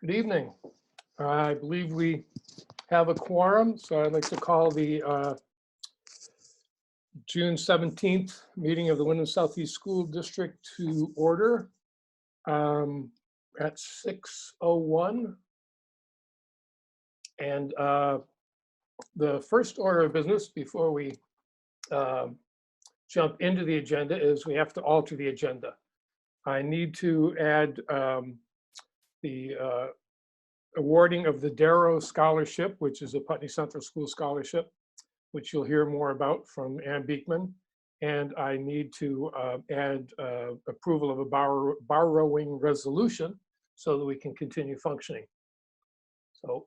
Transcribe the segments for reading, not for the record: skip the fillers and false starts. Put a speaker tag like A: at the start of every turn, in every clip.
A: Good evening. I believe we have a quorum, so I'd like to call the June 17th meeting of the Windham Southeast School District to order at 6:01. And the first order of business before we jump into the agenda is we have to alter the agenda. I need to add the awarding of the Darrow Scholarship, which is a Putney Central School Scholarship, which you'll hear more about from Ann Beekman. And I need to add approval of a borrowing resolution so that we can continue functioning. So,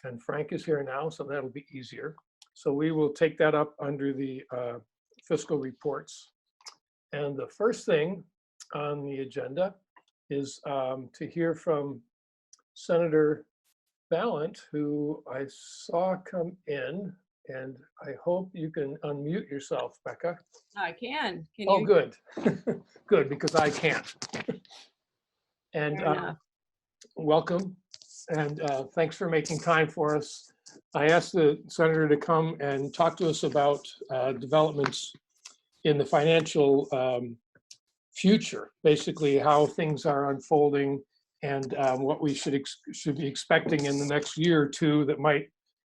A: and Frank is here now, so that'll be easier. So we will take that up under the fiscal reports. And the first thing on the agenda is to hear from Senator Balint, who I saw come in, and I hope you can unmute yourself, Becca.
B: I can. Can
A: Oh,
B: you?
A: good. Good, because I can't. And welcome, and thanks for making time for us. I asked the senator to come and talk to us about developments in the financial future, basically how things are unfolding and what we should be expecting in the next year or two that might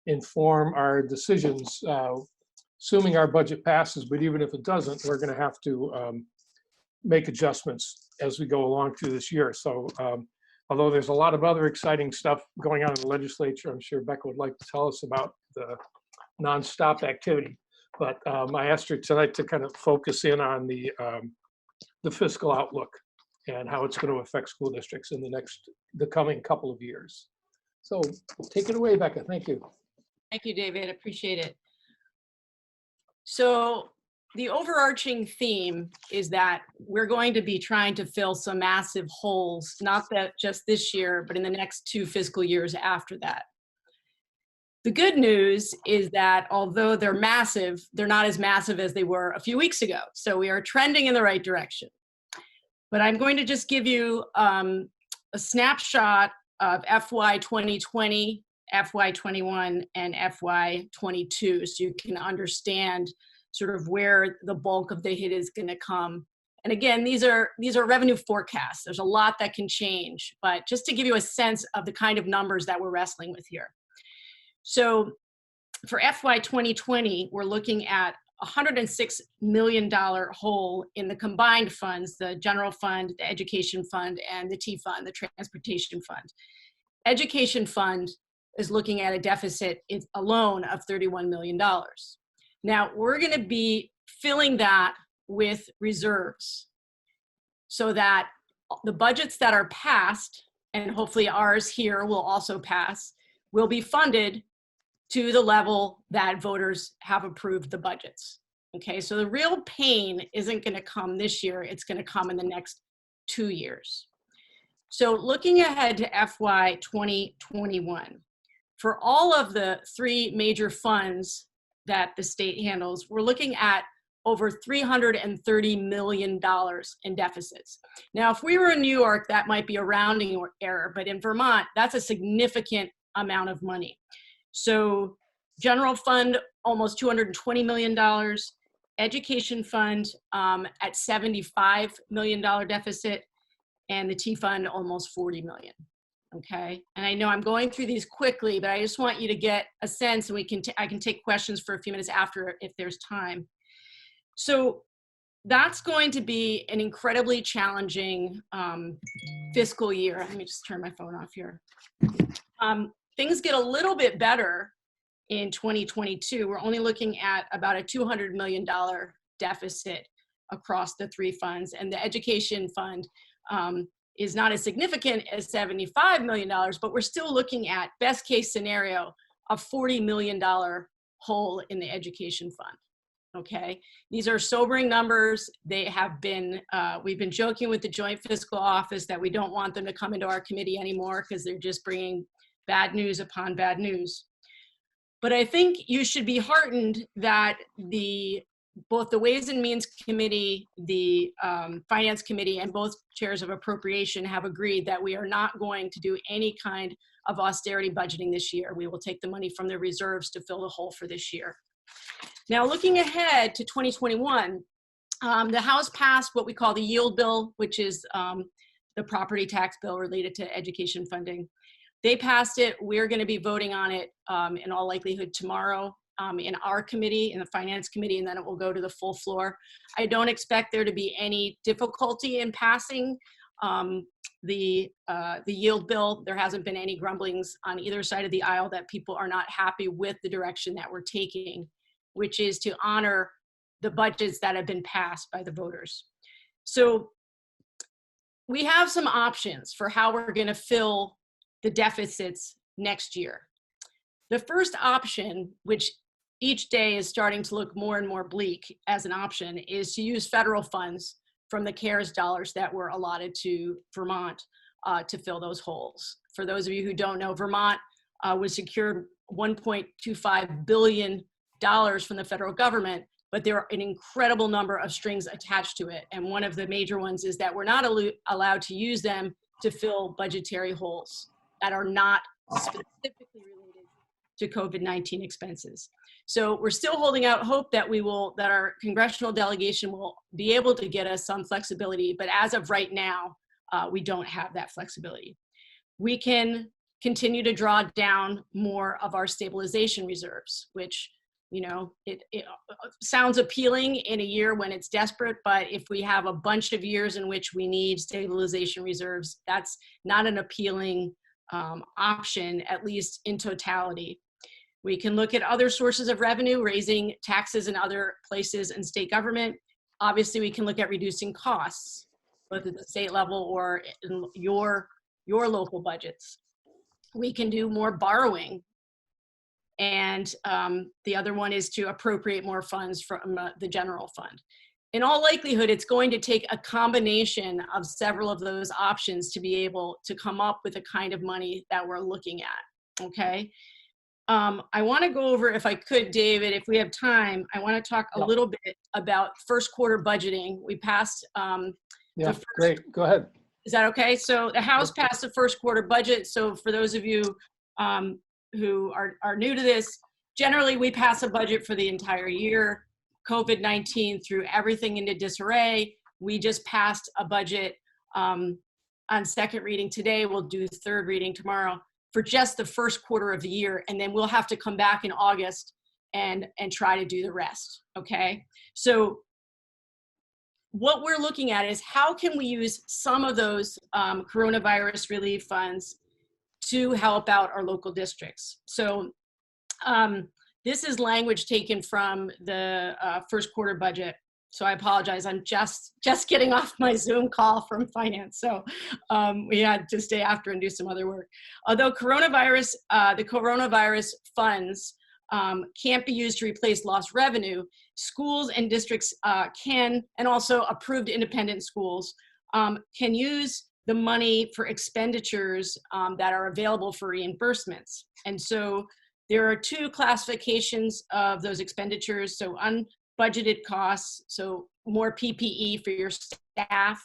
A: inform our decisions, assuming our budget passes. But even if it doesn't, we're going to have to make adjustments as we go along through this year. So although there's a lot of other exciting stuff going on in the legislature, I'm sure Becca would like to tell us about the nonstop activity. But I asked her tonight to kind of focus in on the fiscal outlook and how it's going to affect school districts in the coming couple of years. So take it away, Becca. Thank you.
B: Thank you, David. Appreciate it. So the overarching theme is that we're going to be trying to fill some massive holes, not that just this year, but in the next 2 fiscal years after that. The good news is that although they're massive, they're not as massive as they were a few weeks ago. So we are trending in the right direction. But I'm going to just give you a snapshot of FY 2020, FY 21, and FY 22, so you can understand sort of where the bulk of the hit is going to come. And again, these are revenue forecasts. There's a lot that can change, but just to give you a sense of the kind of numbers that we're wrestling with here. So for FY 2020, we're looking at $106 million hole in the combined funds, the general fund, the education fund, and the T fund, the transportation fund. Education fund is looking at a deficit alone of $31 million. Now, we're going to be filling that with reserves so that the budgets that are passed, and hopefully ours here will also pass, will be funded to the level that voters have approved the budgets. Okay, so the real pain isn't going to come this year, it's going to come in the next 2 years. So looking ahead to FY 2021, for all of the 3 major funds that the state handles, we're looking at over $330 million in deficits. Now, if we were in New York, that might be a rounding error, but in Vermont, that's a significant amount of money. So general fund, almost $220 million, education fund at $75 million deficit, and the T fund almost $40 million. Okay, and I know I'm going through these quickly, but I just want you to get a sense, and I can take questions for a few minutes after if there's time. So that's going to be an incredibly challenging fiscal year. Let me just turn my phone off here. Things get a little bit better in 2022. We're only looking at about a $200 million deficit across the 3 funds, and the education fund is not as significant as $75 million, but we're still looking at best case scenario of $40 million hole in the education fund. Okay, these are sobering numbers. They have been, we've been joking with the Joint Fiscal Office that we don't want them to come into our committee anymore because they're just bringing bad news upon bad news. But I think you should be heartened that the both the Ways and Means Committee, the Finance Committee, and both chairs of appropriation have agreed that we are not going to do any kind of austerity budgeting this year. We will take the money from the reserves to fill the hole for this year. Now, looking ahead to 2021, the House passed what we call the yield bill, which is the property tax bill related to education funding. They passed it. We're going to be voting on it in all likelihood tomorrow in our committee, in the Finance Committee, and then it will go to the full floor. I don't expect there to be any difficulty in passing the yield bill. There hasn't been any grumblings on either side of the aisle that people are not happy with the direction that we're taking, which is to honor the budgets that have been passed by the voters. So we have some options for how we're going to fill the deficits next year. The first option, which each day is starting to look more and more bleak as an option, is to use federal funds from the CARES dollars that were allotted to Vermont to fill those holes. For those of you who don't know, Vermont was secured $1.25 billion from the federal government, but there are an incredible number of strings attached to it. And one of the major ones is that we're not allowed to use them to fill budgetary holes that are not specifically related to COVID-19 expenses. So we're still holding out hope that that our congressional delegation will be able to get us some flexibility, but as of right now, we don't have that flexibility. We can continue to draw down more of our stabilization reserves, which, you know, it sounds appealing in a year when it's desperate, but if we have a bunch of years in which we need stabilization reserves, that's not an appealing option, at least in totality. We can look at other sources of revenue, raising taxes in other places in state government. Obviously, we can look at reducing costs, both at the state level or in your local budgets. We can do more borrowing. And the other one is to appropriate more funds from the general fund. In all likelihood, it's going to take a combination of several of those options to be able to come up with the kind of money that we're looking at, okay? I wanna go over, if I could, David, if we have time, I wanna talk a little bit about first quarter budgeting. We passed
A: great, go ahead.
B: Is that okay? So the House passed the first quarter budget. So for those of you who are new to this, generally we pass a budget for the entire year. COVID-19 threw everything into disarray. We just passed a budget on second reading today. We'll do third reading tomorrow for just the first quarter of the year. And then we'll have to come back in August and try to do the rest, okay? So what we're looking at is how can we use some of those coronavirus relief funds to help out our local districts. So this is language taken from the first quarter budget. So I apologize, I'm just getting off my Zoom call from finance. So we had to stay after and do some other work. Although the coronavirus funds can't be used to replace lost revenue, schools and districts can, and also approved independent schools, can use the money for expenditures that are available for reimbursements. And so there are two classifications of those expenditures. So unbudgeted costs, so more PPE for your staff,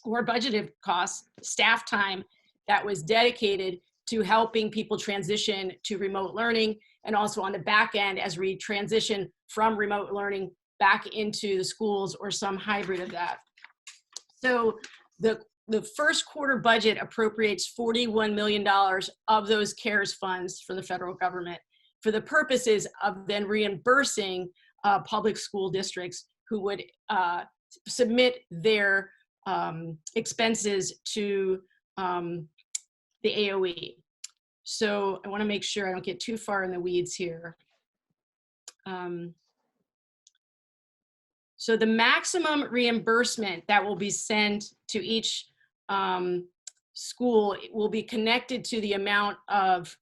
B: or budgeted costs, staff time that was dedicated to helping people transition to remote learning, and also on the back end as we transition from remote learning back into the schools or some hybrid of that. So the first quarter budget appropriates $41 million of those CARES funds for the federal government for the purposes of then reimbursing public school districts who would submit their expenses to the AOE. So I want to make sure I don't get too far in the weeds here. So the maximum reimbursement that will be sent to each school will be connected to the amount of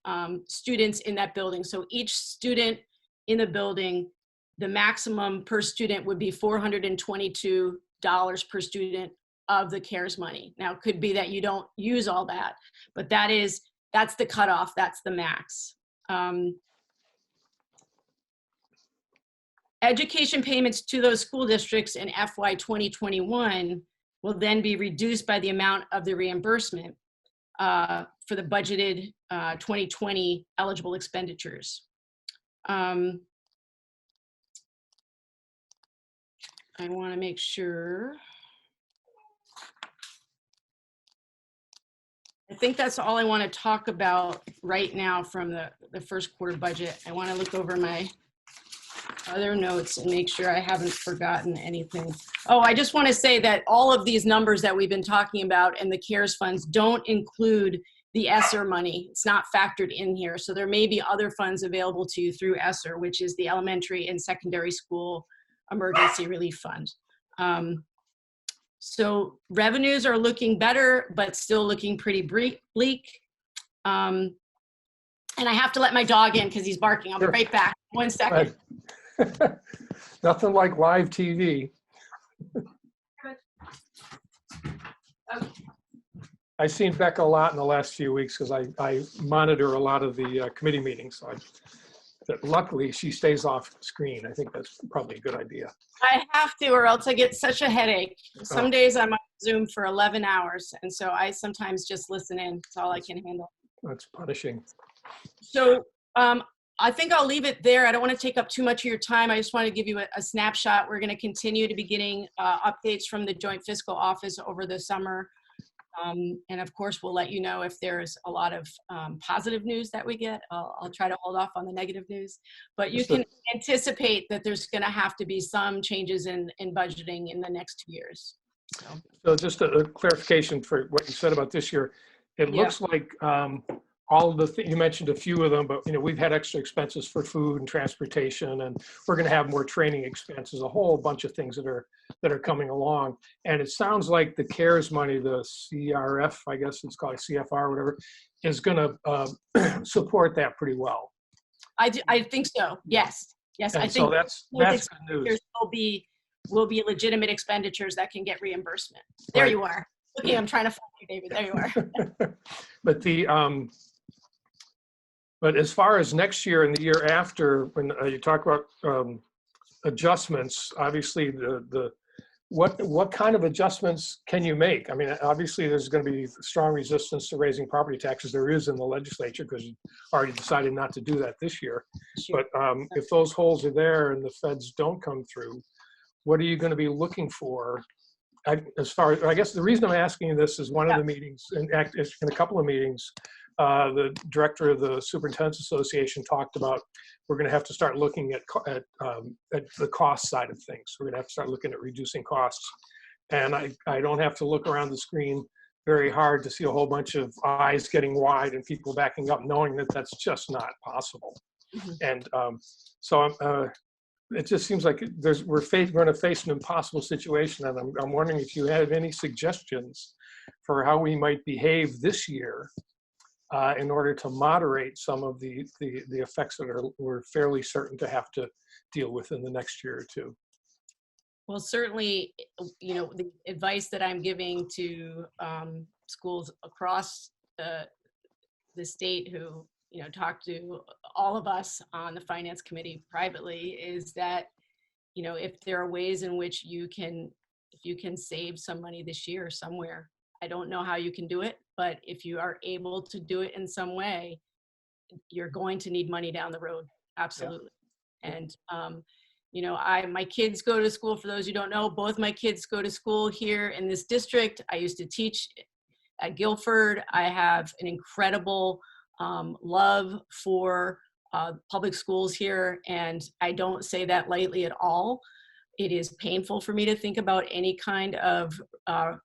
B: students in that building. So each student in the building, the maximum per student would be $422 per student of the CARES money. Now, it could be that you don't use all that, but that's the cutoff, that's the max. education payments to those school districts in FY 2021 will then be reduced by the amount of the reimbursement for the budgeted 2020 eligible expenditures. I want to make sure. I think that's all I want to talk about right now from the first quarter budget. I want to look over my other notes and make sure I haven't forgotten anything. Oh, I just want to say that all of these numbers that we've been talking about and the CARES funds don't include the ESSER money. It's not factored in here. So there may be other funds available to you through ESSER, which is the Elementary and Secondary School Emergency Relief Fund. So revenues are looking better, but still looking pretty bleak. And I have to let my dog in because he's barking. I'll be right back. 1 second.
A: Nothing like live TV.
B: Okay.
A: I've seen Becca a lot in the last few weeks because I monitor a lot of the committee meetings. So luckily she stays off screen. I think that's probably a good idea.
B: I have to, or else I get such a headache. Some days I'm on Zoom for 11 hours. And so I sometimes just listen in. It's all I can handle.
A: That's punishing.
B: So I think I'll leave it there. I don't want to take up too much of your time. I just want to give you a snapshot. We're going to continue to be getting updates from the Joint Fiscal Office over the summer. And of course, we'll let you know if there's a lot of positive news that we get. I'll try to hold off on the negative news. But you can anticipate that there's going to have to be some changes in budgeting in the next 2 years.
A: So just a clarification for what you said about this year. It looks like all of the you mentioned a few of them, but we've had extra expenses for food and transportation, and we're going to have more training expenses, a whole bunch of things that are coming along. And it sounds like the CARES money, the CRF, I guess it's called CFR or whatever, is going to support that pretty well.
B: I think so. Yes. Yes.
A: And
B: I think
A: so that's good news.
B: Will be legitimate expenditures that can get reimbursement. There you are. Okay, I'm trying to find you, David. There you are. But as far as next year and the year after, when you talk about adjustments, obviously what kind of adjustments can you make? I mean, obviously there's going to be strong resistance to raising property taxes. There is in the legislature because you already decided not to do that this year. But if those holes are there and the feds don't come through, what are you going to be looking for? I guess the reason I'm asking you this is one of the meetings, in a couple of meetings, the director of the Superintendent's Association talked about we're going to have to start looking at the cost side of things. We're going to have to start looking at reducing costs. And I don't have to look around the screen very hard to see a whole bunch of eyes getting wide and people backing up, knowing that that's just not possible. And so it just seems like we're going to face an impossible situation, and I'm wondering if you have any suggestions for how we might behave this year in order to moderate some of the effects that we're fairly certain to have to deal with in the next year or two. Well, certainly, the advice that I'm giving to schools across the state who talk to all of us on the finance committee privately is that, if there are ways in which if you can save some money this year somewhere, I don't know how you can do it, but if you are able to do it in some way, you're going to need money down the road. Absolutely. Yeah. And, my kids go to school. For those who don't know, both my kids go to school here in this district. I used to teach at Guilford. I have an incredible love for public schools here, and I don't say that lightly at all. It is painful for me to think about any kind of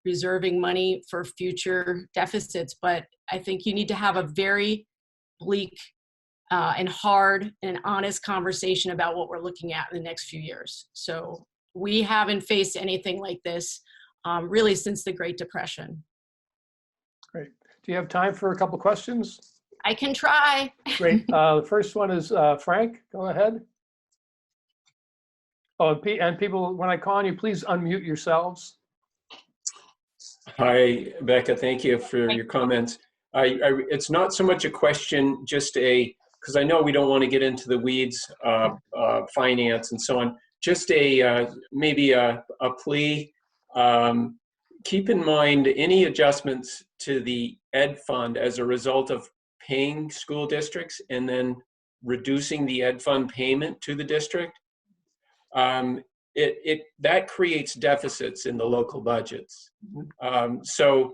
B: reserving money for future deficits, but I think you need to have a very bleak and hard and honest conversation about what we're looking at in the next few years. So we haven't faced anything like this really since the Great Depression.
A: Great. Do you have time for a couple of questions?
B: I can try.
A: Great. The first one is Frank. Go ahead. Oh, and people, when I call on you, please unmute yourselves.
C: Hi, Becca. Thank you for your comments. It's not so much a question, just because I know we don't want to get into the weeds, finance and so on. just maybe a plea. Keep in mind any adjustments to the ed fund as a result of paying school districts and then reducing the ed fund payment to the district. That creates deficits in the local budgets. The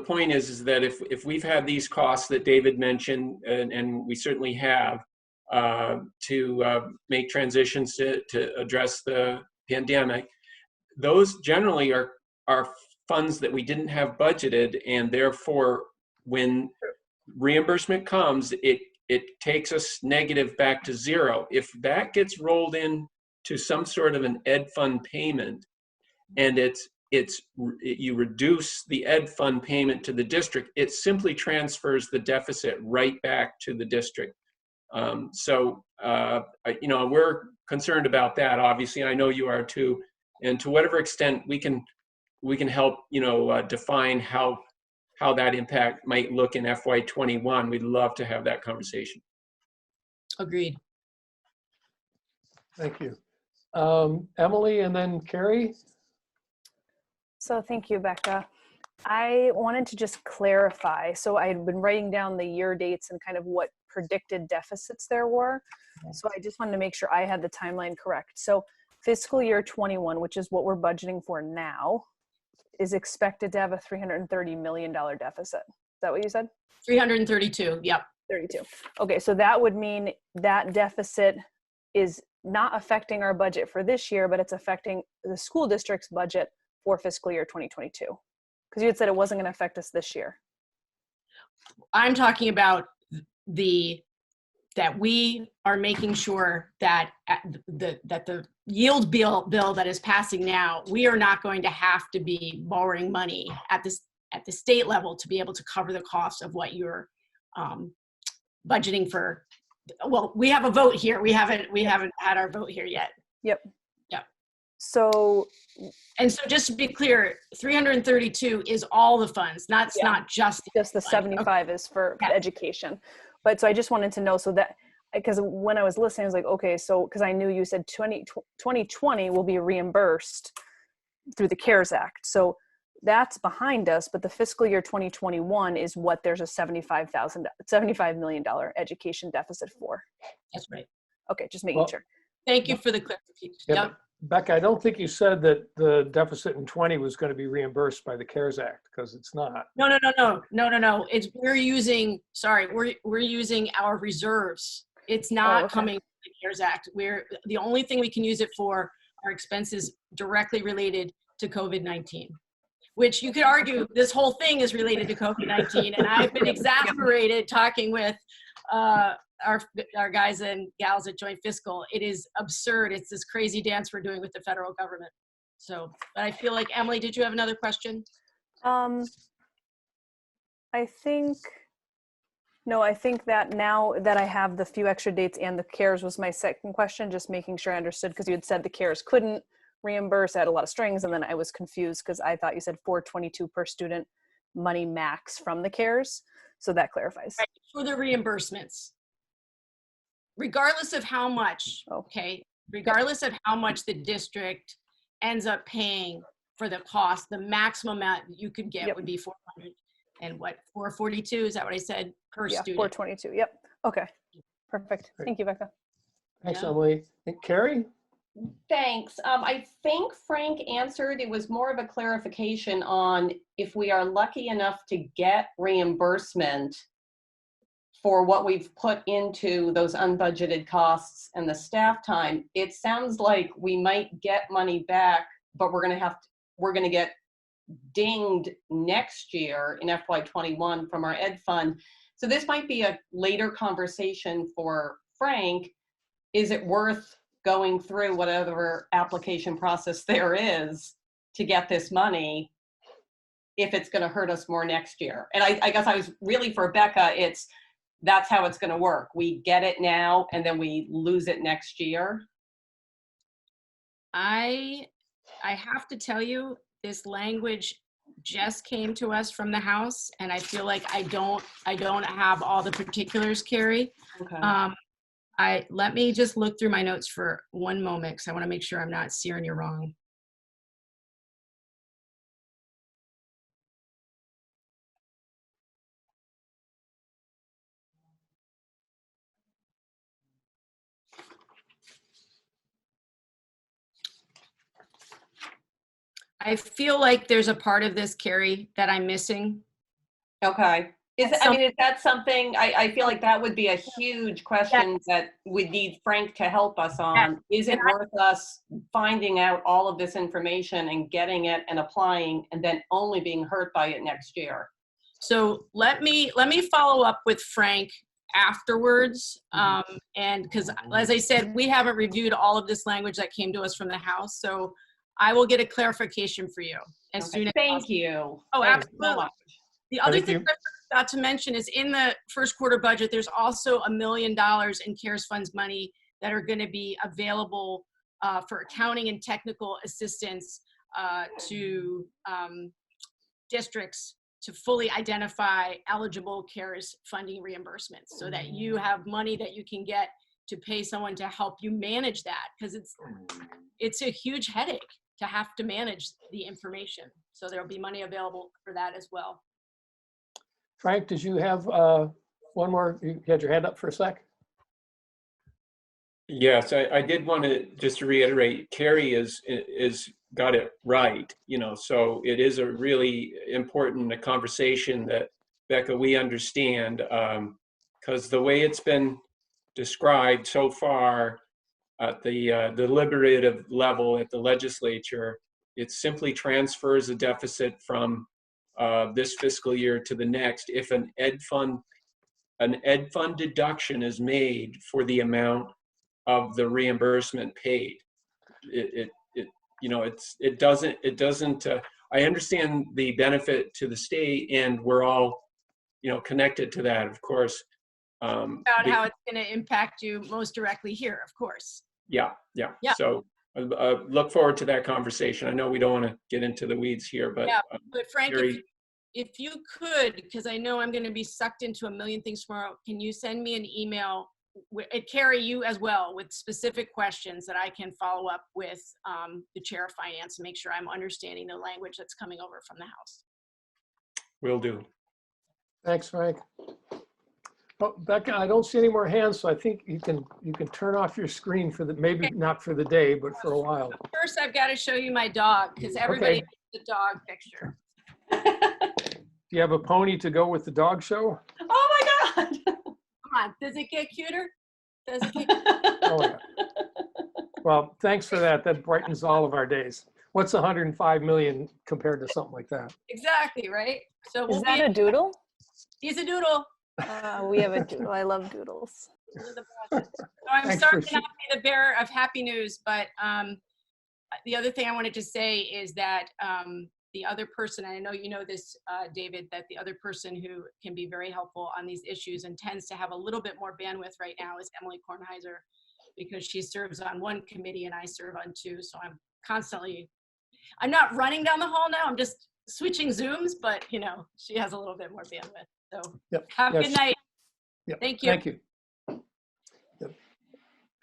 C: point is that if we've had these costs that David mentioned, and we certainly have, to make transitions to address the pandemic, those generally are funds that we didn't have budgeted, and therefore when reimbursement comes, it takes us negative back to zero. If that gets rolled in to some sort of an ed fund payment, and you reduce the ed fund payment to the district, it simply transfers the deficit right back to the district. We're concerned about that. Obviously, I know you are too. And to whatever extent we can help, define how that impact might look in FY21, we'd love to have that conversation.
B: Agreed.
A: Thank you. Emily and then Carrie.
D: So thank you, Becca. I wanted to just clarify. So I had been writing down the year dates and kind of what predicted deficits there were. So I just wanted to make sure I had the timeline correct. So fiscal year 21, which is what we're budgeting for now, is expected to have a $330 million deficit. Is that what you said?
B: 332, yep.
D: 32. Okay, so that would mean that deficit is not affecting our budget for this year, but it's affecting the school district's budget for fiscal year 2022. Because you had said it wasn't going to affect us this year.
B: I'm talking about that we are making sure that the yield bill that is passing now, we are not going to have to be borrowing money at the state level to be able to cover the cost of what you're budgeting for. Well, we have a vote here. We haven't had our vote here yet.
D: Yep.
B: Yep.
D: So
B: just to be clear, 332 is all the funds, not just
D: the 75 is for education. But so I just wanted to know, so that, because when I was listening, I was like, okay, so, because I knew you said 2020 will be reimbursed through the CARES Act. So that's behind us, but the fiscal year 2021 is what there's a $75 million education deficit for.
B: That's right.
D: Okay, just making sure.
B: Thank you for the clarification.
A: Yeah,
B: Yep.
A: Becca, I don't think you said that the deficit in 20 was going to be reimbursed by the CARES Act, because it's not.
B: No. We're using our reserves. It's not coming from the CARES Act. The only thing we can use it for are expenses directly related to COVID-19, which you could argue this whole thing is related to COVID-19. And I've been exasperated talking with our guys and gals at Joint Fiscal. It is absurd. It's this crazy dance we're doing with the federal government. So, but I feel like, Emily, did you have another question?
D: I think that now that I have the few extra dates and the CARES was my second question, just making sure I understood, because you had said the CARES couldn't reimburse, I had a lot of strings, and then I was confused because I thought you said $422 per student money max from the CARES. So that clarifies.
B: Right, for the reimbursements. Regardless of how much, regardless of how much the district ends up paying for the cost, the maximum amount you could get would be 400 and what, 442, is that what I said, per student?
D: 422, yep. Okay, perfect.
A: Great.
D: Thank you, Becca.
A: Thanks, Emily. And Carrie?
E: Thanks. I think Frank answered. It was more of a clarification on if we are lucky enough to get reimbursement for what we've put into those unbudgeted costs and the staff time. It sounds like we might get money back, but we're going to get dinged next year in FY21 from our ed fund. So this might be a later conversation for Frank. Is it worth going through whatever application process there is to get this money if it's going to hurt us more next year? And I guess I was really, for Becca, that's how it's going to work. We get it now and then we lose it next year.
B: I have to tell you, this language just came to us from the House, and I feel like I don't have all the particulars, Carrie.
E: Okay.
B: Let me just look through my notes for one moment because I want to make sure I'm not steering you wrong. I feel like there's a part of this, Carrie, that I'm missing.
E: Okay. Is that something, I feel like that would be a huge question that we need Frank to help us on. Is it worth us finding out all of this information and getting it and applying and then only being hurt by it next year?
B: So let me follow up with Frank afterwards. And because as I said, we haven't reviewed all of this language that came to us from the House. So I will get a clarification for you as soon as
E: Thank
B: possible.
E: you.
B: Oh,
E: Thanks so
B: absolutely.
E: much.
B: The other
A: Thank
B: thing
A: you.
B: I forgot to mention is in the first quarter budget, there's also $1 million in CARES funds money that are going to be available for accounting and technical assistance to districts to fully identify eligible CARES funding reimbursements so that you have money that you can get to pay someone to help you manage that, because it's a huge headache to have to manage the information. So there'll be money available for that as well.
A: Frank, did you have one more? You had your hand up for a sec?
C: Yes, I did want to just reiterate, Carrie is got it right, so it is a really important conversation that, Becca, we understand, because the way it's been described so far at the deliberative level at the legislature, it simply transfers a deficit from this fiscal year to the next if an ed fund deduction is made for the amount of the reimbursement paid. It doesn't. I understand the benefit to the state, and we're all, connected to that, of course.
B: About how it's going to impact you most directly here, of course.
C: Yeah. So look forward to that conversation. I know we don't want to get into the weeds here, but
B: but Frank, if you could, because I know I'm going to be sucked into a million things tomorrow, can you send me an email, Carrie, you as well, with specific questions that I can follow up with the chair of finance and make sure I'm understanding the language that's coming over from the House.
C: Will do.
A: Thanks, Frank. Oh, Becca, I don't see any more hands, so I think you can turn off your screen for maybe not for the day, but for a while.
B: First, I've got to show you my dog because everybody
A: Okay.
B: needs the dog picture.
A: Do you have a pony to go with the dog show?
E: Oh my God.
B: Come on, does it get cuter? Does it get
A: Oh, yeah. Well, thanks for that. That brightens all of our days. What's 105 million compared to something like that?
B: Exactly, right? So
D: Is that a doodle?
B: He's a doodle.
D: We have a doodle. I love doodles.
B: So I'm
A: Thanks
B: sorry
A: for
B: to not be the bearer of happy news, but the other thing I wanted to say is that the other person, and I know you know this, David, that the other person who can be very helpful on these issues and tends to have a little bit more bandwidth right now is Emily Kornheiser, because she serves on one committee and I serve on two. So I'm not running down the hall now. I'm just switching Zooms, but she has a little bit more bandwidth. So have a good night.
A: Yep.
B: Thank you.
A: Thank you. Yep.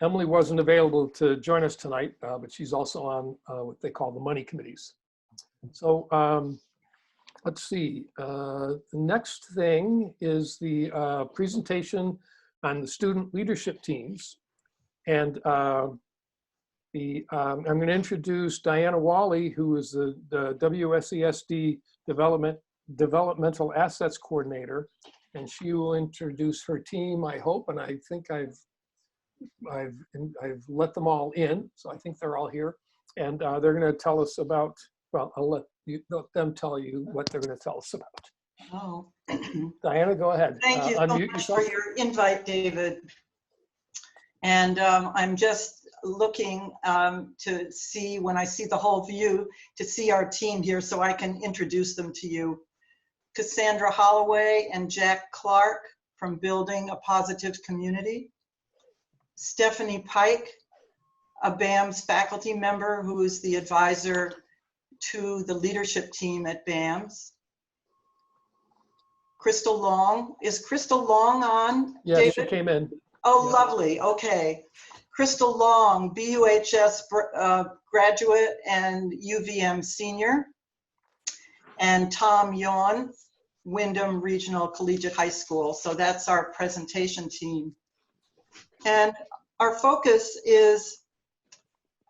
A: Emily wasn't available to join us tonight, but she's also on what they call the money committees. So let's see. The next thing is the presentation on the student leadership teams. And I'm going to introduce Diana Wally, who is the WSESD Developmental Assets Coordinator, and she will introduce her team, I hope, and I think I've let them all in, so I think they're all here, and they're going to tell us about. Well, I'll let them tell you what they're going to tell us about.
F: Oh.
A: Diana, go ahead.
F: Thank you so much for your invite, David. And I'm just looking to see, when I see the whole view, to see our team here so I can introduce them to you. Cassandra Holloway and Jack Clark from Building a Positive Community. Stephanie Pike, a BAMS faculty member who is the advisor to the leadership team at BAMS. Crystal Long. Is Crystal Long on,
A: Yes,
F: David?
A: she came in.
F: Oh,
A: Yeah.
F: lovely. Okay. Crystal Long, BUHS graduate and UVM senior. And Tom Yawn, Windham Regional Collegiate High School. So that's our presentation team. And our focus is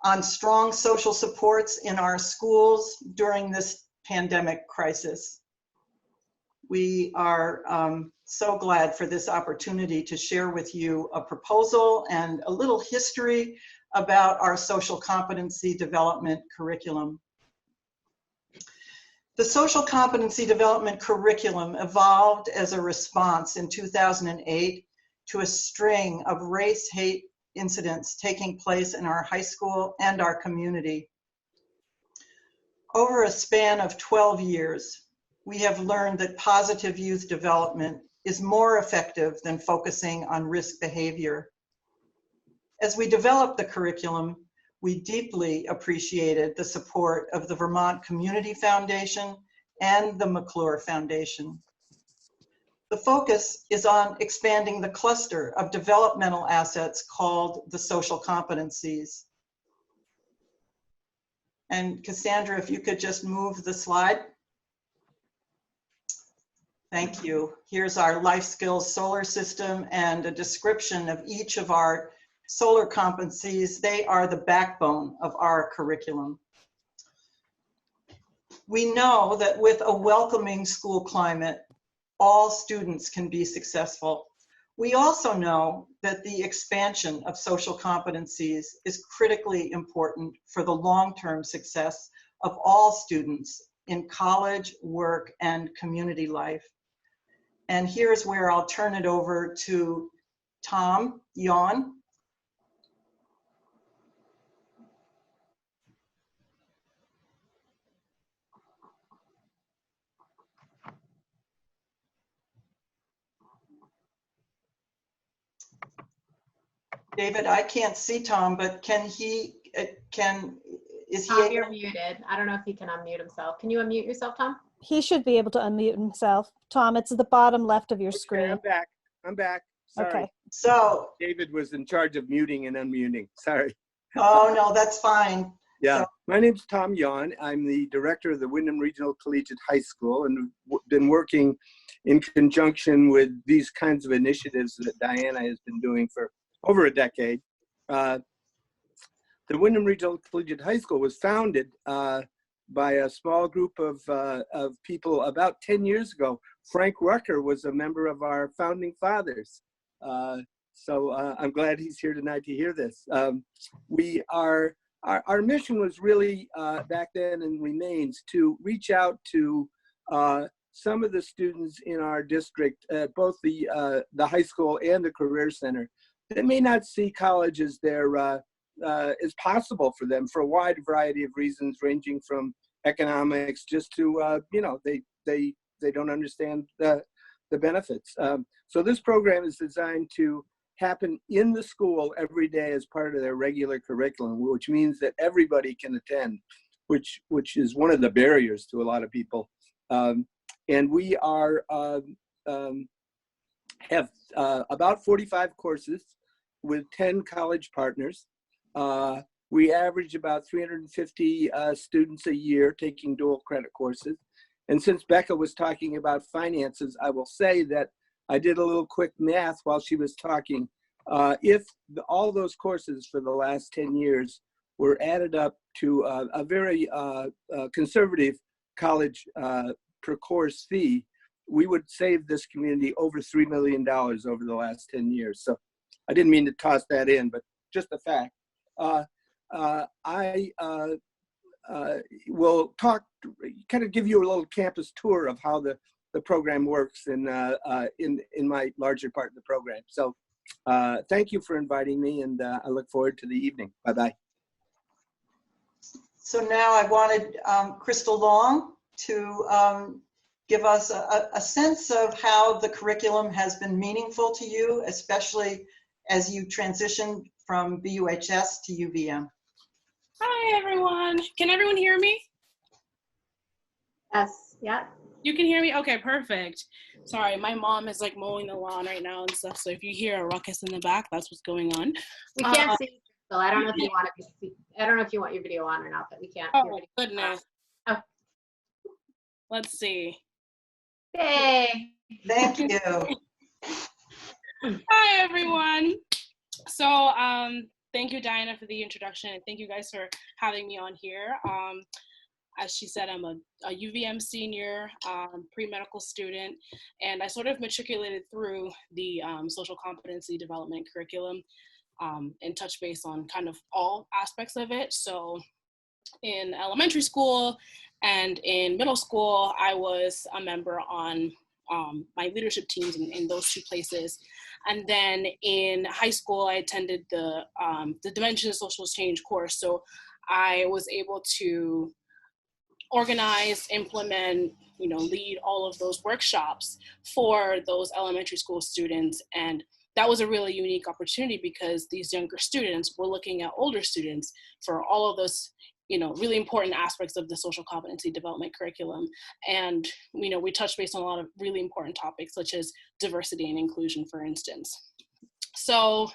F: on strong social supports in our schools during this pandemic crisis. We are so glad for this opportunity to share with you a proposal and a little history about our social competency development curriculum. The social competency development curriculum evolved as a response in 2008 to a string of race hate incidents taking place in our high school and our community. Over a span of 12 years, we have learned that positive youth development is more effective than focusing on risk behavior. As we developed the curriculum, we deeply appreciated the support of the Vermont Community Foundation and the McClure Foundation. The focus is on expanding the cluster of developmental assets called the social competencies. And Cassandra, if you could just move the slide. Thank you. Here's our life skills solar system and a description of each of our solar competencies. They are the backbone of our curriculum. We know that with a welcoming school climate, all students can be successful. We also know that the expansion of social competencies is critically important for the long-term success of all students in college, work, and community life. And here's where I'll turn it over to Tom Yawn. David, I can't see Tom, but can he, is he?
G: Tom, you're muted. I don't know if he can unmute himself. Can you unmute yourself, Tom?
H: He should be able to unmute himself. Tom, it's at the bottom left of your
I: Okay,
H: screen.
I: I'm back. Sorry.
H: Okay.
F: So,
I: David was in charge of muting and unmuting. Sorry.
F: oh no, that's fine.
I: Yeah.
F: So-
I: My name's Tom Yawn. I'm the director of the Windham Regional Collegiate High School and been working in conjunction with these kinds of initiatives that Diana has been doing for over a decade. The Windham Regional Collegiate High School was founded by a small group of people about 10 years ago. Frank Rucker was a member of our founding fathers. So I'm glad he's here tonight to hear this. Our mission was really back then and remains to reach out to some of the students in our district, both the high school and the career center, that may not see college as is possible for them for a wide variety of reasons, ranging from economics just to they don't understand the benefits. So this program is designed to happen in the school every day as part of their regular curriculum, which means that everybody can attend, which is one of the barriers to a lot of people. And we have about 45 courses with 10 college partners. We average about 350 students a year taking dual credit courses. And since Becca was talking about finances, I will say that I did a little quick math while she was talking. If all those courses for the last 10 years were added up to a very conservative college per course fee, we would save this community over $3 million over the last 10 years. So I didn't mean to toss that in, but just a fact. I will kind of give you a little campus tour of how the program works in my larger part of the program. So thank you for inviting me, and I look forward to the evening. Bye-bye.
F: So now I wanted Crystal Long to give us a sense of how the curriculum has been meaningful to you, especially as you transition from BUHS to UVM.
B: Hi, everyone. Can everyone hear me?
G: Yes. Yeah.
J: You can hear me? Okay, perfect. Sorry, my mom is like mowing the lawn right now and stuff. So if you hear a ruckus in the back, that's what's going on.
G: We can't see you, Crystal. I don't know if you want to. I don't know if you want your video on or not, but we can't.
J: Oh, goodness.
G: Oh.
J: Let's see.
G: Hey.
F: Thank you.
J: Hi, everyone. So, thank you, Diana, for the introduction, and thank you guys for having me on here. As she said, I'm a UVM senior, pre-medical student, and I sort of matriculated through the social competency development curriculum and touch base on kind of all aspects of it. So in elementary school and in middle school, I was a member on my leadership teams in those two places. And then in high school, I attended the Dimension of Social Change course. So I was able to organize, implement, lead all of those workshops for those elementary school students. And that was a really unique opportunity because these younger students were looking at older students for all of those, really important aspects of the social competency development curriculum. And, we touched base on a lot of really important topics such as diversity and inclusion, for instance. So,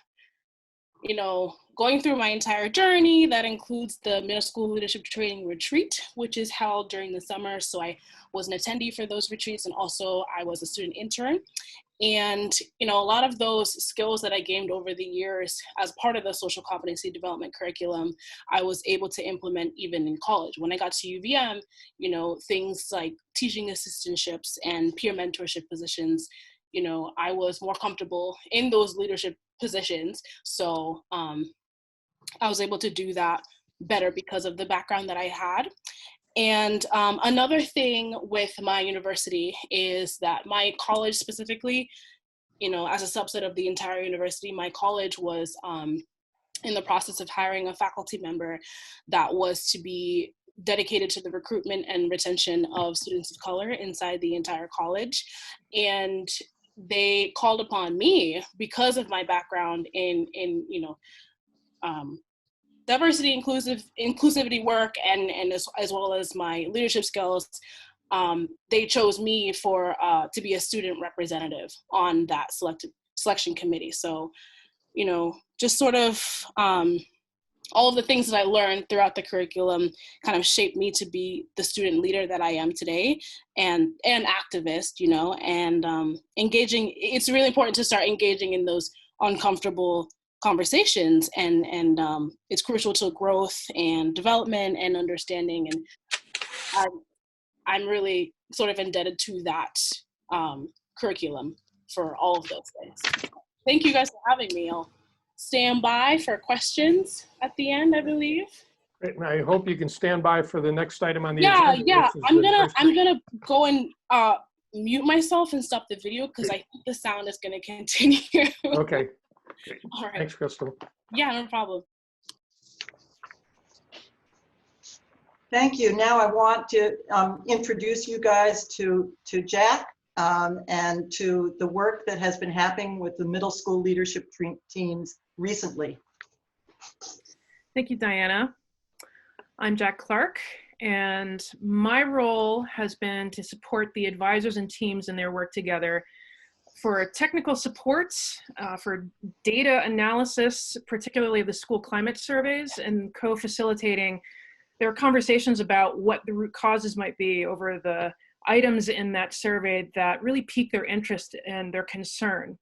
J: going through my entire journey, that includes the middle school leadership training retreat, which is held during the summer. So I was an attendee for those retreats, and also I was a student intern. And, a lot of those skills that I gained over the years as part of the social competency development curriculum, I was able to implement even in college. When I got to UVM, things like teaching assistantships and peer mentorship positions, I was more comfortable in those leadership positions. So I was able to do that better because of the background that I had. And another thing with my university is that my college specifically, as a subset of the entire university, my college was in the process of hiring a faculty member that was to be dedicated to the recruitment and retention of students of color inside the entire college. And they called upon me because of my background in diversity, inclusivity work, and as well as my leadership skills. They chose me to be a student representative on that selection committee. So, just sort of all of the things that I learned throughout the curriculum kind of shaped me to be the student leader that I am today, and activist, and engaging. It's really important to start engaging in those uncomfortable conversations, and it's crucial to growth and development and understanding. And I'm really sort of indebted to that curriculum for all of those things. Thank you guys for having me. I'll stand by for questions at the end, I believe.
A: Great, and I hope you can stand by for the next item on the agenda.
J: Yeah. I'm gonna go and mute myself and stop the video because I think the sound is gonna continue.
A: Okay.
J: All right.
A: Thanks, Crystal.
J: Yeah, no problem.
F: Thank you. Now I want to introduce you guys to Jack and to the work that has been happening with the middle school leadership teams recently.
K: Thank you, Diana. I'm Jack Clerk, and my role has been to support the advisors and teams in their work together for technical support, for data analysis, particularly the school climate surveys, and co-facilitating their conversations about what the root causes might be over the items in that survey that really pique their interest and their concern.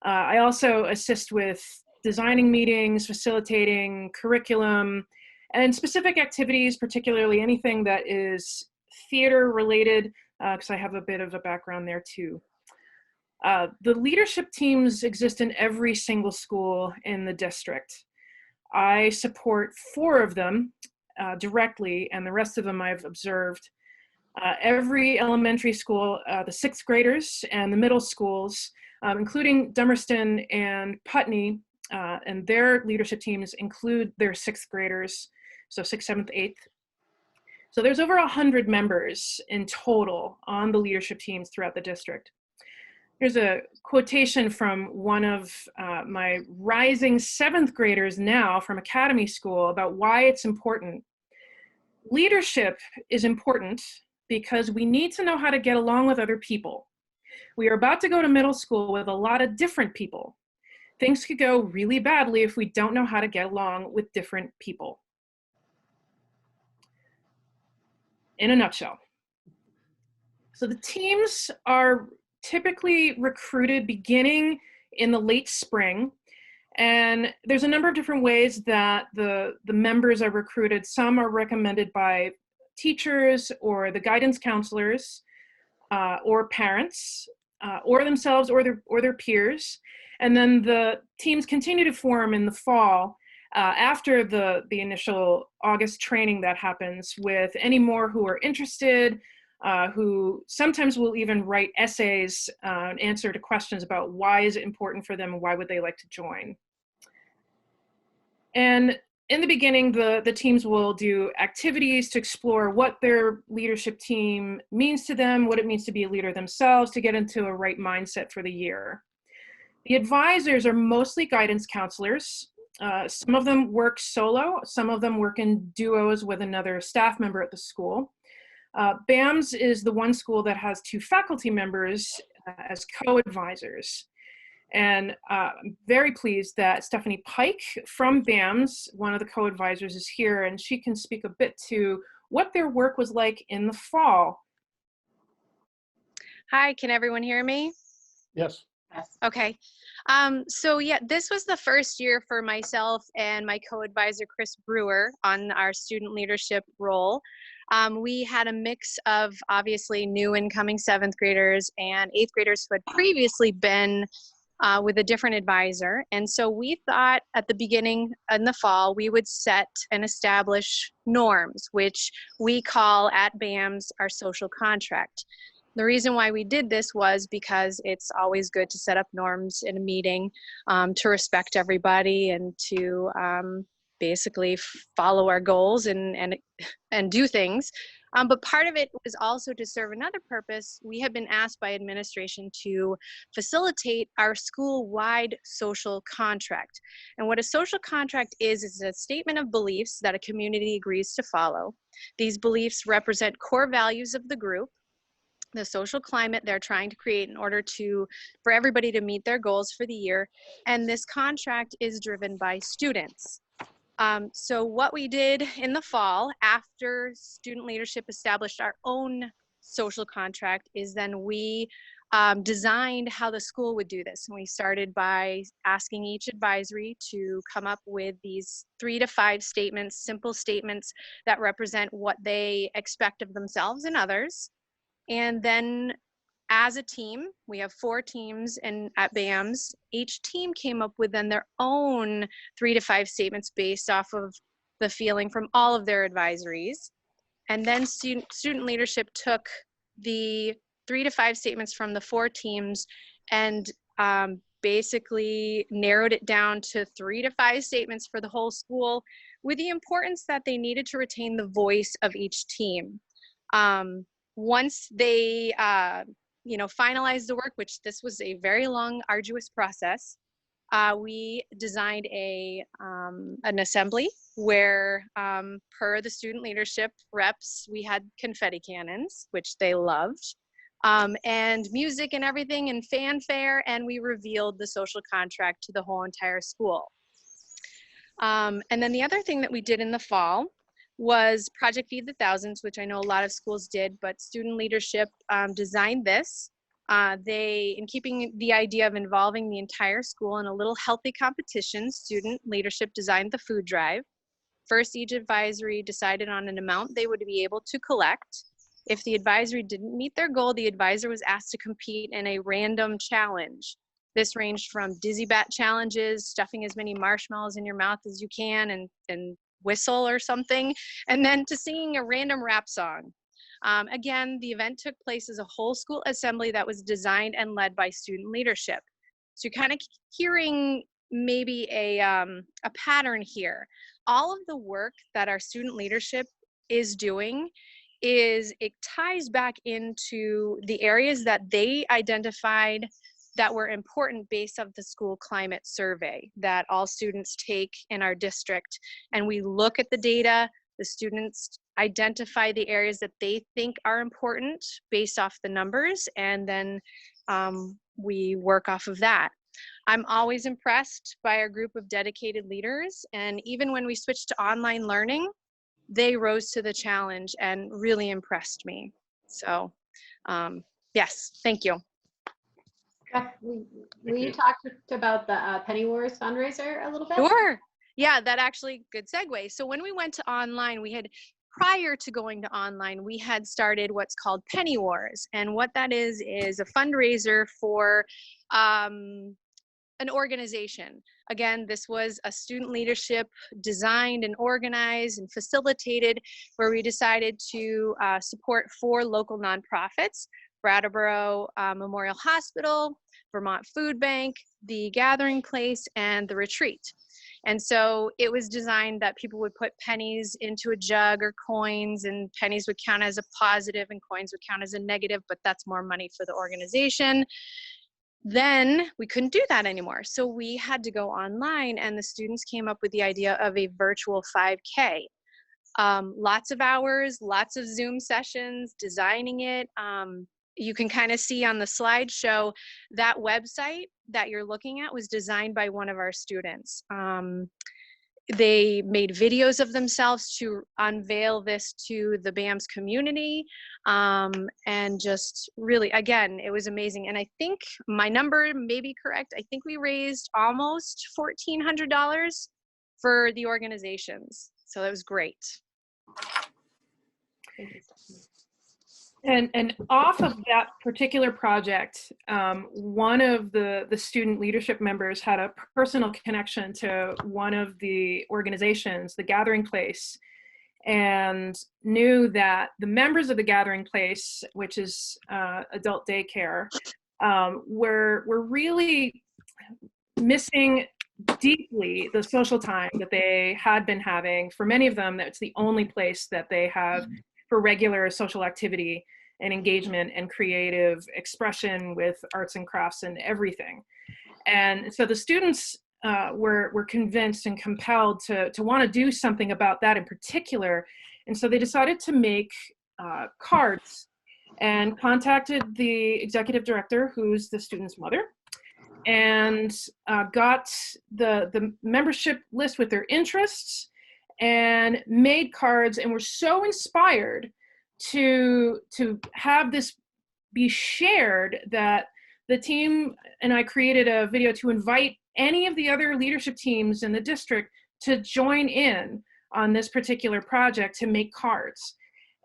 K: I also assist with designing meetings, facilitating curriculum, and specific activities, particularly anything that is theater related, because I have a bit of a background there too. The leadership teams exist in every single school in the district. I support 4 of them directly, and the rest of them I've observed. Every elementary school, the 6th graders and the middle schools, including Dummerston and Putney, and their leadership teams include their 6th graders, so 6th, 7th, 8th. So there's over 100 members in total on the leadership teams throughout the district. Here's a quotation from one of my rising 7th graders now from Academy School about why it's important. Leadership is important because we need to know how to get along with other people. We are about to go to middle school with a lot of different people. Things could go really badly if we don't know how to get along with different people. In a nutshell. So the teams are typically recruited beginning in the late spring. And there's a number of different ways that the members are recruited. Some are recommended by teachers or the guidance counselors or parents or themselves or their peers. And then the teams continue to form in the fall after the initial August training that happens with any more who are interested, who sometimes will even write essays and answer to questions about why is it important for them and why would they like to join. And in the beginning, the teams will do activities to explore what their leadership team means to them, what it means to be a leader themselves, to get into a right mindset for the year. The advisors are mostly guidance counselors. Some of them work solo, some of them work in duos with another staff member at the school. BAMS is the one school that has 2 faculty members as co-advisors. And I'm very pleased that Stephanie Pike from BAMS, one of the co-advisors, is here, and she can speak a bit to what their work was like in the fall.
L: Hi, can everyone hear me?
A: Yes.
L: Yes. Okay. So yeah, this was the first year for myself and my co-advisor, Chris Brewer, on our student leadership role. We had a mix of obviously new incoming 7th graders and 8th graders who had previously been with a different advisor. And so we thought at the beginning in the fall, we would set and establish norms, which we call at BAMS our social contract. The reason why we did this was because it's always good to set up norms in a meeting to respect everybody and to basically follow our goals and do things. But part of it was also to serve another purpose. We have been asked by administration to facilitate our school-wide social contract. And what a social contract is a statement of beliefs that a community agrees to follow. These beliefs represent core values of the group, the social climate they're trying to create in order for everybody to meet their goals for the year. And this contract is driven by students. So what we did in the fall, after student leadership established our own social contract, is then we designed how the school would do this. And we started by asking each advisory to come up with these 3 to 5 statements, simple statements that represent what they expect of themselves and others. And then as a team, we have 4 teams at BAMS. Each team came up with then their own 3 to 5 statements based off of the feeling from all of their advisories. And then student leadership took the 3 to 5 statements from the 4 teams and basically narrowed it down to 3 to 5 statements for the whole school, with the importance that they needed to retain the voice of each team. Once they finalized the work, which this was a very long, arduous process, we designed an assembly where, per the student leadership reps, we had confetti cannons, which they loved, and music and everything and fanfare, and we revealed the social contract to the whole entire school. And then the other thing that we did in the fall was Project Feed the Thousands, which I know a lot of schools did, but student leadership designed this. In keeping the idea of involving the entire school in a little healthy competition, student leadership designed the food drive. First, each advisory decided on an amount they would be able to collect. If the advisory didn't meet their goal, the advisor was asked to compete in a random challenge. This ranged from dizzy bat challenges, stuffing as many marshmallows in your mouth as you can and whistle or something, and then to singing a random rap song. Again, the event took place as a whole school assembly that was designed and led by student leadership. So you're kind of hearing maybe a pattern here. All of the work that our student leadership is doing it ties back into the areas that they identified that were important based on the school climate survey that all students take in our district. And we look at the data, The students identify the areas that they think are important based off the numbers, and then we work off of that. I'm always impressed by our group of dedicated leaders, and even when we switched to online learning, they rose to the challenge and really impressed me. So yes, thank you.
G: Will you talk about the Penny Wars fundraiser a little bit?
L: Sure. Yeah, that actually, good segue. So when we went to online, prior to going to online, we had started what's called Penny Wars. And what that is a fundraiser for an organization. Again, this was a student leadership designed and organized and facilitated, where we decided to support 4 local nonprofits: Brattleboro Memorial Hospital, Vermont Food Bank, The Gathering Place, and The Retreat. And so it was designed that people would put pennies into a jug or coins, and pennies would count as a positive and coins would count as a negative, but that's more money for the organization. Then we couldn't do that anymore. So we had to go online, and the students came up with the idea of a virtual 5K. Lots of hours, lots of Zoom sessions, designing it. You can kind of see on the slideshow that website that you're looking at was designed by one of our students. They made videos of themselves to unveil this to the BAMS community, and just really, again, it was amazing. And I think my number may be correct. I think we raised almost $1,400 for the organizations. So that was great.
K: And off of that particular project, one of the student leadership members had a personal connection to one of the organizations, the Gathering Place, and knew that the members of the Gathering Place, which is adult daycare, were really missing deeply the social time that they had been having. For many of them, that's the only place that they have for regular social activity and engagement and creative expression with arts and crafts and everything. And so the students were convinced and compelled to want to do something about that in particular. And so they decided to make cards and contacted the executive director, who's the student's mother, and got the membership list with their interests and made cards, and were so inspired to have this be shared that the team and I created a video to invite any of the other leadership teams in the district to join in on this particular project to make cards.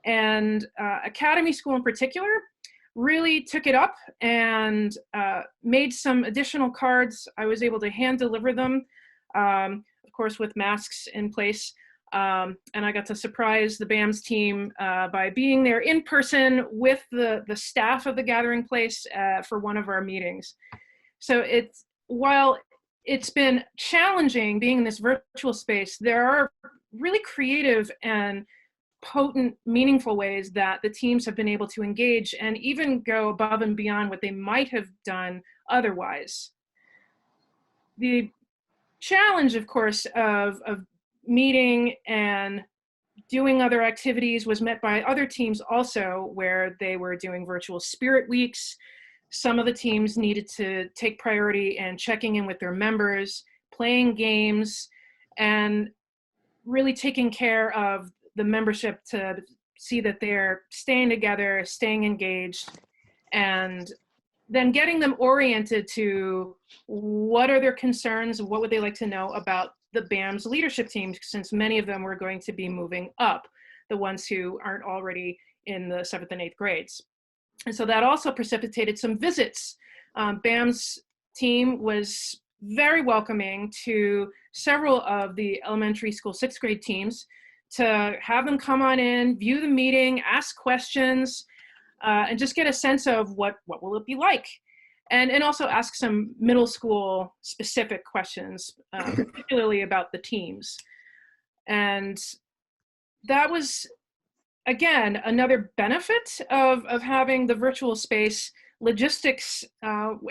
K: And Academy School in particular really took it up and made some additional cards. I was able to hand deliver them, of course, with masks in place. And I got to surprise the BAMS team by being there in person with the staff of the Gathering Place for one of our meetings. So while it's been challenging being in this virtual space, there are really creative and potent, meaningful ways that the teams have been able to engage and even go above and beyond what they might have done otherwise. The challenge, of course, of meeting and doing other activities was met by other teams also, where they were doing virtual spirit weeks. Some of the teams needed to take priority in checking in with their members, playing games, and really taking care of the membership to see that they're staying together, staying engaged, and then getting them oriented to what are their concerns, what would they like to know about the BAMS leadership teams, since many of them were going to be moving up, the ones who aren't already in the 7th and 8th grades. And so that also precipitated some visits. BAMS team was very welcoming to several of the elementary school 6th grade teams to have them come on in, view the meeting, ask questions, and just get a sense of what will it be like. And also ask some middle school specific questions, particularly about the teams. And that was, again, another benefit of having the virtual space. Logistics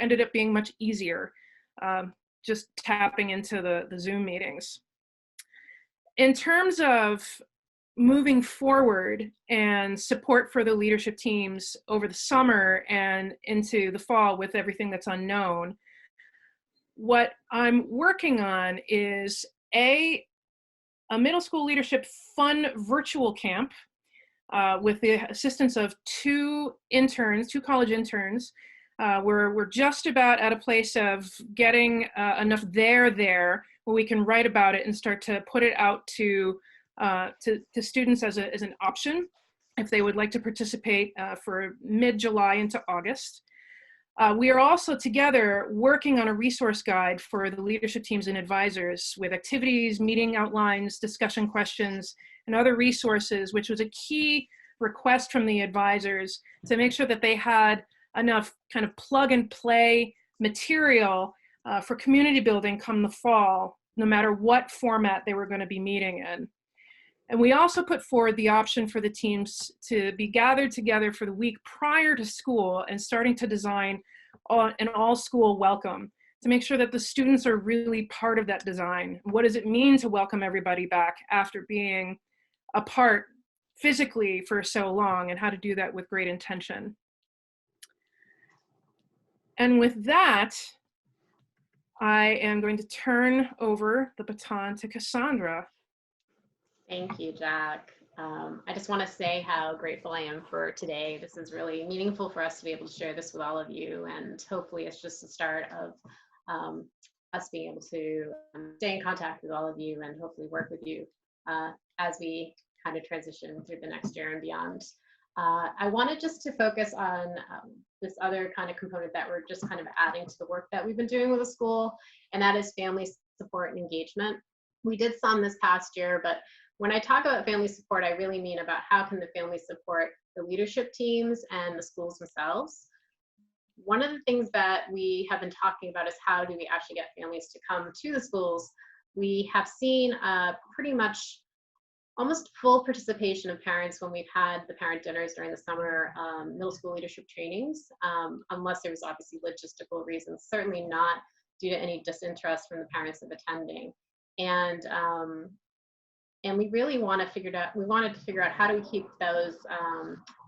K: ended up being much easier, just tapping into the Zoom meetings. In terms of moving forward and support for the leadership teams over the summer and into the fall with everything that's unknown, what I'm working on is a middle school leadership fun virtual camp with the assistance of two college interns. We're just about at a place of getting enough there where we can write about it and start to put it out to students as an option if they would like to participate for mid-July into August. We are also together working on a resource guide for the leadership teams and advisors with activities, meeting outlines, discussion questions, and other resources, which was a key request from the advisors to make sure that they had enough kind of plug and play material for community building come the fall, no matter what format they were going to be meeting in. And we also put forward the option for the teams to be gathered together for the week prior to school and starting to design an all-school welcome to make sure that the students are really part of that design. What does it mean to welcome everybody back after being apart physically for so long, and how to do that with great intention. And with that, I am going to turn over the baton to Cassandra.
G: Thank you, Jack. I just want to say how grateful I am for today. This is really meaningful for us to be able to share this with all of you, and hopefully it's just the start of us being able to stay in contact with all of you and hopefully work with you as we kind of transition through the next year and beyond. I wanted just to focus on this other kind of component that we're just kind of adding to the work that we've been doing with the school, and that is family support and engagement. We did some this past year, but when I talk about family support, I really mean about how can the family support the leadership teams and the schools themselves. One of the things that we have been talking about is how do we actually get families to come to the schools. We have seen pretty much almost full participation of parents when we've had the parent dinners during the summer middle school leadership trainings, unless there was obviously logistical reasons, certainly not due to any disinterest from the parents of attending. And we really wanted to figure out how do we keep those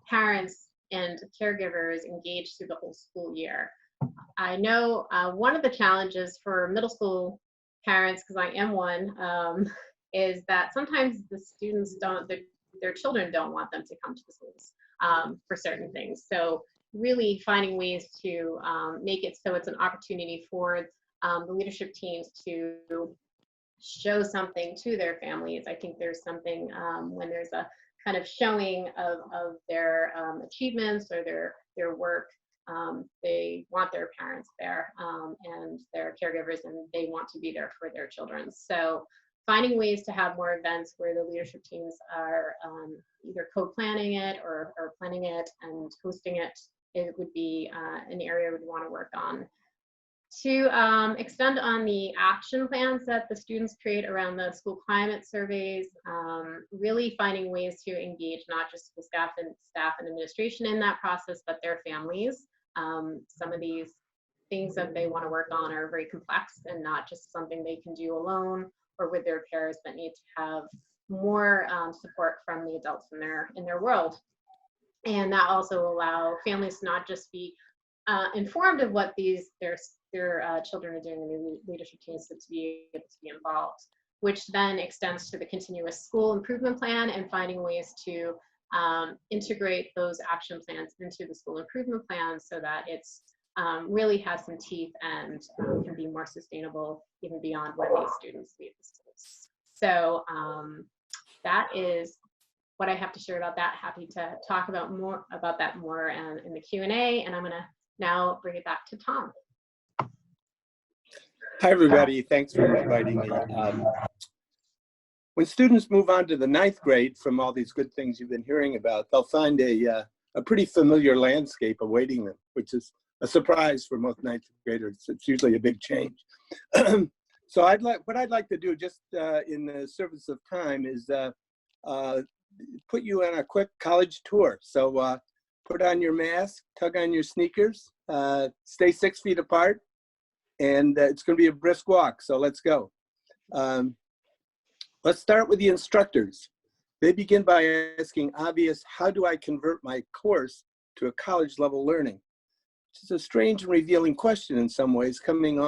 G: parents and caregivers engaged through the whole school year. I know one of the challenges for middle school parents, because I am one, is that sometimes the students their children don't want them to come to the schools for certain things. So really finding ways to make it so it's an opportunity for the leadership teams to show something to their families. I think there's something when there's a kind of showing of their achievements or their work, they want their parents there and their caregivers, and they want to be there for their children. So finding ways to have more events where the leadership teams are either co-planning it or planning it and hosting it, it would be an area we'd want to work on. To extend on the action plans that the students create around the school climate surveys, really finding ways to engage not just the staff and administration in that process, but their families. Some of these things that they want to work on are very complex and not just something they can do alone or with their peers, but need to have more support from the adults in their world. And that also allow families to not just be informed of what their children are doing in the leadership teams, but to be able to be involved, which then extends to the continuous school improvement plan and finding ways to integrate those action plans into the school improvement plan so that it's really has some teeth and can be more sustainable even beyond when these students leave the schools. So that is what I have to share about that. Happy to talk about that more in the Q&A, and I'm going to now bring it back to Tom.
I: Hi, everybody. Thanks for inviting me. When students move on to the 9th grade from all these good things you've been hearing about, they'll find a pretty familiar landscape awaiting them, which is a surprise for most 9th graders. It's usually a big change. So what I'd like to do just in the service of time is put you on a quick college tour. So put on your mask, tug on your sneakers, stay 6 feet apart, and it's going to be a brisk walk. So let's go. Let's start with the instructors. They begin by asking obvious, how do I convert my course to a college level learning? Which is a strange and revealing question in some ways, coming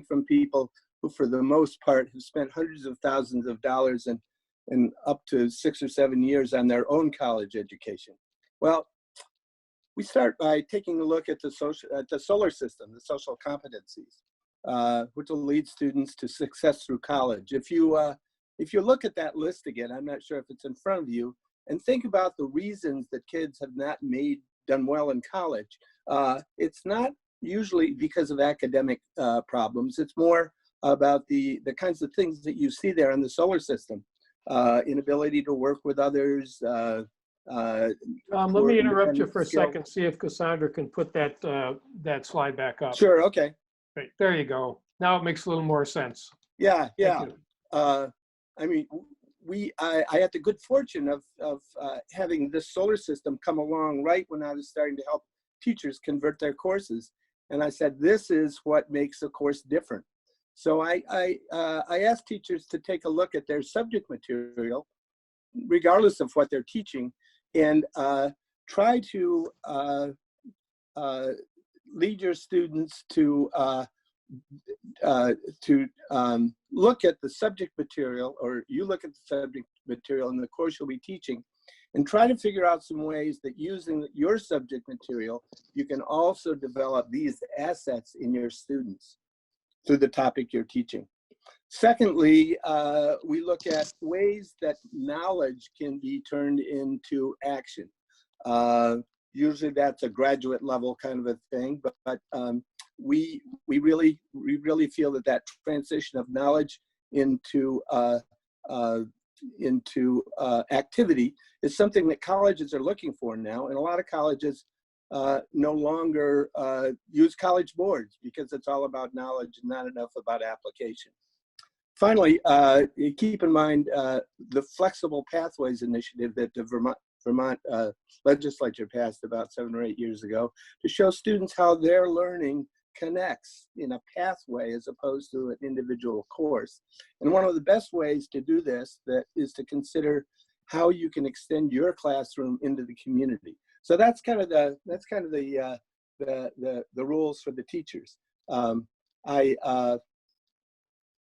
I: from people who for the most part have spent hundreds of thousands of dollars and up to 6 or 7 years on their own college education. Well, we start by taking a look at the solar system, the social competencies, which will lead students to success through college. If you look at that list again, I'm not sure if it's in front of you, and think about the reasons that kids have not done well in college, it's not usually because of academic problems. It's more about the kinds of things that you see there in the solar system. Inability to work with others.
A: Let me interrupt you for a second, see if Cassandra can put that slide back up.
I: Sure, okay.
A: Right, there you go. Now it makes a little more sense.
I: Yeah, yeah. I mean, I had the good fortune of having this solar system come along right when I was starting to help teachers convert their courses. And I said, this is what makes a course different. So I asked teachers to take a look at their subject material, regardless of what they're teaching, and try to lead your students to look at the subject material, or you look at the subject material in the course you'll be teaching, and try to figure out some ways that using your subject material, you can also develop these assets in your students through the topic you're teaching. Secondly, we look at ways that knowledge can be turned into action. Usually that's a graduate level kind of a thing, but we really feel that transition of knowledge into activity is something that colleges are looking for now, and a lot of colleges no longer use college boards because it's all about knowledge and not enough about application. Finally, keep in mind the Flexible Pathways Initiative that the Vermont legislature passed about 7 or 8 years ago to show students how their learning connects in a pathway as opposed to an individual course. And one of the best ways to do this is to consider how you can extend your classroom into the community. So that's kind of the rules for the teachers.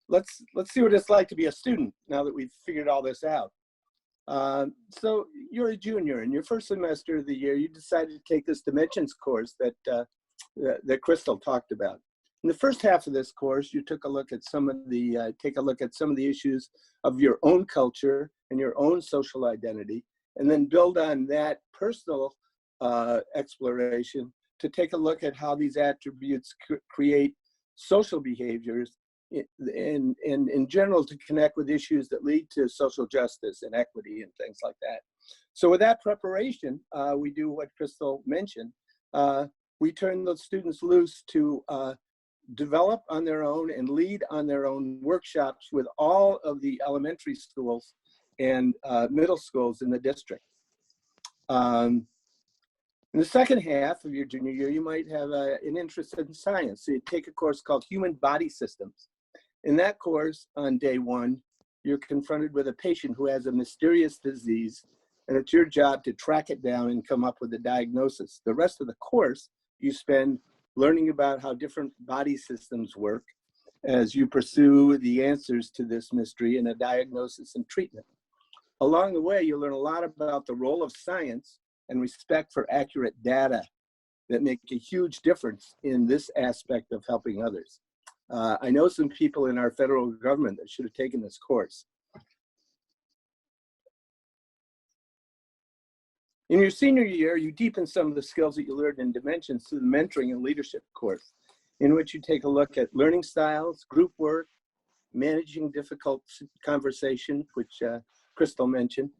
I: Let's see what it's like to be a student now that we've figured all this out. So you're a junior in your first semester of the year. You decided to take this dimensions course that Crystal talked about. In the first half of this course, you took a look at some of the issues of your own culture and your own social identity, and then build on that personal exploration to take a look at how these attributes create social behaviors in general to connect with issues that lead to social justice and equity and things like that. So with that preparation, we do what Crystal mentioned. We turn the students loose to develop on their own and lead on their own workshops with all of the elementary schools and middle schools in the district. In the second half of your junior year, you might have an interest in science. So you take a course called Human Body Systems. In that course, on day one, you're confronted with a patient who has a mysterious disease, and it's your job to track it down and come up with a diagnosis. The rest of the course, you spend learning about how different body systems work as you pursue the answers to this mystery in a diagnosis and treatment. Along the way, you learn a lot about the role of science and respect for accurate data that make a huge difference in this aspect of helping others. I know some people in our federal government that should have taken this course. In your senior year, you deepen some of the skills that you learned in Dimensions through the Mentoring and Leadership course, in which you take a look at learning styles, group work, managing difficult conversation, which Crystal mentioned,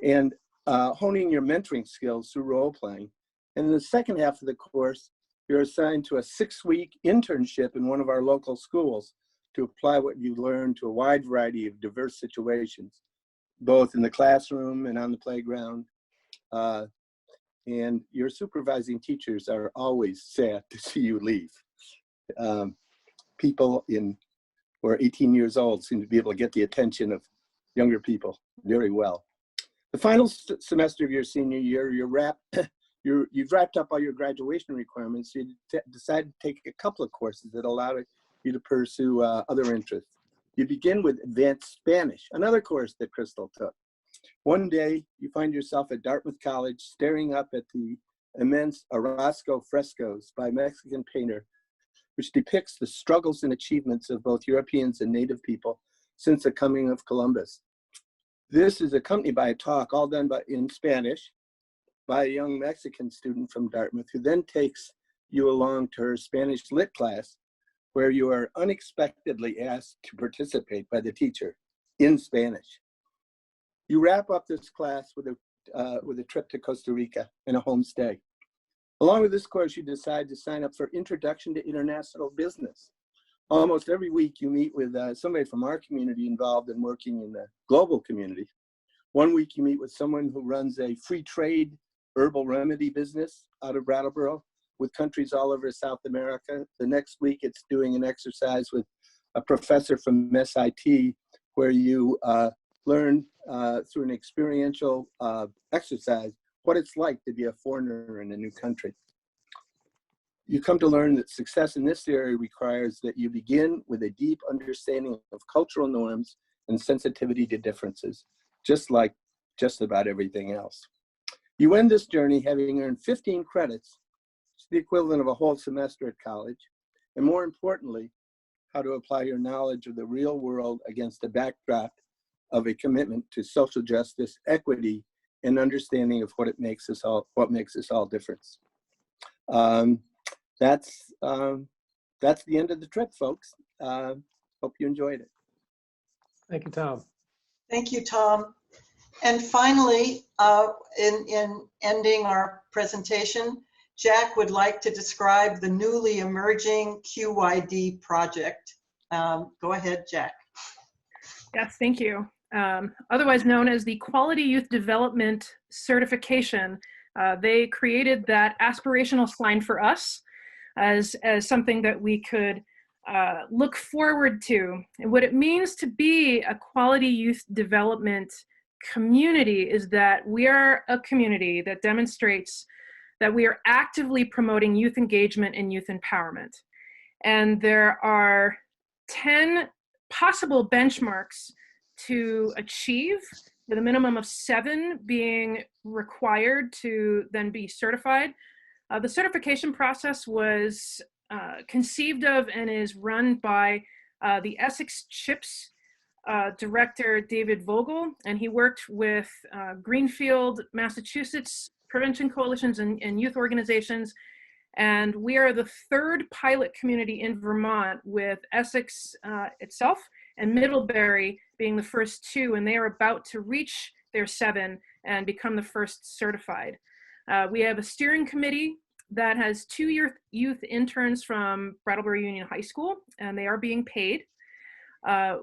I: and honing your mentoring skills through role playing. And in the second half of the course, you're assigned to a 6-week internship in one of our local schools to apply what you learned to a wide variety of diverse situations, both in the classroom and on the playground. And your supervising teachers are always sad to see you leave. People who are 18 years old seem to be able to get the attention of younger people very well. The final semester of your senior year, you've wrapped up all your graduation requirements. So you decide to take a couple of courses that allow you to pursue other interests. You begin with Advanced Spanish, another course that Crystal took. One day, you find yourself at Dartmouth College staring up at the immense Orozco frescoes by Mexican painter, which depicts the struggles and achievements of both Europeans and Native people since the coming of Columbus. This is accompanied by a talk all done in Spanish by a young Mexican student from Dartmouth, who then takes you along to her Spanish lit class, where you are unexpectedly asked to participate by the teacher in Spanish. You wrap up this class with a trip to Costa Rica and a homestay. Along with this course, you decide to sign up for Introduction to International Business. Almost every week you meet with somebody from our community involved in working in the global community. One week you meet with someone who runs a free trade herbal remedy business out of Brattleboro with countries all over South America. The next week it's doing an exercise with a professor from SIT where you learn through an experiential exercise what it's like to be a foreigner in a new country. You come to learn that success in this area requires that you begin with a deep understanding of cultural norms and sensitivity to differences, just like just about everything else. You end this journey having earned 15 credits, the equivalent of a whole semester at college, and more importantly, how to apply your knowledge of the real world against the backdrop of a commitment to social justice, equity, and understanding of what makes us all different. That's the end of the trip, folks. Hope you enjoyed it.
A: Thank you, Tom.
F: Thank you, Tom. And finally, in ending our presentation, Jack would like to describe the newly emerging QYD project. Go ahead, Jack.
K: Yes, thank you. Otherwise known as the Quality Youth Development Certification. They created that aspirational sign for us as something that we could look forward to. And what it means to be a quality youth development community is that we are a community that demonstrates that we are actively promoting youth engagement and youth empowerment. And there are 10 possible benchmarks to achieve, with a minimum of 7 being required to then be certified. The certification process was conceived of and is run by the Essex CHIPS director, David Vogel, and he worked with Greenfield, Massachusetts, prevention coalitions and youth organizations. And we are the 3rd pilot community in Vermont, with Essex itself and Middlebury being the first 2, and they are about to reach their 7 and become the first certified. We have a steering committee that has 2 youth interns from Brattleboro Union High School, and they are being paid.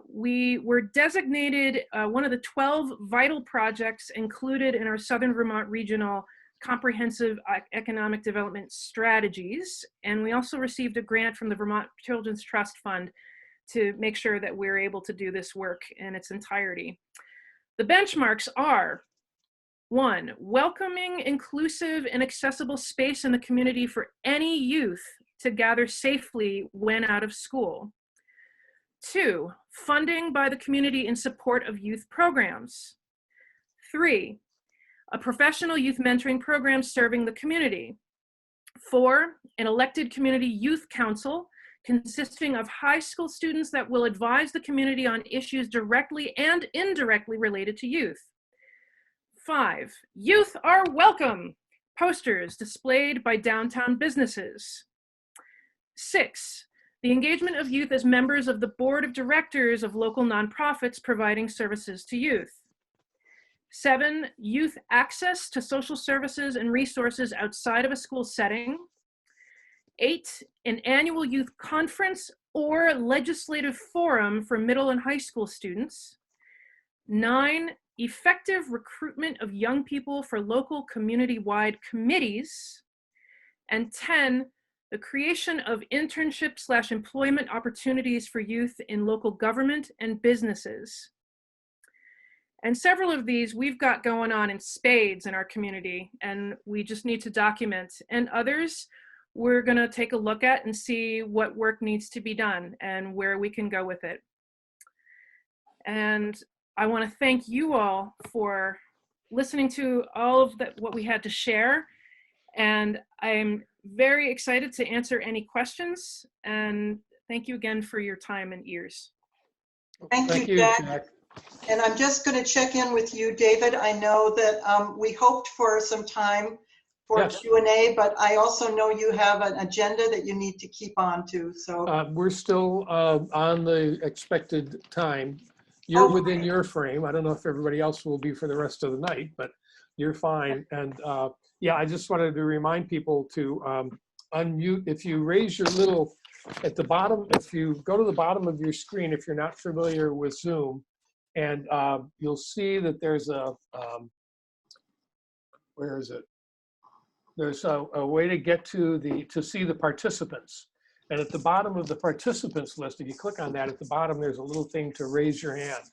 K: We were designated one of the 12 vital projects included in our Southern Vermont Regional Comprehensive Economic Development Strategies, and we also received a grant from the Vermont Children's Trust Fund to make sure that we're able to do this work in its entirety. The benchmarks are: 1, welcoming, inclusive, and accessible space in the community for any youth to gather safely when out of school. 2, funding by the community in support of youth programs. 3, a professional youth mentoring program serving the community. 4, an elected community youth council consisting of high school students that will advise the community on issues directly and indirectly related to youth. 5, youth are welcome, posters displayed by downtown businesses. 6, the engagement of youth as members of the board of directors of local nonprofits providing services to youth. 7, youth access to social services and resources outside of a school setting. 8, an annual youth conference or legislative forum for middle and high school students. 9, effective recruitment of young people for local community-wide committees. And 10, the creation of internship/employment opportunities for youth in local government and businesses. And several of these we've got going on in spades in our community, and we just need to document. And others we're going to take a look at and see what work needs to be done and where we can go with it. And I want to thank you all for listening to all of what we had to share. And I'm very excited to answer any questions. And thank you again for your time and ears.
F: Thank you, Jack. And I'm just going to check in with you, David. I know that we hoped for some time for
A: Yes.
F: Q&A, but I also know you have an agenda that you need to keep on to. So
A: We're still on the expected time. You're within your frame. I don't know if everybody else will be for the rest of the night, but you're fine. And yeah, I just wanted to remind people to unmute. If you raise your little, at the bottom, if you go to the bottom of your screen, if you're not familiar with Zoom, and you'll see that there's a, where is it? There's a way to get to see the participants. And at the bottom of the participants list, if you click on that, at the bottom, there's a little thing to raise your hand.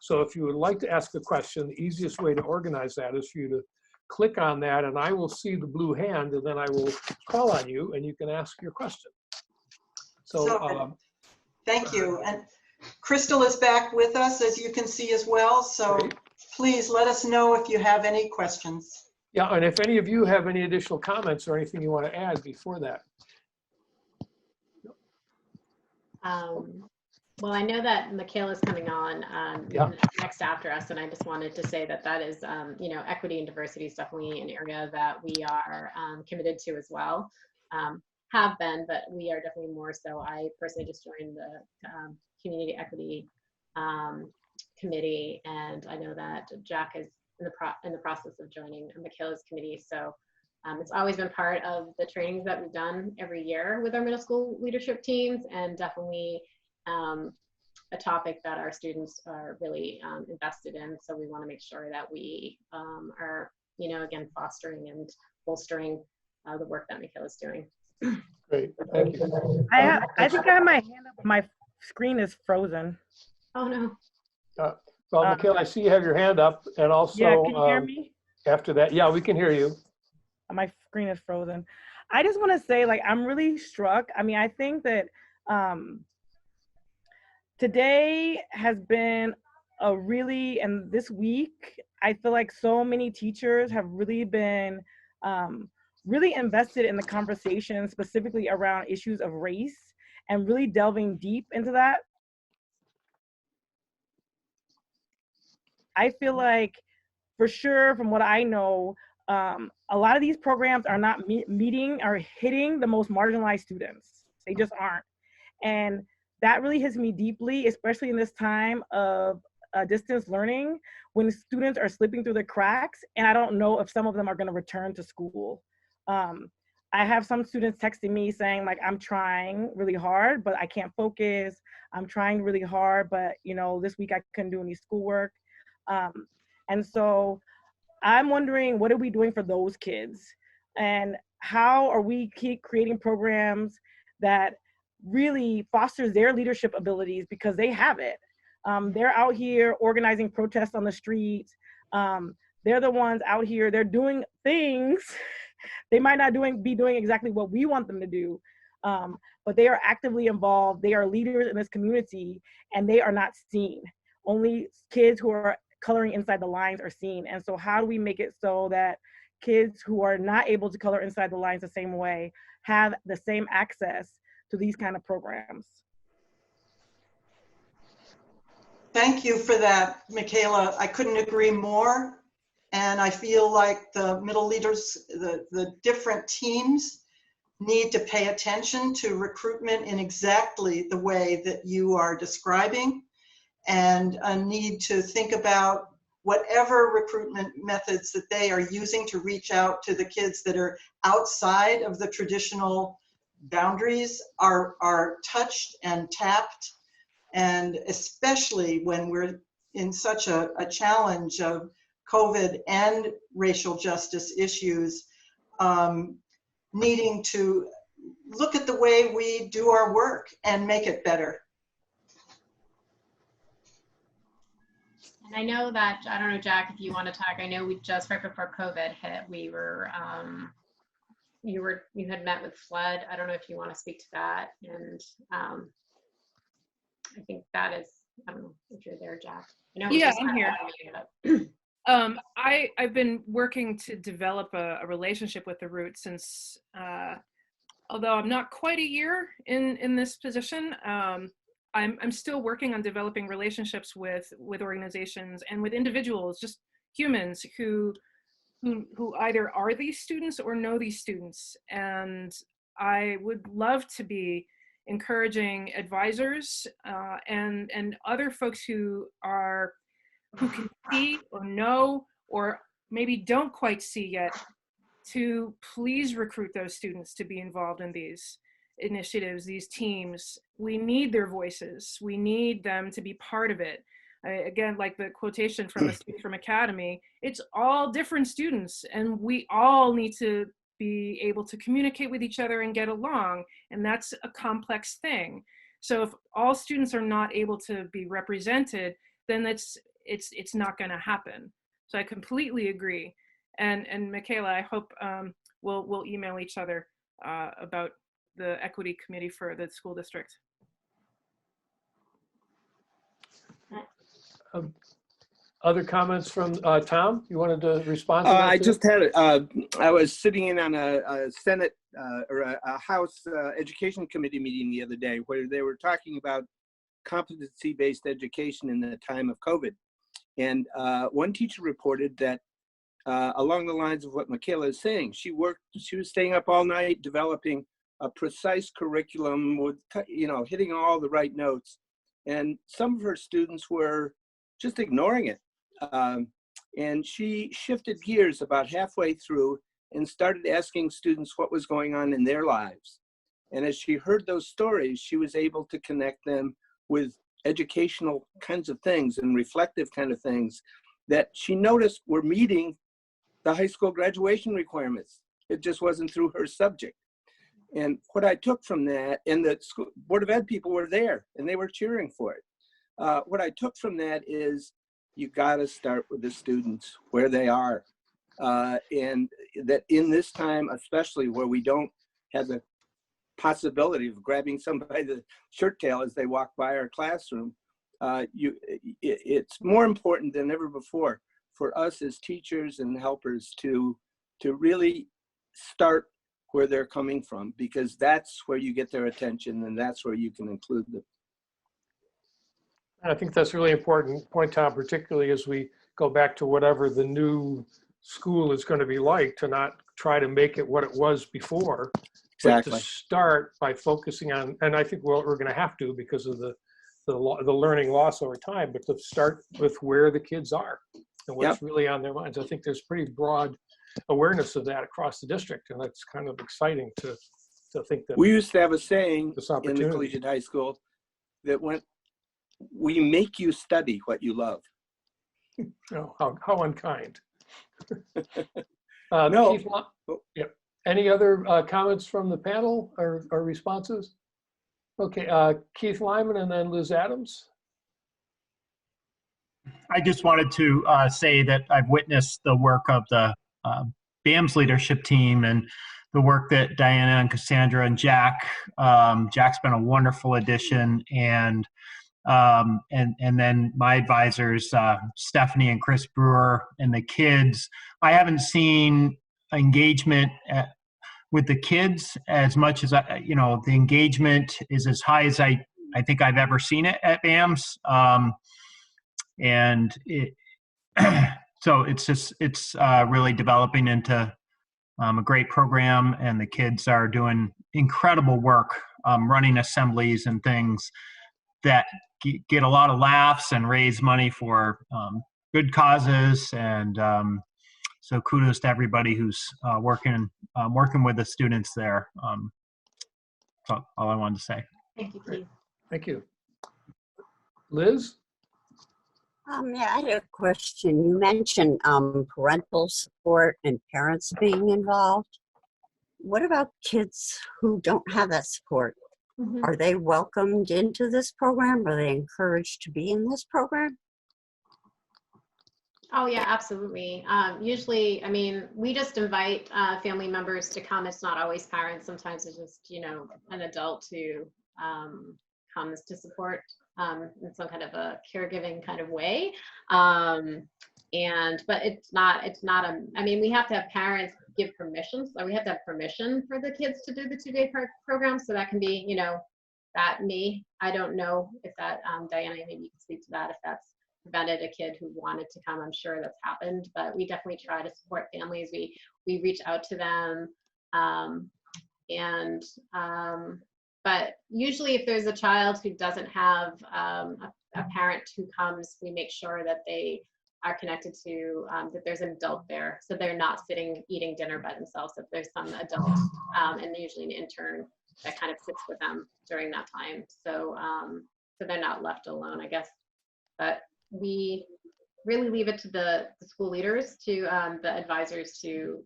A: So if you would like to ask a question, the easiest way to organize that is for you to click on that, and I will see the blue hand, and then I will call on you, and you can ask your question. So
F: thank you. And Crystal is back with us, as you can see as well. So
A: great.
F: Please let us know if you have any questions.
A: Yeah, and if any of you have any additional comments or anything you want to add before that.
G: Well, I know that Michaela's coming on next after us, and I just wanted to say that that is, you know, equity and diversity is definitely an area that we are committed to as well. Have been, but we are definitely more so. I personally just joined the Community Equity Committee, and I know that Jack is in the process of joining Michaela's committee. So it's always been part of the trainings that we've done every year with our middle school leadership teams, and definitely a topic that our students are really invested in. So we want to make sure that we are, you know, again, fostering and bolstering the work that Michaela's doing.
A: Great, thank you.
M: I think I have my hand up. My screen is frozen.
G: Oh no.
A: Well, Michaela, I see you have your hand up, and also
M: yeah, can you hear me?
A: After that, yeah, we can hear you.
M: My screen is frozen. I just want to say, like, I'm really struck. I mean, I think that today has been a really, and this week, I feel like so many teachers have really been really invested in the conversation, specifically around issues of race, and really delving deep into that. I feel like, for sure, from what I know, a lot of these programs are not meeting or hitting the most marginalized students. They just aren't. And that really hits me deeply, especially in this time of distance learning, when students are slipping through the cracks, and I don't know if some of them are going to return to school. I have some students texting me saying, like, I'm trying really hard, but I can't focus. I'm trying really hard, but, you know, this week I couldn't do any schoolwork. And so I'm wondering, what are we doing for those kids? And how are we keep creating programs that really fosters their leadership abilities, because they have it. They're out here organizing protests on the streets. They're the ones out here, they're doing things. They might not be doing exactly what we want them to do, but they are actively involved. They are leaders in this community, and they are not seen. Only kids who are coloring inside the lines are seen. And so how do we make it so that kids who are not able to color inside the lines the same way have the same access to these kind of programs?
F: Thank you for that, Michaela. I couldn't agree more. And I feel like the middle leaders, the different teams need to pay attention to recruitment in exactly the way that you are describing, and need to think about whatever recruitment methods that they are using to reach out to the kids that are outside of the traditional boundaries are touched and tapped. And especially when we're in such a challenge of COVID and racial justice issues, needing to look at the way we do our work and make it better.
G: And I know that, I don't know, Jack, if you want to talk, I know we just right before COVID hit, we were, you had met with Flood. I don't know if you want to speak to that. And I think that is, I don't know if you're there, Jack. I know it was
K: Yeah,
G: just
K: I'm here. I've been working to develop a relationship with the Root since, although I'm not quite a year in this position, I'm still working on developing relationships with organizations and with individuals, just humans who either are these students or know these students. And I would love to be encouraging advisors and other folks who can see or know or maybe don't quite see yet, to please recruit those students to be involved in these initiatives, these teams. We need their voices. We need them to be part of it. Again, like the quotation from the student from Academy, it's all different students and we all need to be able to communicate with each other and get along. And that's a complex thing. So if all students are not able to be represented, then it's not going to happen. So I completely agree. And Michaela, I hope we'll email each other about the equity committee for the school district.
A: Other comments from Tom? You wanted to respond to that?
I: I just had, I was sitting in on a Senate or a House Education Committee meeting the other day where they were talking about competency-based education in the time of COVID. And one teacher reported that along the lines of what Michaela is saying, she was staying up all night developing a precise curriculum with, hitting all the right notes. And some of her students were just ignoring it. And she shifted gears about halfway through and started asking students what was going on in their lives. And as she heard those stories, she was able to connect them with educational kinds of things and reflective kind of things that she noticed were meeting the high school graduation requirements. It just wasn't through her subject. And what I took from that, and the school Board of Ed people were there and they were cheering for it. What I took from that is you gotta start with the students where they are. And that in this time, especially where we don't have the possibility of grabbing somebody by the shirt tail as they walk by our classroom, it's more important than ever before for us as teachers and helpers to really start where they're coming from, because that's where you get their attention and that's where you can include them.
A: I think that's a really important point, Tom, particularly as we go back to whatever the new school is going to be like, to not try to make it what it was before,
I: Exactly.
A: but to start by focusing on, and I think we're going to have to because of the learning loss over time, but to start with where the kids are and what's really on their minds. I think there's pretty broad awareness of that across the district, and that's kind of exciting to think that.
I: We used to have a saying in the collegiate high school that went, we make you study what you love.
A: Oh, how unkind.
I: No.
A: Keith, yep. Any other comments from the panel or responses? Okay, Keith Lyman and then Liz Adams.
N: I just wanted to say that I've witnessed the work of the BAM's leadership team and the work that Diana and Cassandra and Jack. Jack's been a wonderful addition, and then my advisors, Stephanie and Chris Brewer, and the kids. I haven't seen engagement with the kids as much as the engagement is as high as I think I've ever seen it at BAM's. And so it's really developing into a great program, and the kids are doing incredible work running assemblies and things that get a lot of laughs and raise money for good causes. And so kudos to everybody who's working with the students there. That's all I wanted to say.
G: Thank you, Keith.
A: Thank you. Liz?
O: Yeah, I had a question. You mentioned parental support and parents being involved. What about kids who don't have that support?
G: Mm-hmm.
O: Are they welcomed into this program? Are they encouraged to be in this program?
G: Oh yeah, absolutely. Usually, I mean, we just invite family members to come. It's not always parents. Sometimes it's just, you know, an adult who comes to support in some kind of a caregiving kind of way. But it's not I mean, we have to have parents give permission. So we have to have permission for the kids to do the 2-day program. So that can be, you know, I don't know if that, Diana, maybe you can speak to that, if that's prevented a kid who wanted to come. I'm sure that's happened, but we definitely try to support families. We reach out to them. But usually if there's a child who doesn't have a parent who comes, we make sure that they are connected to, that there's an adult there. So they're not sitting eating dinner by themselves, if there's some adult, and usually an intern that kind of sits with them during that time. So, so they're not left alone, I guess. But we really leave it to the school leaders, to the advisors to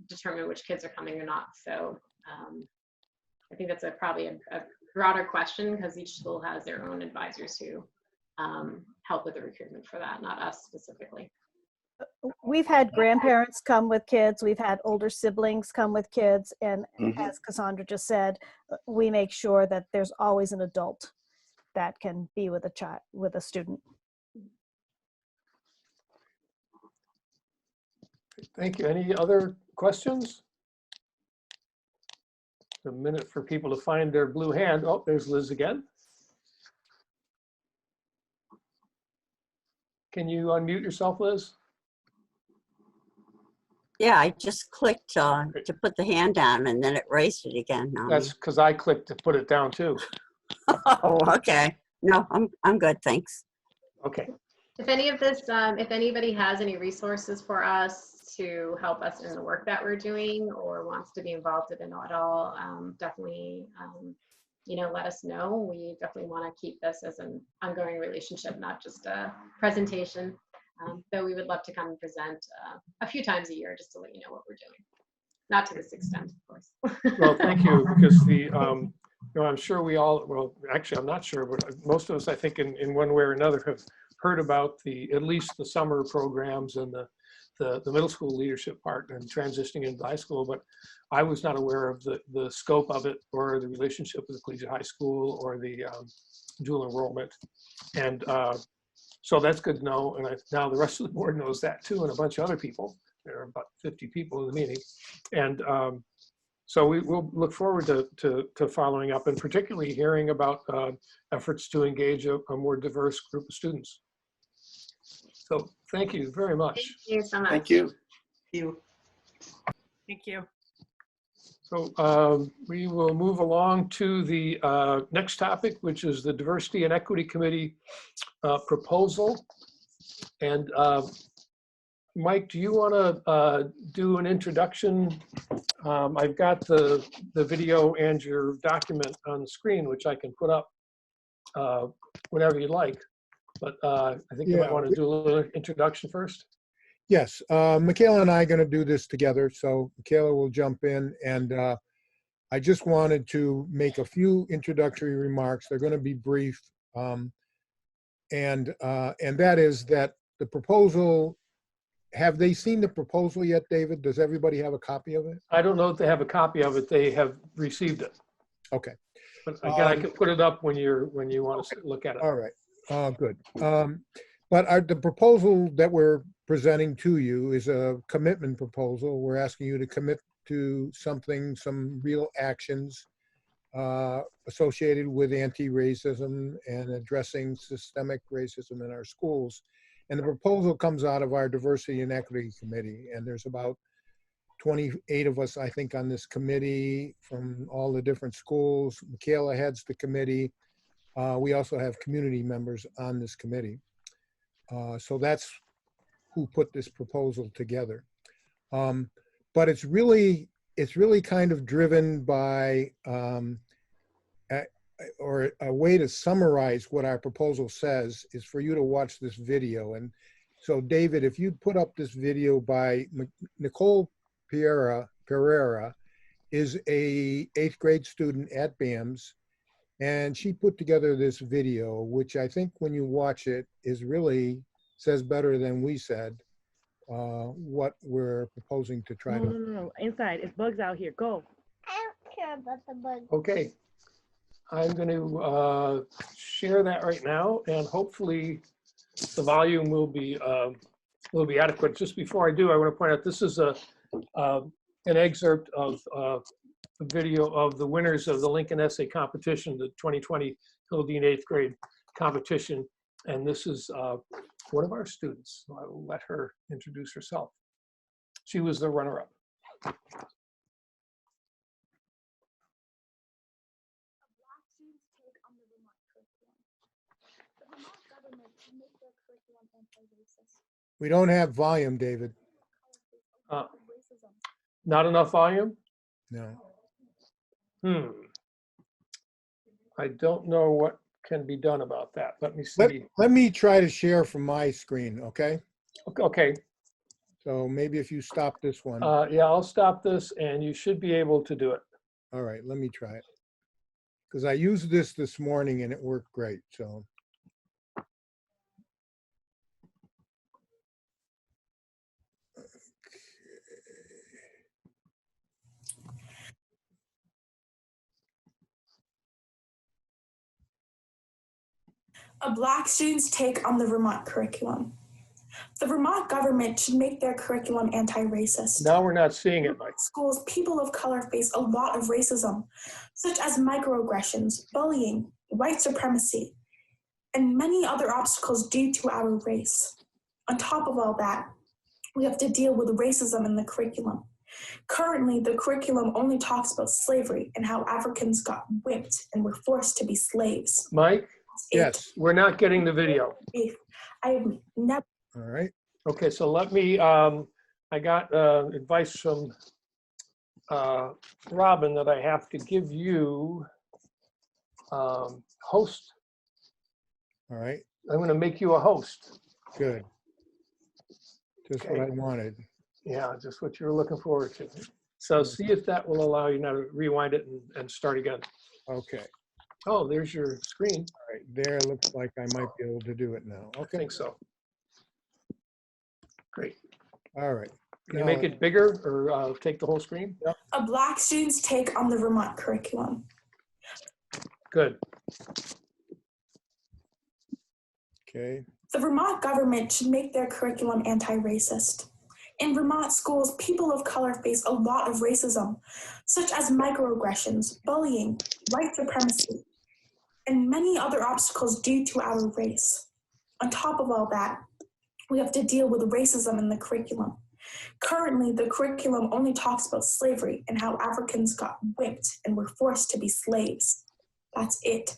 G: determine which kids are coming or not. So I think that's probably a broader question, because each school has their own advisors who help with the recruitment for that, not us specifically.
H: We've had grandparents come with kids. We've had older siblings come with kids. And as Cassandra just said, we make sure that there's always an adult that can be with a child, with a student.
A: Thank you. Any other questions? A minute for people to find their blue hand. Oh, there's Liz again. Can you unmute yourself, Liz?
O: Yeah, I just clicked to put the hand down and then it raised it again.
A: That's because I clicked to put it down too.
O: Oh, okay. No, I'm good, thanks.
A: Okay.
G: If any of this, if anybody has any resources for us to help us in the work that we're doing, or wants to be involved in it at all, definitely, you know, let us know. We definitely want to keep this as an ongoing relationship, not just a presentation. Though we would love to come and present a few times a year, just to let you know what we're doing. Not to this extent, of course.
A: Well, thank you, because the, you know, I'm sure we all, well, actually, I'm not sure, but most of us, I think, in one way or another, have heard about at least the summer programs and the middle school leadership part and transitioning into high school, but I was not aware of the scope of it, or the relationship with the collegiate high school, or the dual enrollment. And so that's good to know. And now the rest of the board knows that too, and a bunch of other people. There are about 50 people in the meeting. And so we will look forward to following up, and particularly hearing about efforts to engage a more diverse group of students. So thank you very much.
G: Thank you so much.
I: Thank you.
K: Thank you.
A: So we will move along to the next topic, which is the Diversity and Equity Committee proposal. And Mike, do you want to do an introduction? I've got the video and your document on the screen, which I can put up whenever you like. But I think you might want to do a little introduction first.
P: Yes, Michaela and I are going to do this together. So Michaela will jump in, and I just wanted to make a few introductory remarks. They're going to be brief, and that is that the proposal. Have they seen the proposal yet, David? Does everybody have a copy of it?
A: I don't know if they have a copy of it. They have received it.
P: Okay.
A: But again, I can put it up when you want to look at it.
P: All right. Good. But the proposal that we're presenting to you is a commitment proposal. We're asking you to commit to something, some real actions associated with anti-racism and addressing systemic racism in our schools. And the proposal comes out of our Diversity and Equity Committee. And there's about 28 of us, I think, on this committee from all the different schools. Michaela heads the committee. We also have community members on this committee. So that's who put this proposal together. But it's really kind of driven by, or a way to summarize what our proposal says is for you to watch this video. And so David, if you'd put up this video by Nicole Pereira is a 8th grade student at BAMS, and she put together this video, which I think when you watch it is really says better than we said what we're proposing to try to.
M: No. Inside, it's bugs out here. Go.
Q: I don't care about the bugs.
A: Okay. I'm going to share that right now, and hopefully the volume will be adequate. Just before I do, I want to point out this is an excerpt of a video of the winners of the Lincoln Essay Competition, the 2020 Hildene 8th grade competition. And this is one of our students. So I will let her introduce herself. She was the runner-up.
P: We don't have volume, David.
A: Not enough volume?
P: No.
A: I don't know what can be done about that. Let me see.
P: Let me try to share from my screen, okay?
A: Okay.
P: So maybe if you stop this one.
A: Yeah, I'll stop this and you should be able to do it.
P: All right, let me try it. Because I used this morning and it worked great, so.
Q: A Black student's take on the Vermont curriculum. The Vermont government should make their curriculum anti-racist.
A: Now we're not seeing it, Mike.
Q: Schools, people of color face a lot of racism, such as microaggressions, bullying, white supremacy, and many other obstacles due to our race. On top of all that, we have to deal with racism in the curriculum. Currently, the curriculum only talks about slavery and how Africans got whipped and were forced to be slaves.
A: Mike? Yes, we're not getting the video.
Q: I have never.
P: All right.
A: Okay, so let me, I got advice from Robin that I have to give you host.
P: All right.
A: I'm going to make you a host.
P: Good. Just what I wanted.
A: Yeah, just what you were looking forward to. So see if that will allow you now to rewind it and start again.
P: Okay.
A: Oh, there's your screen.
P: All right, there looks like I might be able to do it now. Okay.
A: I think so. Great.
P: All right.
A: Can you make it bigger or take the whole screen?
P: Yep.
Q: A Black student's take on the Vermont curriculum.
A: Good.
P: Okay.
Q: The Vermont government should make their curriculum anti-racist. In Vermont schools, people of color face a lot of racism, such as microaggressions, bullying, white supremacy, and many other obstacles due to our race. On top of all that, we have to deal with racism in the curriculum. Currently, the curriculum only talks about slavery and how Africans got whipped and were forced to be slaves. That's it.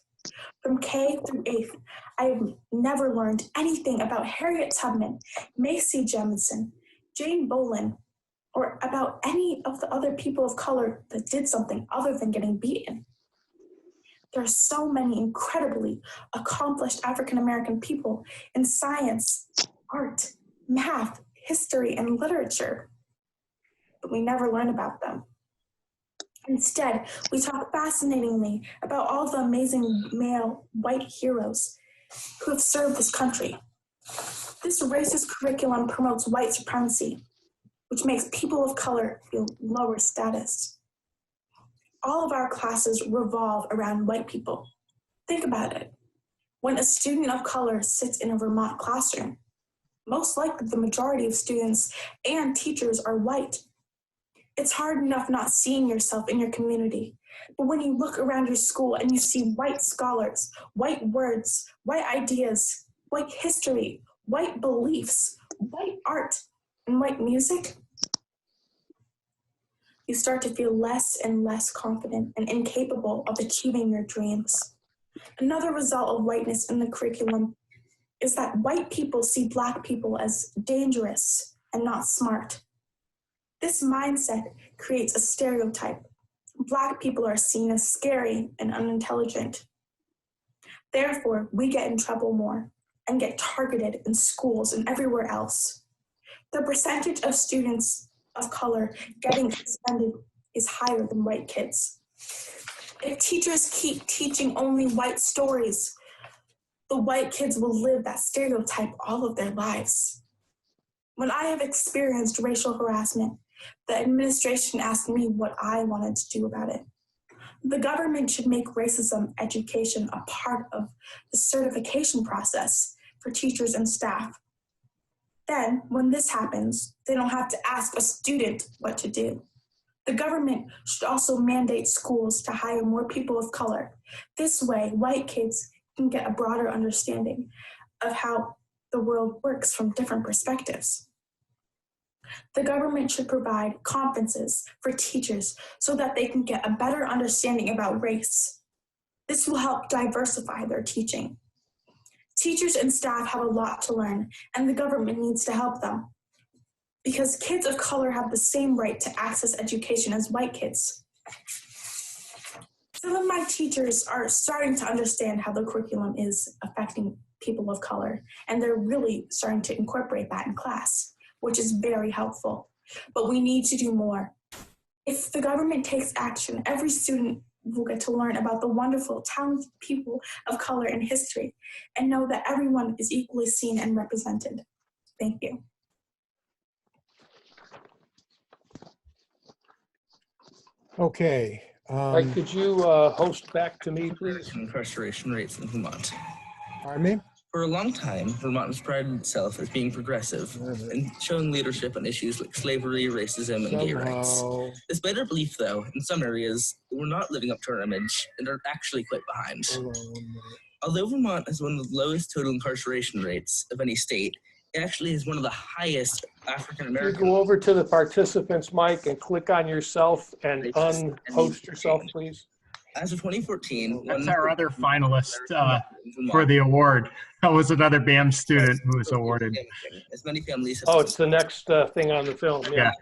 Q: From K through 8th, I have never learned anything about Harriet Tubman, Macy Jemison, Jane Bolin, or about any of the other people of color that did something other than getting beaten. There are so many incredibly accomplished African-American people in science, art, math, history, and literature, but we never learn about them. Instead, we talk fascinatingly about all the amazing male white heroes who have served this country. This racist curriculum promotes white supremacy, which makes people of color feel lower status. All of our classes revolve around white people. Think about it. When a student of color sits in a Vermont classroom, most likely the majority of students and teachers are white. It's hard enough not seeing yourself in your community, but when you look around your school and you see white scholars, white words, white ideas, white history, white beliefs, white art, and white music, you start to feel less and less confident and incapable of achieving your dreams. Another result of whiteness in the curriculum is that white people see Black people as dangerous and not smart. This mindset creates a stereotype. Black people are seen as scary and unintelligent. Therefore, we get in trouble more and get targeted in schools and everywhere else. The percentage of students of color getting suspended is higher than white kids. If teachers keep teaching only white stories, the white kids will live that stereotype all of their lives. When I have experienced racial harassment, the administration asked me what I wanted to do about it. The government should make racism education a part of the certification process for teachers and staff. Then, when this happens, they don't have to ask a student what to do. The government should also mandate schools to hire more people of color. This way, white kids can get a broader understanding of how the world works from different perspectives. The government should provide conferences for teachers so that they can get a better understanding about race. This will help diversify their teaching. Teachers and staff have a lot to learn, and the government needs to help them, because kids of color have the same right to access education as white kids. Some of my teachers are starting to understand how the curriculum is affecting people of color, and they're really starting to incorporate that in class, which is very helpful. But we need to do more. If the government takes action, every student will get to learn about the wonderful, talented people of color in history and know that everyone is equally seen and represented. Thank you.
P: Okay.
A: Mike, could you host back to me, please?
R: Incarceration rates in Vermont.
P: Pardon me?
R: For a long time, Vermont has prided itself as being progressive and showing leadership on issues like slavery, racism, and gay rights. Despite our belief, though, in some areas, we're not living up to our image and are actually quite behind. Although Vermont has one of the lowest total incarceration rates of any state, it actually is one of the highest African American.
A: You go over to the participants, Mike, and click on yourself and unhost yourself, please.
R: As of 2014,
N: that's our other finalist for the award. That was another BAM student who was awarded.
R: As many families have
A: it's the next thing on the film.
N: Yeah.
R: Are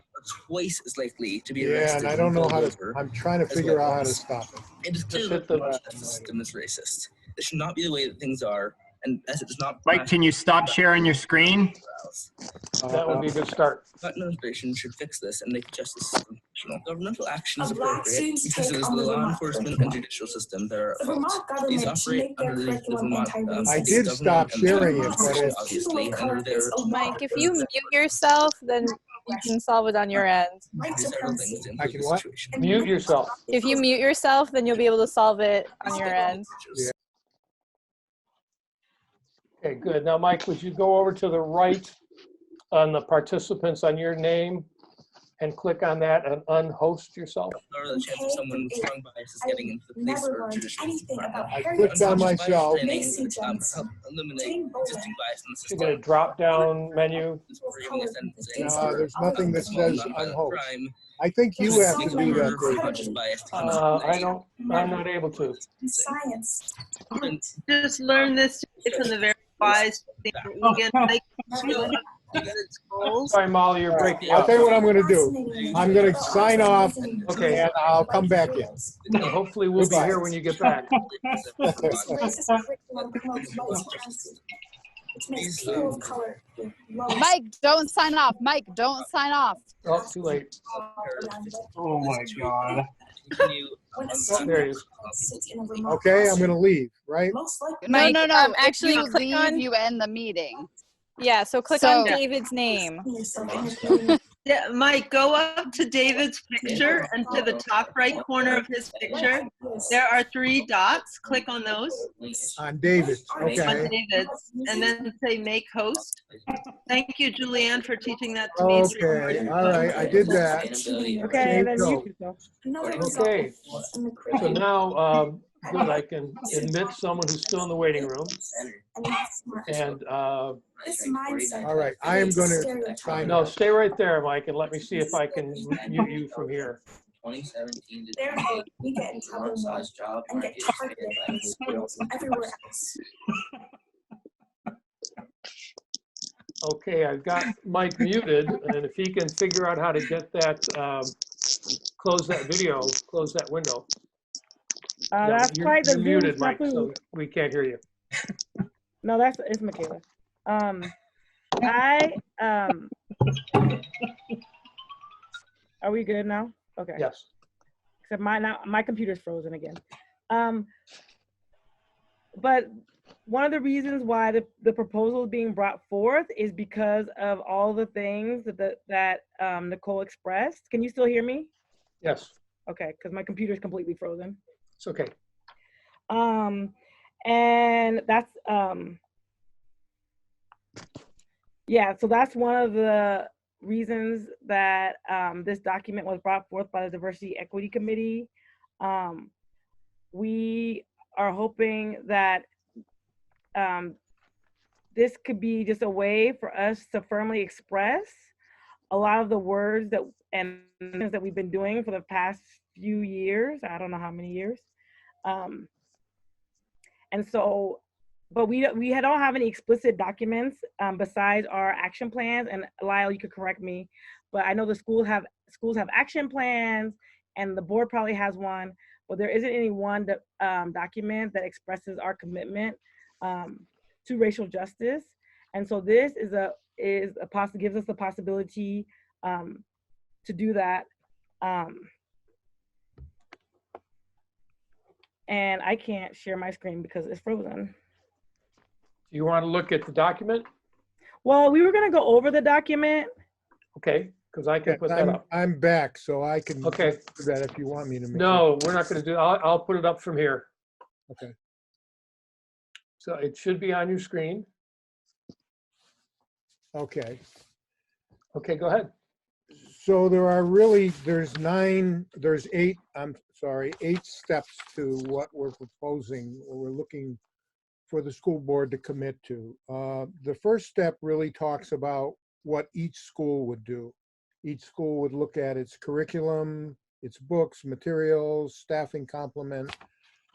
R: twice as likely to be
P: Yeah,
R: arrested.
P: and I don't know how to,
R: over
P: I'm trying to
R: as
P: figure out how to
R: weapons.
P: stop it.
R: It is clear that the justice system is racist. This should not be the way that things are, and as it does not.
N: Mike, can you stop sharing your screen?
A: That would be a good start.
R: The administration should fix this and make justice system functional. Governmental action is appropriate because
Q: take
R: it is
Q: on
R: the
Q: the
R: law
Q: Vermont
R: enforcement and judicial system that are at
Q: The
R: fault.
Q: Vermont government
R: These
Q: should
R: operate
Q: make their
R: under the
Q: curriculum
R: Vermont
Q: anti-racist.
P: I
R: state
P: did
R: government
P: stop
R: and the
P: sharing it,
R: Vermont
P: but
R: state,
P: it's
R: obviously under their.
S: Mike, if you mute yourself, then you can solve it on your end.
R: These are the things to
P: I
R: improve
P: can
R: the
P: what?
R: situation.
A: Mute yourself.
S: If you mute yourself, then you'll be able to solve it on your end.
P: Yeah.
A: Okay, good. Now, Mike, would you go over to the right on the participants on your name and click on that and unhost yourself?
R: Or the chance of someone with strong biases getting into the police or judicial department.
P: I clicked on myself.
R: Help eliminate existing bias in the
A: You
R: system.
A: get a drop-down menu.
P: There's nothing that says unhost. I think you have to do that, David.
A: I'm not able to.
Q: Science.
T: Just learn this from the verifies.
A: Sorry, Molly, you're breaking
P: I'll
A: up.
P: tell you what I'm going to do. I'm going to sign off,
A: Okay.
P: and I'll come back in.
A: And hopefully we'll be here when you get back.
U: Mike, don't sign off. Mike, don't sign off.
A: Oh, too late.
N: Oh my God.
A: There he is.
P: Okay, I'm going to leave, right?
U: No, no, no.
S: Actually,
U: If you
S: click
U: leave,
S: on-
U: you end the meeting.
S: Yeah, so click on David's name.
T: Yeah, Mike, go up to David's picture and to the top right corner of his picture, there are 3 dots. Click on those.
P: On David,
T: On
P: okay.
T: David's, and then say make host. Thank you, Julianne, for teaching that to me.
P: Okay, all right, I did that.
M: Okay, and then
P: Go.
M: you yourself.
A: Okay. So now, good, I can admit someone who's still in the waiting room. And,
P: All right, I am going to sign
A: no,
P: off.
A: stay right there, Mike, and let me see if I can mute you from here.
R: 2017
Q: Therefore, we get in trouble more and get targeted in schools and everywhere else.
A: Okay, I've got Mike muted, and if he can figure out how to get that, close that video, close that window. Yeah,
M: That's
A: you're,
M: quite the
A: you're muted,
M: Zoom
A: Mike, so
M: snafu.
A: we can't hear you.
M: No, it's Michaela. Are we good now? Okay.
A: Yes.
M: Except my computer's frozen again. But one of the reasons why the proposal is being brought forth is because of all the things that Nicole expressed. Can you still hear me?
A: Yes.
M: Okay, because my computer is completely frozen.
A: It's okay.
M: And that's yeah, so that's one of the reasons that this document was brought forth by the Diversity Equity Committee. We are hoping that this could be just a way for us to firmly express a lot of the words that and things that we've been doing for the past few years. I don't know how many years. And so, but we don't have any explicit documents besides our action plans. And Lyle, you could correct me, but I know the schools have action plans, and the board probably has one, but there isn't any one document that expresses our commitment to racial justice. And so this gives us the possibility to do that. And I can't share my screen because it's frozen.
A: Do you want to look at the document?
M: Well, we were going to go over the document.
A: Okay, because I can put that up.
P: I'm back, so I can
A: Okay.
P: do that if you want me to.
A: No, we're not going to do. I'll put it up from here.
P: Okay.
A: So it should be on your screen.
P: Okay.
A: Okay, go ahead.
P: So there's 8 steps to what we're proposing, or we're looking for the school board to commit to. The first step really talks about what each school would do. Each school would look at its curriculum, its books, materials, staffing complement,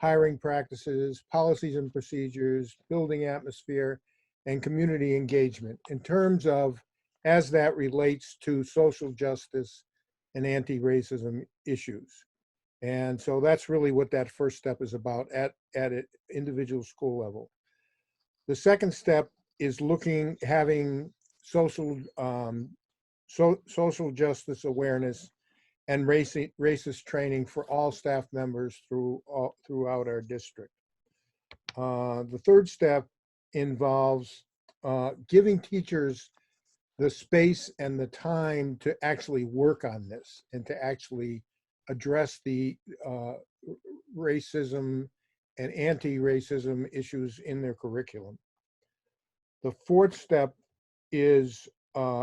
P: hiring practices, policies and procedures, building atmosphere, and community engagement in terms of as that relates to social justice and anti-racism issues. And so that's really what that first step is about at an individual school level. The second step is having social justice awareness and racist training for all staff members throughout our district. The third step involves giving teachers the space and the time to actually work on this and to actually address the racism and anti-racism issues in their curriculum. The fourth step is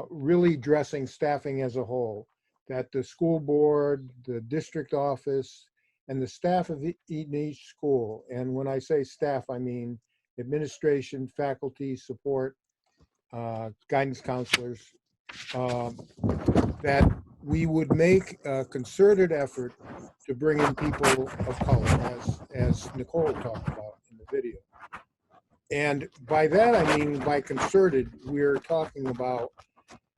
P: really addressing staffing as a whole, that the school board, the district office, and the staff of each school, and when I say staff, I mean administration, faculty, support, guidance counselors, that we would make a concerted effort to bring in people of color, as Nicole talked about in the video. And by that, I mean by concerted, we're talking about,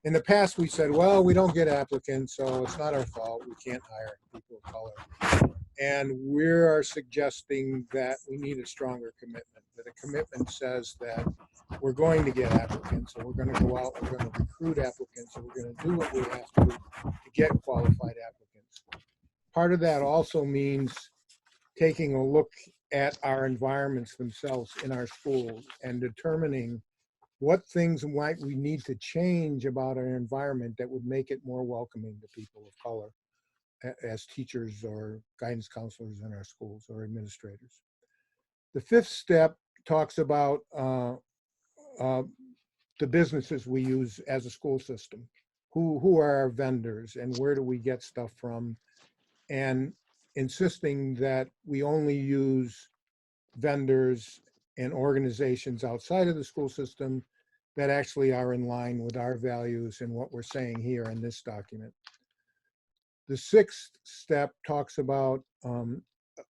P: in the past we said, well, we don't get applicants, so it's not our fault, we can't hire people of color. And we are suggesting that we need a stronger commitment, that a commitment says that we're going to get applicants, and we're going to go out, we're going to recruit applicants, and we're going to do what we have to get qualified applicants. Part of that also means taking a look at our environments themselves in our schools and determining what things might we need to change about our environment that would make it more welcoming to people of color as teachers or guidance counselors in our schools or administrators. The fifth step talks about the businesses we use as a school system. Who are our vendors and where do we get stuff from? And insisting that we only use vendors and organizations outside of the school system that actually are in line with our values and what we're saying here in this document. The sixth step talks about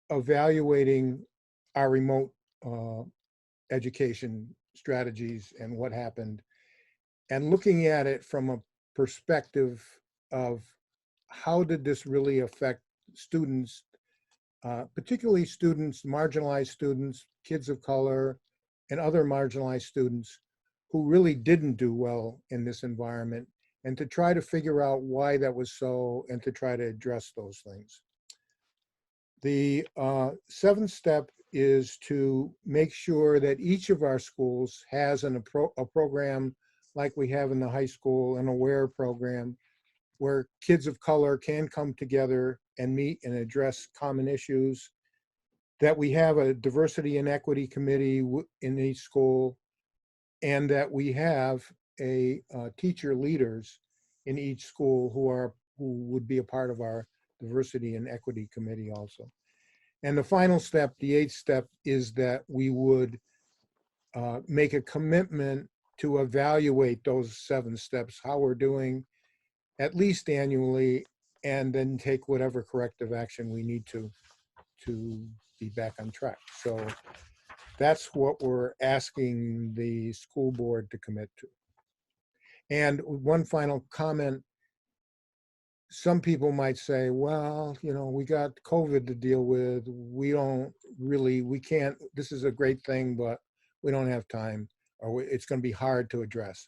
P: evaluating our remote education strategies and what happened, and looking at it from a perspective of how did this really affect students, particularly students, marginalized students, kids of color, and other marginalized students who really didn't do well in this environment, and to try to figure out why that was so and to try to address those things. The seventh step is to make sure that each of our schools has a program like we have in the high school, an AWARE program, where kids of color can come together and meet and address common issues, that we have a diversity and equity committee in each school, and that we have a teacher leaders in each school who would be a part of our diversity and equity committee also. And the final step, the 8th step, is that we would make a commitment to evaluate those 7 steps, how we're doing, at least annually, and then take whatever corrective action we need to be back on track. So that's what we're asking the school board to commit to. And one final comment. Some people might say, well, you know, we got COVID to deal with. We can't, this is a great thing, but we don't have time, or it's going to be hard to address.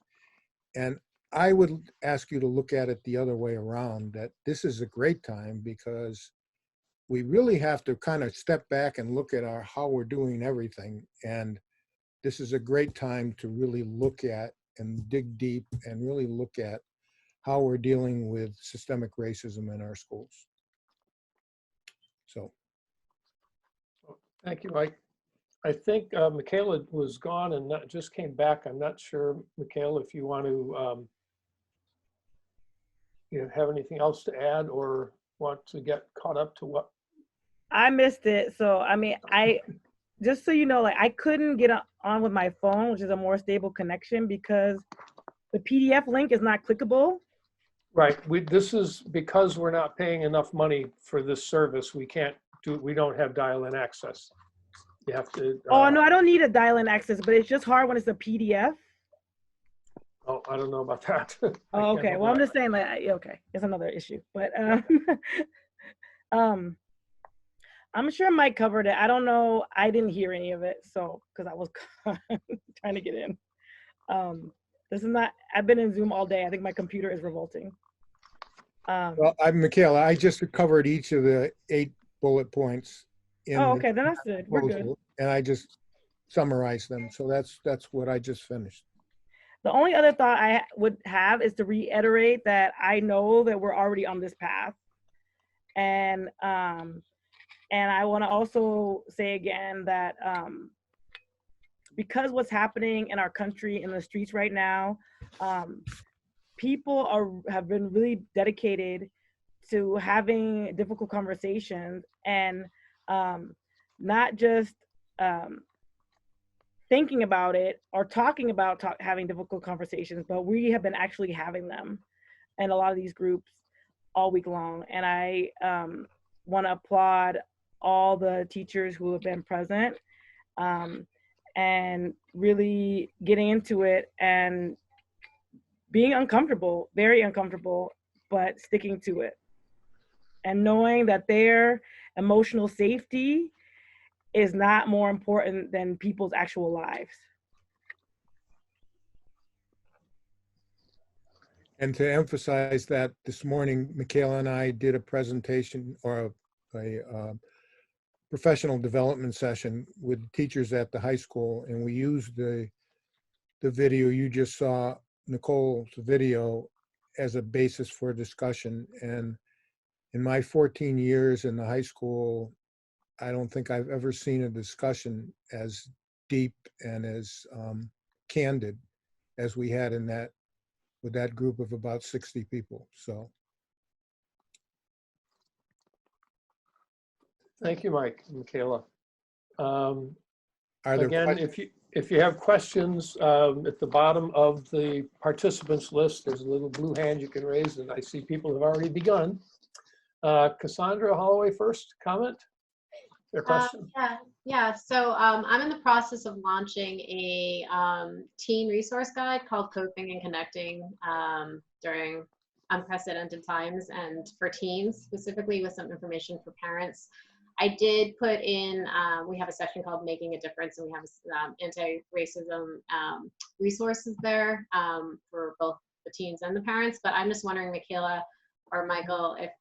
P: And I would ask you to look at it the other way around, that this is a great time because we really have to kind of step back and look at how we're doing everything. And this is a great time to really look at and dig deep and really look at how we're dealing with systemic racism in our schools. So.
A: Thank you, Mike. I think Michaela was gone and just came back. I'm not sure, Michaela, if you want to have anything else to add or want to get caught up to what?
M: I missed it. So, I mean, just so you know, like I couldn't get on with my phone, which is a more stable connection, because the PDF link is not clickable.
A: Right. This is because we're not paying enough money for this service. We don't have dial-in access. You have to.
M: Oh, no, I don't need a dial-in access, but it's just hard when it's a PDF.
A: Oh, I don't know about that.
M: Oh, okay. Well, I'm just saying, like, okay, it's another issue, but I'm sure Mike covered it. I don't know. I didn't hear any of it, so because I was trying to get in. This is not. I've been in Zoom all day. I think my computer is revolting.
P: Well, Michaela, I just covered each of the 8 bullet points.
M: Oh, okay, then that's good. We're good.
P: And I just summarized them. So that's what I just finished.
M: The only other thought I would have is to reiterate that I know that we're already on this path, and I want to also say again that because what's happening in our country in the streets right now, people have been really dedicated to having difficult conversations and not just thinking about it or talking about having difficult conversations, but we have been actually having them in a lot of these groups all week long. And I want to applaud all the teachers who have been present and really getting into it and being uncomfortable, very uncomfortable, but sticking to it. And knowing that their emotional safety is not more important than people's actual lives.
P: And to emphasize that, this morning, Michaela and I did a presentation or a professional development session with teachers at the high school, and we used the video you just saw, Nicole's video, as a basis for discussion. And in my 14 years in the high school, I don't think I've ever seen a discussion as deep and as candid as we had with that group of about 60 people. So.
A: Thank you, Mike and Michaela.
P: Again,
A: if you have questions, at the bottom of the participants list, there's a little blue hand you can raise, and I see people have already begun. Cassandra Holloway first, comment or question?
G: Yeah. So I'm in the process of launching a teen resource guide called Coping and Connecting during unprecedented times, and for teens specifically, with some information for parents. I did put in, we have a section called Making a Difference, and we have anti-racism resources there for both the teens and the parents. But I'm just wondering, Michaela, or Michael, if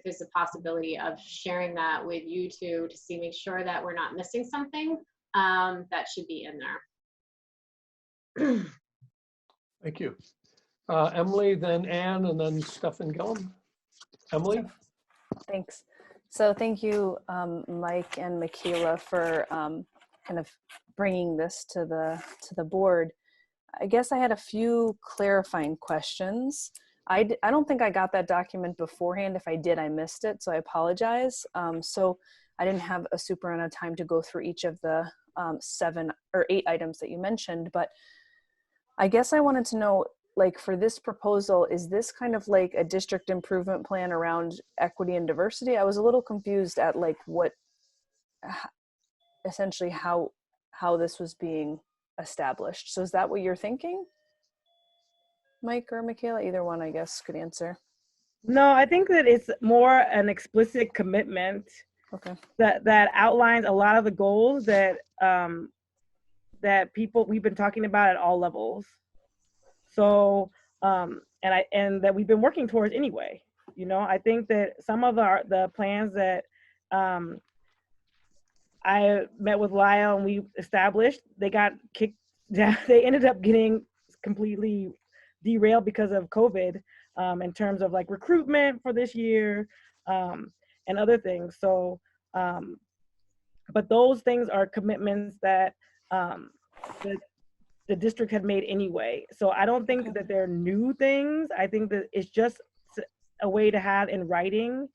G: there's a possibility of sharing that with you two to make sure that we're not missing something that should be in there.
A: Thank you. Emily, then Anne, and then Stefan Gillum. Emily?
D: Thanks. So thank you, Mike and Michaela, for kind of bringing this to the board. I guess I had a few clarifying questions. I don't think I got that document beforehand. If I did, I missed it, so I apologize. So I didn't have a super amount of time to go through each of the 7 or 8 items that you mentioned, but I guess I wanted to know, like, for this proposal, is this kind of like a district improvement plan around equity and diversity? I was a little confused at like what, essentially how this was being established. So is that what you're thinking? Mike or Michaela, either one, I guess, could answer.
M: No, I think that it's more an explicit commitment that outlines a lot of the goals that that we've been talking about at all levels. So and that we've been working towards anyway. You know, I think that some of the plans that I met with Lyle and we established, they got kicked down. They ended up getting completely derailed because of COVID, in terms of like recruitment for this year, and other things. So, but those things are commitments that the district had made anyway. So I don't think that they're new things. I think that it's just a way to have in writing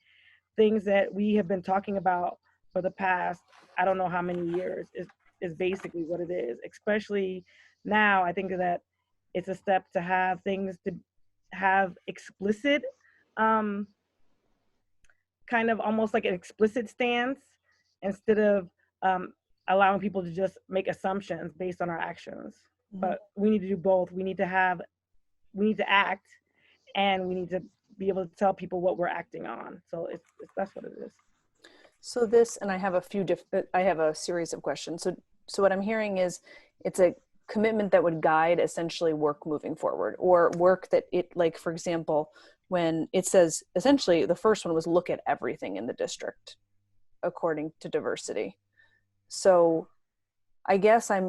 M: things that we have been talking about for the past, I don't know how many years, is basically what it is. Especially now, I think that it's a step to have things to have explicit, kind of almost like an explicit stance, instead of allowing people to just make assumptions based on our actions. But we need to do both. We need to act, and we need to be able to tell people what we're acting on. So that's what it is.
D: So this, and I have I have a series of questions. So what I'm hearing is it's a commitment that would guide essentially work moving forward, or work that it, like, for example, when it says, essentially the first one was look at everything in the district according to diversity. So I guess I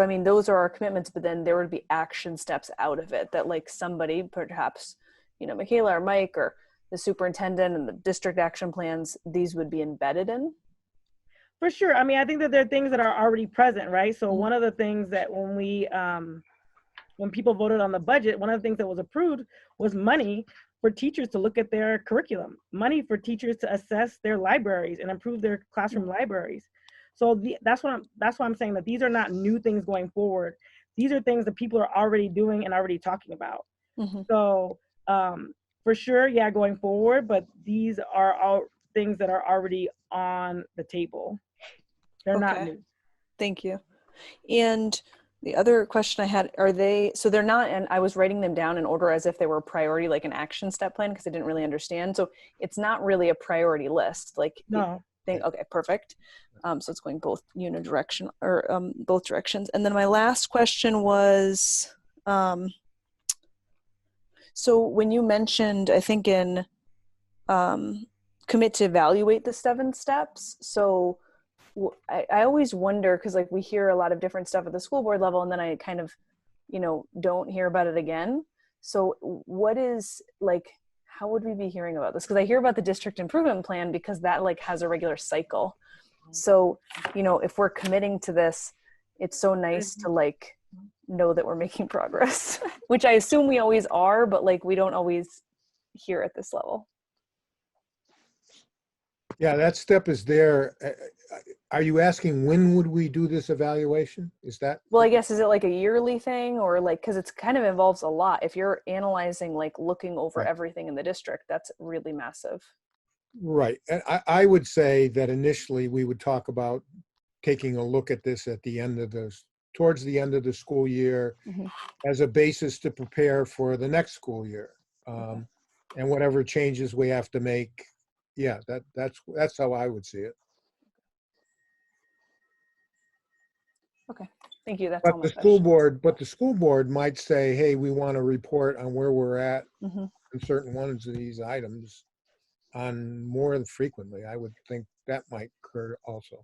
D: mean, those are our commitments, but then there would be action steps out of it that, like, somebody, perhaps, you know, Michaela or Mike or the superintendent and the district action plans, these would be embedded in?
M: For sure. I mean, I think that there are things that are already present, right? So one of the things that when people voted on the budget, one of the things that was approved was money for teachers to look at their curriculum, money for teachers to assess their libraries and improve their classroom libraries. So that's why I'm saying that these are not new things going forward. These are things that people are already doing and already talking about. So for sure, yeah, going forward, but these are all things that are already on the table. They're not new.
D: Thank you. And the other question I had, so they're not, and I was writing them down in order as if they were a priority, like an action step plan, because I didn't really understand. So it's not really a priority list. Like,
M: no.
D: Okay, perfect. So it's going both unidirection, or both directions. And then my last question was, so when you mentioned, I think in commit to evaluate the 7 steps. So I always wonder, because like we hear a lot of different stuff at the school board level, and then I kind of, you know, don't hear about it again. So what is, like, how would we be hearing about this? Because I hear about the district improvement plan because that like has a regular cycle. So, you know, if we're committing to this, it's so nice to like know that we're making progress, which I assume we always are, but like we don't always hear at this level.
P: Yeah, that step is there. Are you asking when would we do this evaluation? Is that?
D: Well, I guess, is it like a yearly thing, or like, because it's kind of involves a lot. If you're analyzing, like looking over everything in the district, that's really massive.
P: Right. And I would say that initially we would talk about taking a look at this at the end of towards the end of the school year, as a basis to prepare for the next school year. And whatever changes we have to make. Yeah, that's how I would see it.
D: Okay, thank you. That's
P: But
D: all my
P: the
D: questions.
P: school board might say, hey, we want to report on where we're at on certain ones of these items on more frequently. I would think that might occur also.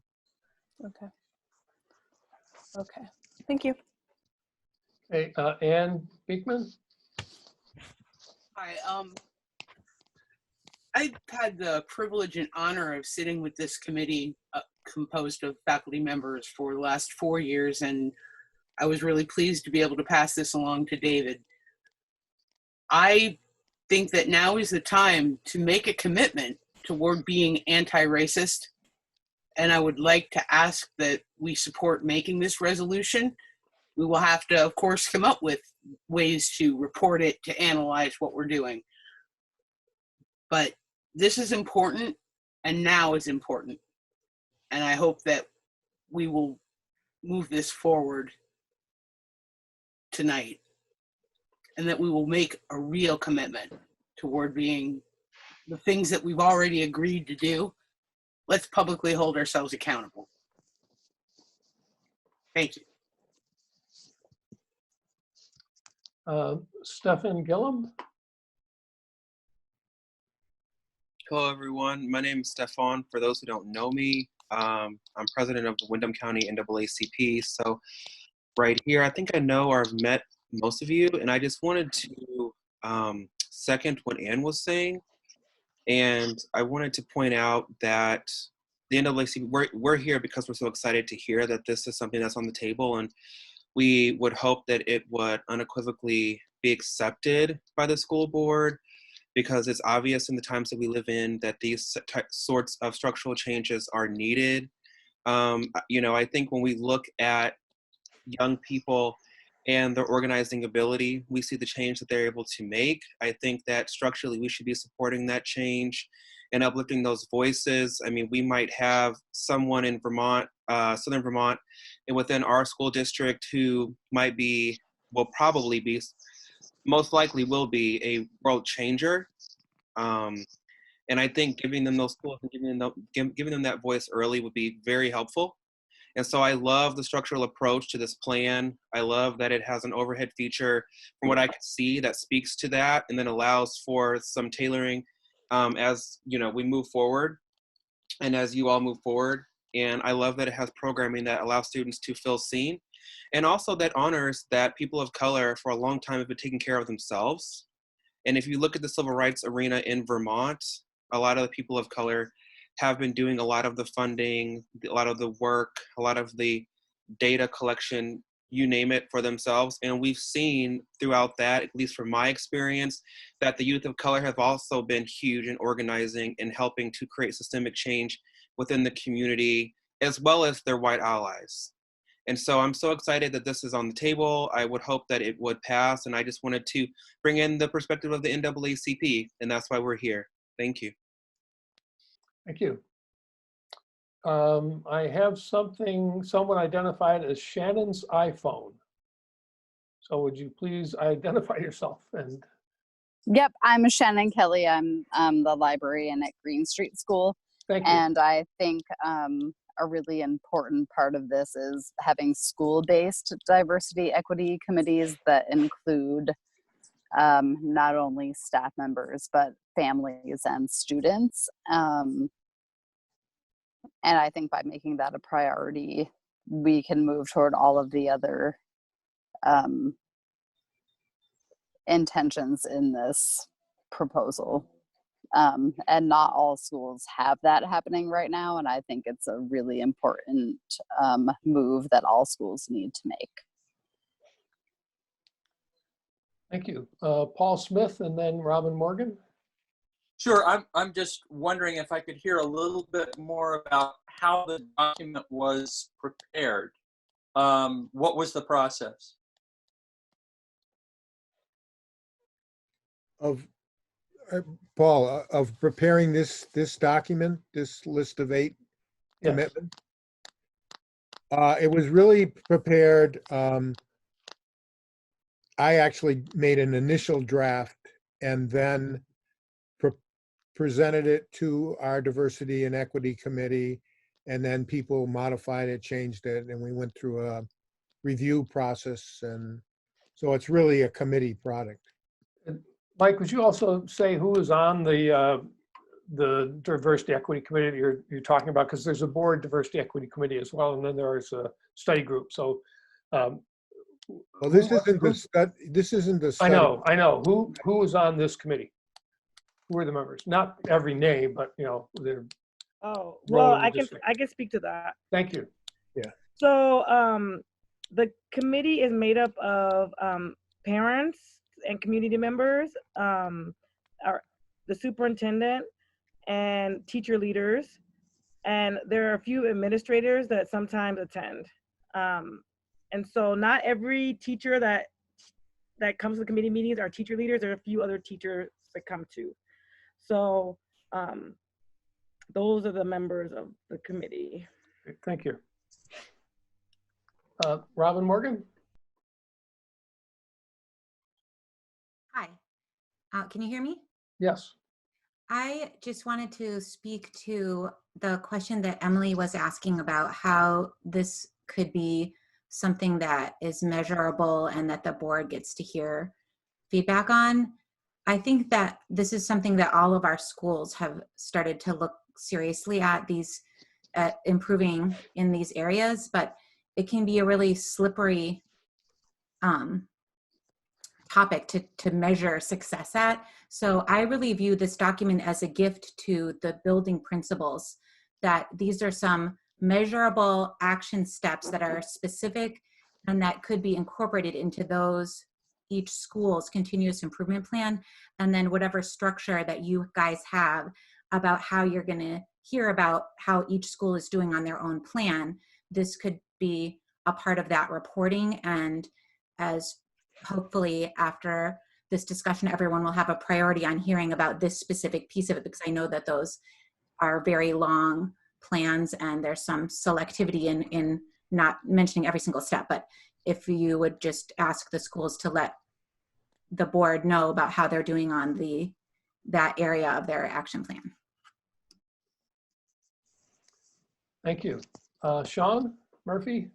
D: Okay. Okay. Thank you.
A: Hey, Ann Beekman?
C: Hi, I've had the privilege and honor of sitting with this committee composed of faculty members for the last 4 years, and I was really pleased to be able to pass this along to David. I think that now is the time to make a commitment toward being anti-racist, and I would like to ask that we support making this resolution. We will have to, of course, come up with ways to report it, to analyze what we're doing. But this is important, and now is important. And I hope that we will move this forward tonight, and that we will make a real commitment toward being the things that we've already agreed to do. Let's publicly hold ourselves accountable. Thank you.
A: Stephen Gillum?
V: Hello, everyone. My name is Stefan. For those who don't know me, I'm president of the Windham County NAACP. So right here, I think I know or have met most of you, and I just wanted to second what Ann was saying. And I wanted to point out that the NAACP, we're here because we're so excited to hear that this is something that's on the table, and we would hope that it would unequivocally be accepted by the school board, because it's obvious in the times that we live in that these sorts of structural changes are needed. You know, I think when we look at young people and their organizing ability, we see the change that they're able to make. I think that structurally we should be supporting that change and uplifting those voices. I mean, we might have someone in Vermont, Southern Vermont, and within our school district who might be, will probably be, most likely will be a world changer. And I think giving them those tools and giving them that voice early would be very helpful. And so I love the structural approach to this plan. I love that it has an overhead feature, from what I could see, that speaks to that and then allows for some tailoring as, you know, we move forward and as you all move forward. And I love that it has programming that allows students to feel seen, and also that honors that people of color for a long time have been taking care of themselves. And if you look at the civil rights arena in Vermont, a lot of the people of color have been doing a lot of the funding, a lot of the work, a lot of the data collection, you name it, for themselves. And we've seen throughout that, at least from my experience, that the youth of color have also been huge in organizing and helping to create systemic change within the community, as well as their white allies. And so I'm so excited that this is on the table. I would hope that it would pass. And I just wanted to bring in the perspective of the NAACP, and that's why we're here. Thank you.
A: Thank you. I have someone identified as Shannon's iPhone. So would you please identify yourself? And
U: Yep, I'm Shannon Kelly. I'm the librarian at Green Street School.
A: Thank you.
U: And I think a really important part of this is having school-based diversity equity committees that include not only staff members, but families and students. And I think by making that a priority, we can move toward all of the other intentions in this proposal. And not all schools have that happening right now. And I think it's a really important move that all schools need to make.
A: thank you. Paul Smith and then Robin Morgan.
W: Sure, I'm just wondering if I could hear a little bit more about how the document was prepared. What was the process?
P: Of Paul, of preparing this document, this list of 8 commitments. It was really prepared. I actually made an initial draft and then presented it to our diversity and equity committee, and then people modified it, changed it, and we went through a review process. And so it's really a committee product.
A: Mike, would you also say who is on the diversity equity committee that you're talking about? Because there's a board diversity equity committee as well, and then there's a study group. So,
P: well, this isn't the study.
A: I know. Who is on this committee? Who are the members? Not every name, but you know, they're.
M: Oh, well, I can speak to that.
A: Thank you.
P: Yeah.
M: So the committee is made up of parents and community members, the superintendent, and teacher leaders, and there are a few administrators that sometimes attend. And so not every teacher that comes to the committee meetings are teacher leaders. There are a few other teachers that come too. So those are the members of the committee.
A: Thank you. Robin Morgan?
B: Hi, can you hear me?
A: Yes.
B: I just wanted to speak to the question that Emily was asking about how this could be something that is measurable and that the board gets to hear feedback on. I think that this is something that all of our schools have started to look seriously at, improving in these areas, but it can be a really slippery topic to measure success at. So I really view this document as a gift to the building principals, that these are some measurable action steps that are specific and that could be incorporated into each school's continuous improvement plan, and then whatever structure that you guys have about how you're going to hear about how each school is doing on their own plan. This could be a part of that reporting, and as hopefully after this discussion, everyone will have a priority on hearing about this specific piece of it, because I know that those are very long plans and there's some selectivity in not mentioning every single step. But if you would just ask the schools to let the board know about how they're doing on that area of their action plan.
A: Thank you. Sean Murphy?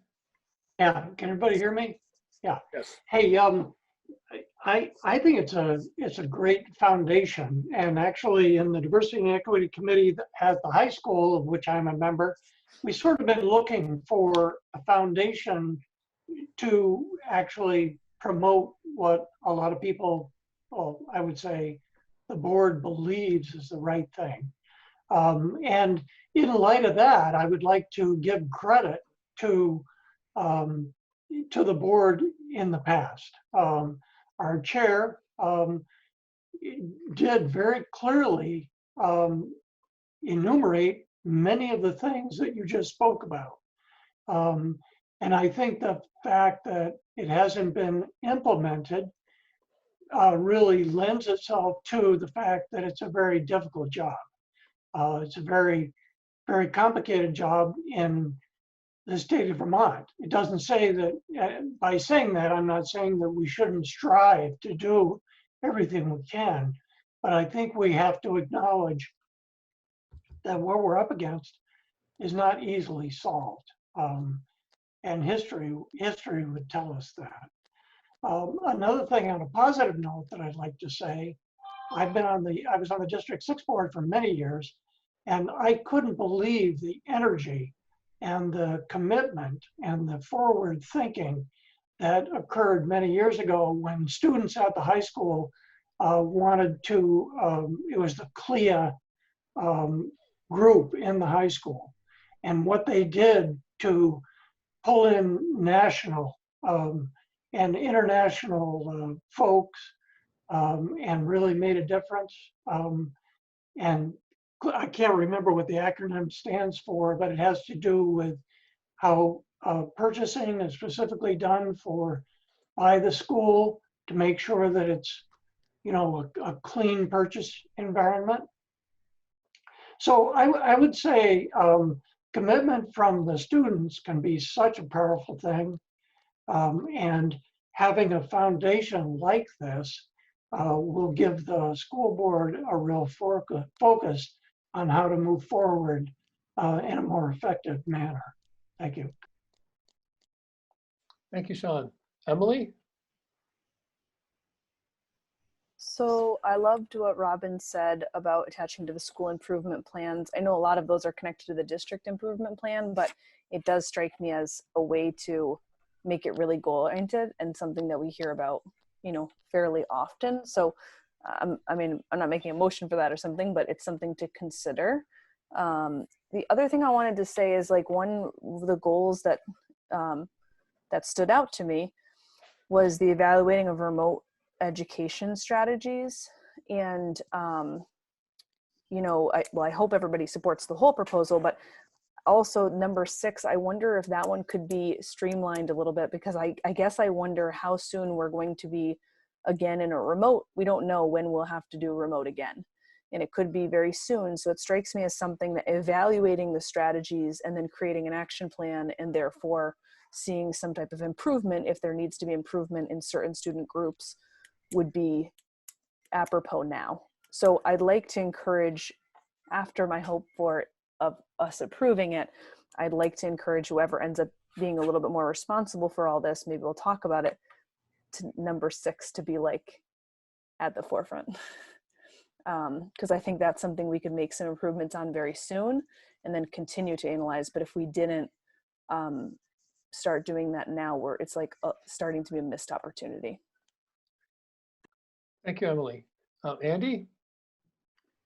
E: Yeah, can everybody hear me? Yeah.
A: Yes.
E: Hey, I think it's a great foundation, and actually in the Diversity and Equity Committee at the high school, of which I'm a member, we sort of been looking for a foundation to actually promote what a lot of people, well, I would say the board believes is the right thing. And in light of that, I would like to give credit to the board in the past. Our chair did very clearly enumerate many of the things that you just spoke about. And I think the fact that it hasn't been implemented really lends itself to the fact that it's a very difficult job. It's a very, very complicated job in the state of Vermont. It doesn't say that, by saying that, I'm not saying that we shouldn't strive to do everything we can, but I think we have to acknowledge that what we're up against is not easily solved. And history would tell us that. Another thing on a positive note that I'd like to say, I was on the District 6 board for many years, and I couldn't believe the energy and the commitment and the forward thinking that occurred many years ago when students at the high school wanted to, it was the CLIA group in the high school, and what they did to pull in national and international folks and really made a difference. And I can't remember what the acronym stands for, but it has to do with how purchasing is specifically done by the school to make sure that it's, you know, a clean purchase environment. So I would say commitment from the students can be such a powerful thing. And having a foundation like this will give the school board a real focus on how to move forward in a more effective manner. Thank you.
A: Thank you, Sean. Emily?
D: So I loved what Robin said about attaching to the school improvement plans. I know a lot of those are connected to the district improvement plan, but it does strike me as a way to make it really goal oriented and something that we hear about, you know, fairly often. So I mean, I'm not making a motion for that or something, but it's something to consider. The other thing I wanted to say is, like, one of the goals that that stood out to me was the evaluating of remote education strategies. And you know, I hope everybody supports the whole proposal, but also number 6, I wonder if that one could be streamlined a little bit, because I guess I wonder how soon we're going to be again in a remote. We don't know when we'll have to do remote again, and it could be very soon. So it strikes me as something that evaluating the strategies and then creating an action plan, and therefore seeing some type of improvement if there needs to be improvement in certain student groups, would be apropos now. So I'd like to encourage, after my hope for of us approving it, I'd like to encourage whoever ends up being a little bit more responsible for all this, maybe we'll talk about it, to number 6 to be like at the forefront. Because I think that's something we could make some improvements on very soon and then continue to analyze. But if we didn't start doing that now, it's like starting to be a missed opportunity.
A: Thank you, Emily. Andy?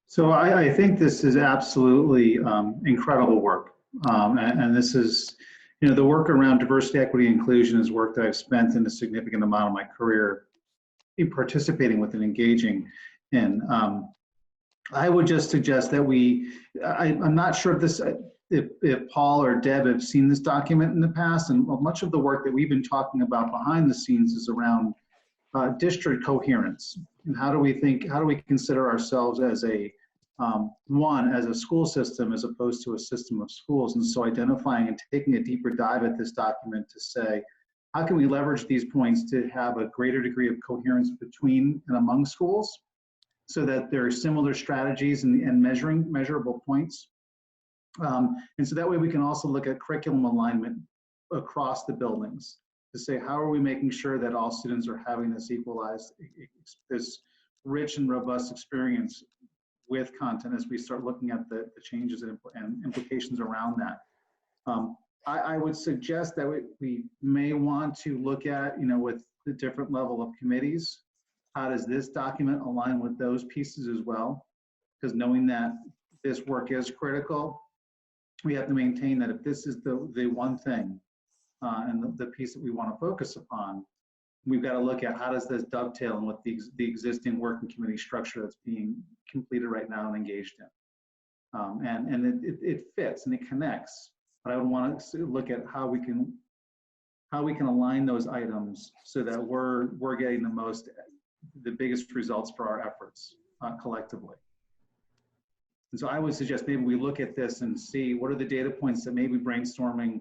F: So I think this is absolutely incredible work. And this is, you know, the work around diversity, equity, inclusion is work that I've spent in a significant amount of my career in participating with and engaging in. I would just suggest that I'm not sure if Paul or Deb have seen this document in the past, and much of the work that we've been talking about behind the scenes is around district coherence. And how do we consider ourselves as as a school system as opposed to a system of schools? And so identifying and taking a deeper dive at this document to say, how can we leverage these points to have a greater degree of coherence between and among schools, so that there are similar strategies and measurable points. And so that way we can also look at curriculum alignment across the buildings to say, how are we making sure that all students are having this equalized, this rich and robust experience with content as we start looking at the changes and implications around that. I would suggest that we may want to look at, you know, with the different level of committees, how does this document align with those pieces as well? Because knowing that this work is critical, we have to maintain that if this is the one thing and the piece that we want to focus upon, we've got to look at how does this dovetail in with the existing working committee structure that's being completed right now and engaged in. And it fits and it connects, but I would want to look at how we can align those items so that we're getting the biggest results for our efforts collectively. And so I would suggest maybe we look at this and see what are the data points that maybe brainstorming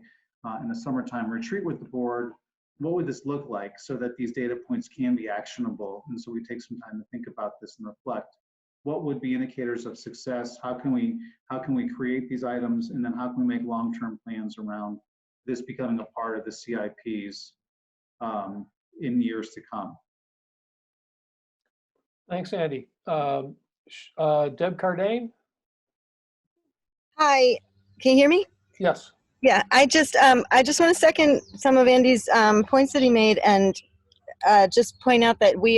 F: in the summertime retreat with the board, what would this look like so that these data points can be actionable? And so we take some time to think about this and reflect. What would be indicators of success? How can we create these items? And then how can we make long-term plans around this becoming a part of the CIPs in years to come?
A: Thanks, Andy. Deb Cardane?
J: Hi, can you hear me?
A: Yes.
J: Yeah, I just want to second some of Andy's points that he made, and just point out that we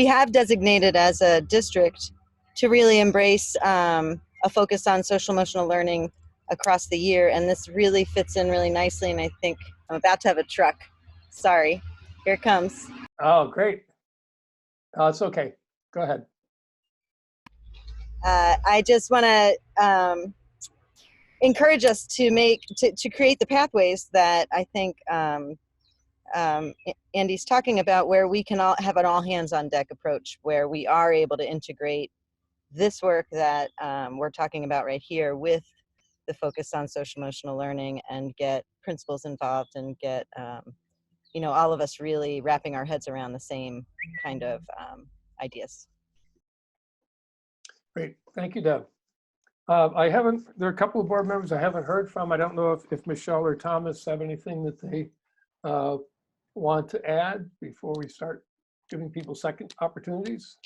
J: have designated as a district to really embrace a focus on social emotional learning across the year, and this really fits in really nicely. And I think I'm about to have a truck. Sorry, here it comes.
A: Oh, great. It's okay. Go ahead.
J: I just want to encourage us to create the pathways that I think Andy's talking about, where we can all have an all hands on deck approach, where we are able to integrate this work that we're talking about right here with the focus on social emotional learning, and get principals involved, and get all of us really wrapping our heads around the same kind of ideas.
A: Great, thank you, Deb. There are a couple of board members I haven't heard from. I don't know if Michelle or Thomas have anything that they want to add before we start giving people second opportunities.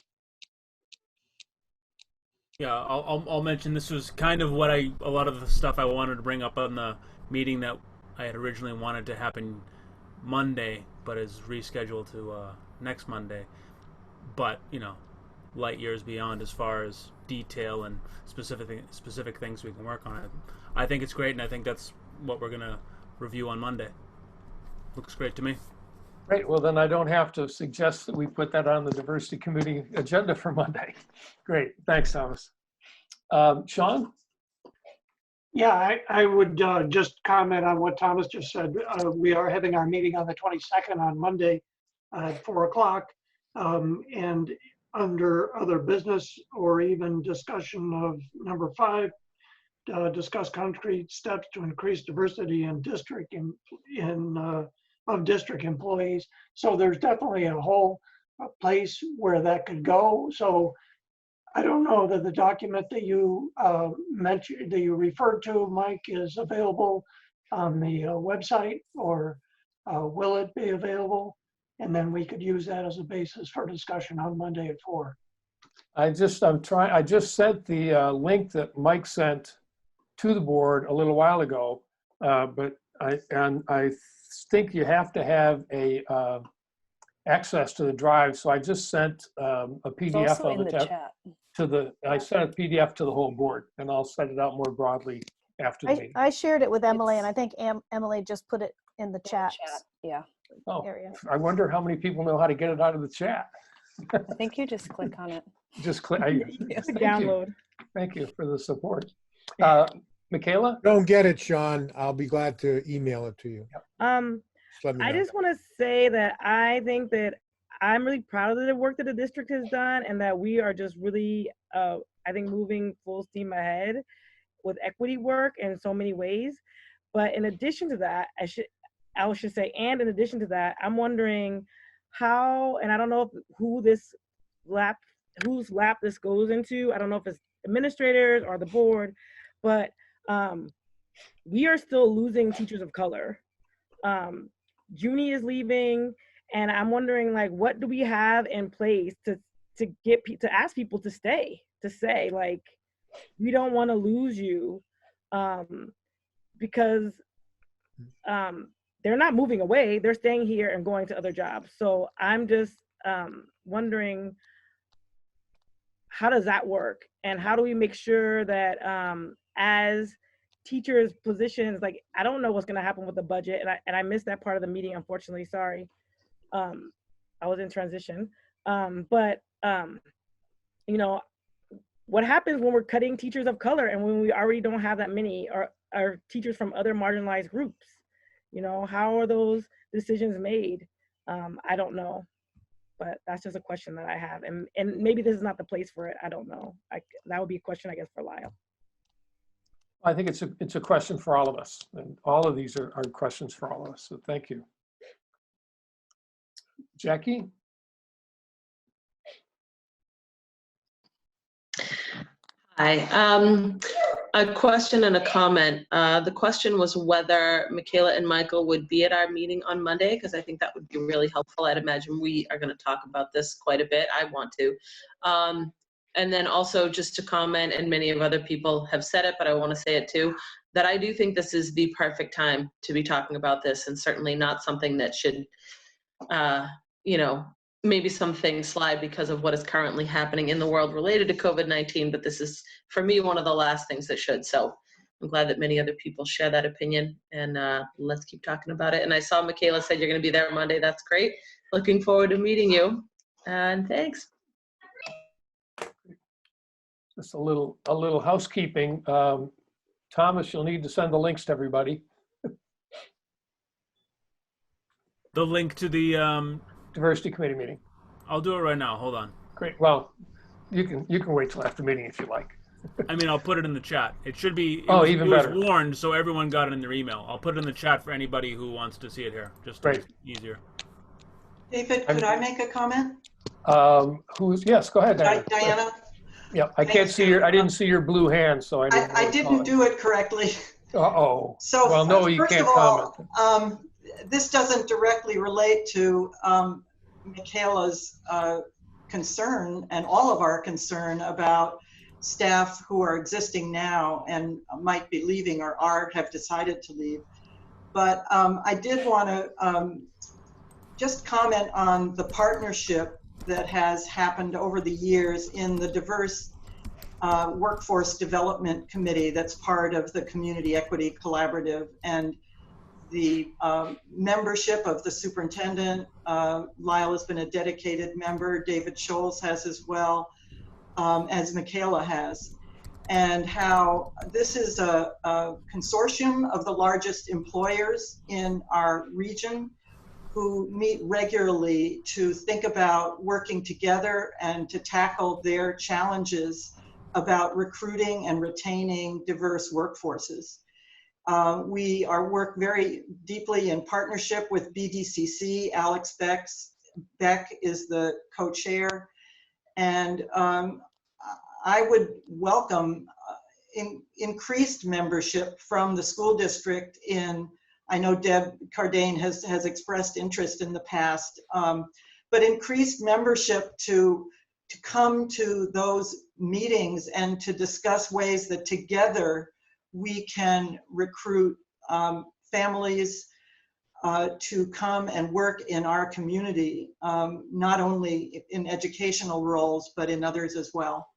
H: Yeah, I'll mention this was kind of what a lot of the stuff I wanted to bring up on the meeting that I had originally wanted to happen Monday, but is rescheduled to next Monday. But, you know, light years beyond as far as detail and specific things we can work on. I think it's great, and I think that's what we're going to review on Monday. Looks great to me.
A: Great. Well, then I don't have to suggest that we put that on the diversity committee agenda for Monday. Great. Thanks, Thomas. Sean?
E: Yeah, I would just comment on what Thomas just said. We are having our meeting on the 22nd on Monday at 4 o'clock. And under other business or even discussion of number 5, discuss concrete steps to increase diversity in district of district employees. So there's definitely a whole place where that could go. So I don't know that the document that you mentioned, that you referred to, Mike, is available on the website, or will it be available? And then we could use that as a basis for discussion on Monday at 4.
A: I just sent the link that Mike sent to the board a little while ago, but I think you have to have a access to the drive. So I just sent a PDF
D: also
A: of
D: in
A: it
D: the chat.
A: I sent a PDF to the whole board, and I'll send it out more broadly after the meeting.
L: I shared it with Emily, and I think Emily just put it in the chat.
D: Yeah.
L: Area.
A: I wonder how many people know how to get it out of the chat.
D: I think you just click on it.
A: Just click.
M: Download.
A: Thank you for the support. Michaela?
P: Don't get it, Sean. I'll be glad to email it to you.
M: I just want to say that I think that I'm really proud of the work that the district has done, and that we are just really, I think, moving full steam ahead with equity work in so many ways. But in addition to that, I should say, and in addition to that, I'm wondering how, and I don't know whose lap this goes into. I don't know if it's administrators or the board, but we are still losing teachers of color. Junie is leaving, and I'm wondering, like, what do we have in place to ask people to stay, to say, like, we don't want to lose you, because they're not moving away, they're staying here and going to other jobs. So I'm just wondering, how does that work? And how do we make sure that as teachers' positions, like, I don't know what's going to happen with the budget, and I missed that part of the meeting, unfortunately, sorry. I was in transition. But you know, what happens when we're cutting teachers of color and when we already don't have that many, or teachers from other marginalized groups? You know, how are those decisions made? I don't know, but that's just a question that I have. And maybe this is not the place for it. I don't know. That would be a question, I guess, for Lyle.
A: I think it's a question for all of us, and all of these are questions for all of us. So thank you. Jackie?
O: Hi. A question and a comment. The question was whether Michaela and Michael would be at our meeting on Monday, because I think that would be really helpful. I'd imagine we are going to talk about this quite a bit. I want to. And then also just to comment, and many of other people have said it, but I want to say it too, that I do think this is the perfect time to be talking about this, and certainly not something that should, you know, maybe some things slide because of what is currently happening in the world related to COVID-19, but this is, for me, one of the last things that should. So I'm glad that many other people share that opinion, and let's keep talking about it. And I saw Michaela said you're going to be there Monday. That's great. Looking forward to meeting you, and thanks.
A: Just a little housekeeping. Thomas, you'll need to send the links to everybody.
H: The link to the
A: diversity committee meeting.
H: I'll do it right now. Hold on.
A: Great. Well, you can wait till after meeting if you like.
H: I mean, I'll put it in the chat. It should be.
A: Even better.
H: It was warned, so everyone got it in their email. I'll put it in the chat for anybody who wants to see it here. Just to make it easier.
X: David, could I make a comment?
A: Yes, go ahead, Diana.
X: Diana?
A: Yeah, I can't see your. I didn't see your blue hand, so I didn't.
X: I didn't do it correctly.
A: Uh-oh.
X: So
A: well, no, you
X: first
A: can't
X: of all,
A: comment.
X: this doesn't directly relate to Michaela's concern and all of our concern about staff who are existing now and might be leaving or have decided to leave. But I did want to just comment on the partnership that has happened over the years in the diverse workforce development committee that's part of the Community Equity Collaborative, and the membership of the superintendent. Lyle has been a dedicated member. David Scholes has as well, as Michaela has. And how this is a consortium of the largest employers in our region who meet regularly to think about working together and to tackle their challenges about recruiting and retaining diverse workforces. We work very deeply in partnership with BDCC. Alex Beck is the co-chair. And I would welcome increased membership from the school district in, I know Deb Cardane has expressed interest in the past, but increased membership to come to those meetings and to discuss ways that together we can recruit families to come and work in our community, not only in educational roles, but in others as well.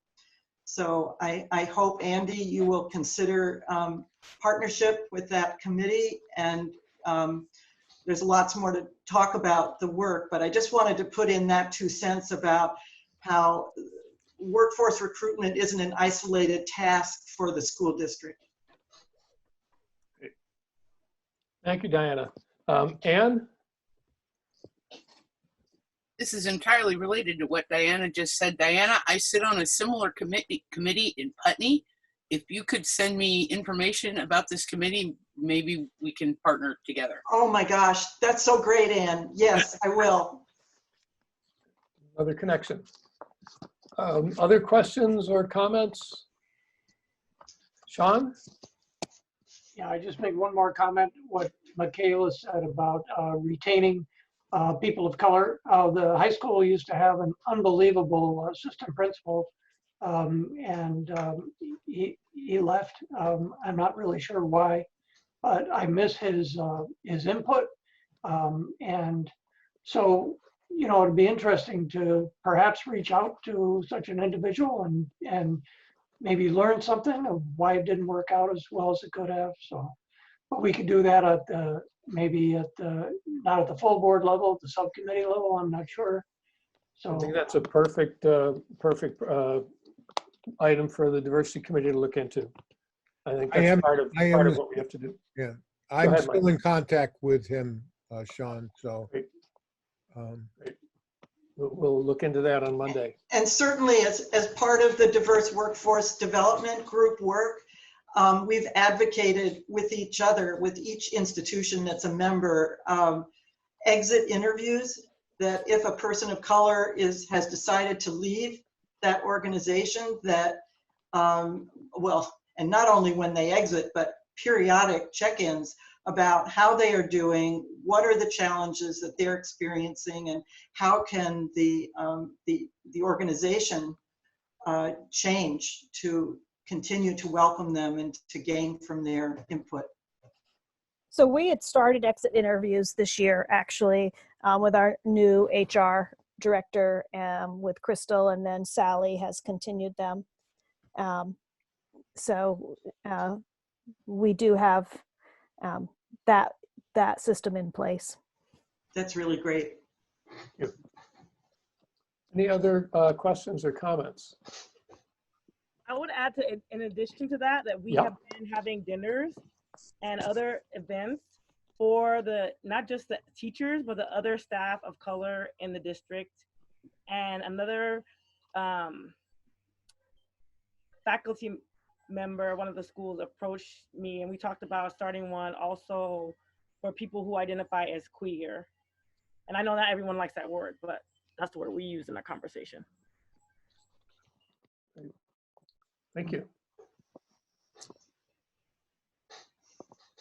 X: So I hope, Andy, you will consider partnership with that committee, and there's lots more to talk about the work, but I just wanted to put in that 2 cents about how workforce recruitment isn't an isolated task for the school district.
A: Thank you, Diana. Anne?
C: This is entirely related to what Diana just said. Diana, I sit on a similar committee in Putney. If you could send me information about this committee, maybe we can partner together.
X: Oh my gosh, that's so great, Anne. Yes, I will.
A: Another connection. Other questions or comments? Sean?
E: Yeah, I just make one more comment. What Michaela said about retaining people of color. The high school used to have an unbelievable assistant principal, and he left. I'm not really sure why, but I miss his input. And so, you know, it'd be interesting to perhaps reach out to such an individual and maybe learn something of why it didn't work out as well as it could have. So, but we could do that at the, maybe at the, not at the full board level, at the subcommittee level, I'm not sure. So
A: I think that's a perfect item for the diversity committee to look into. I think that's part of what we have to do.
P: Yeah, I'm still in contact with him, Sean, so.
A: We'll look into that on Monday.
X: And certainly as part of the diverse workforce development group work, we've advocated with each other, with each institution that's a member, exit interviews, that if a person of color has decided to leave that organization, that, well, and not only when they exit, but periodic check-ins about how they are doing, what are the challenges that they're experiencing, and how can the organization change to continue to welcome them and to gain from their input.
L: So we had started exit interviews this year, actually, with our new HR director, with Crystal, and then Sally has continued them. So we do have that system in place.
X: That's really great.
A: Yep. Any other questions or comments?
M: I would add to, in addition to that, we have been having dinners and other events for not just the teachers, but the other staff of color in the district. And another faculty member, one of the schools, approached me, and we talked about starting one also for people who identify as queer. And I know not everyone likes that word, but that's the word we use in our conversation.
A: Thank you.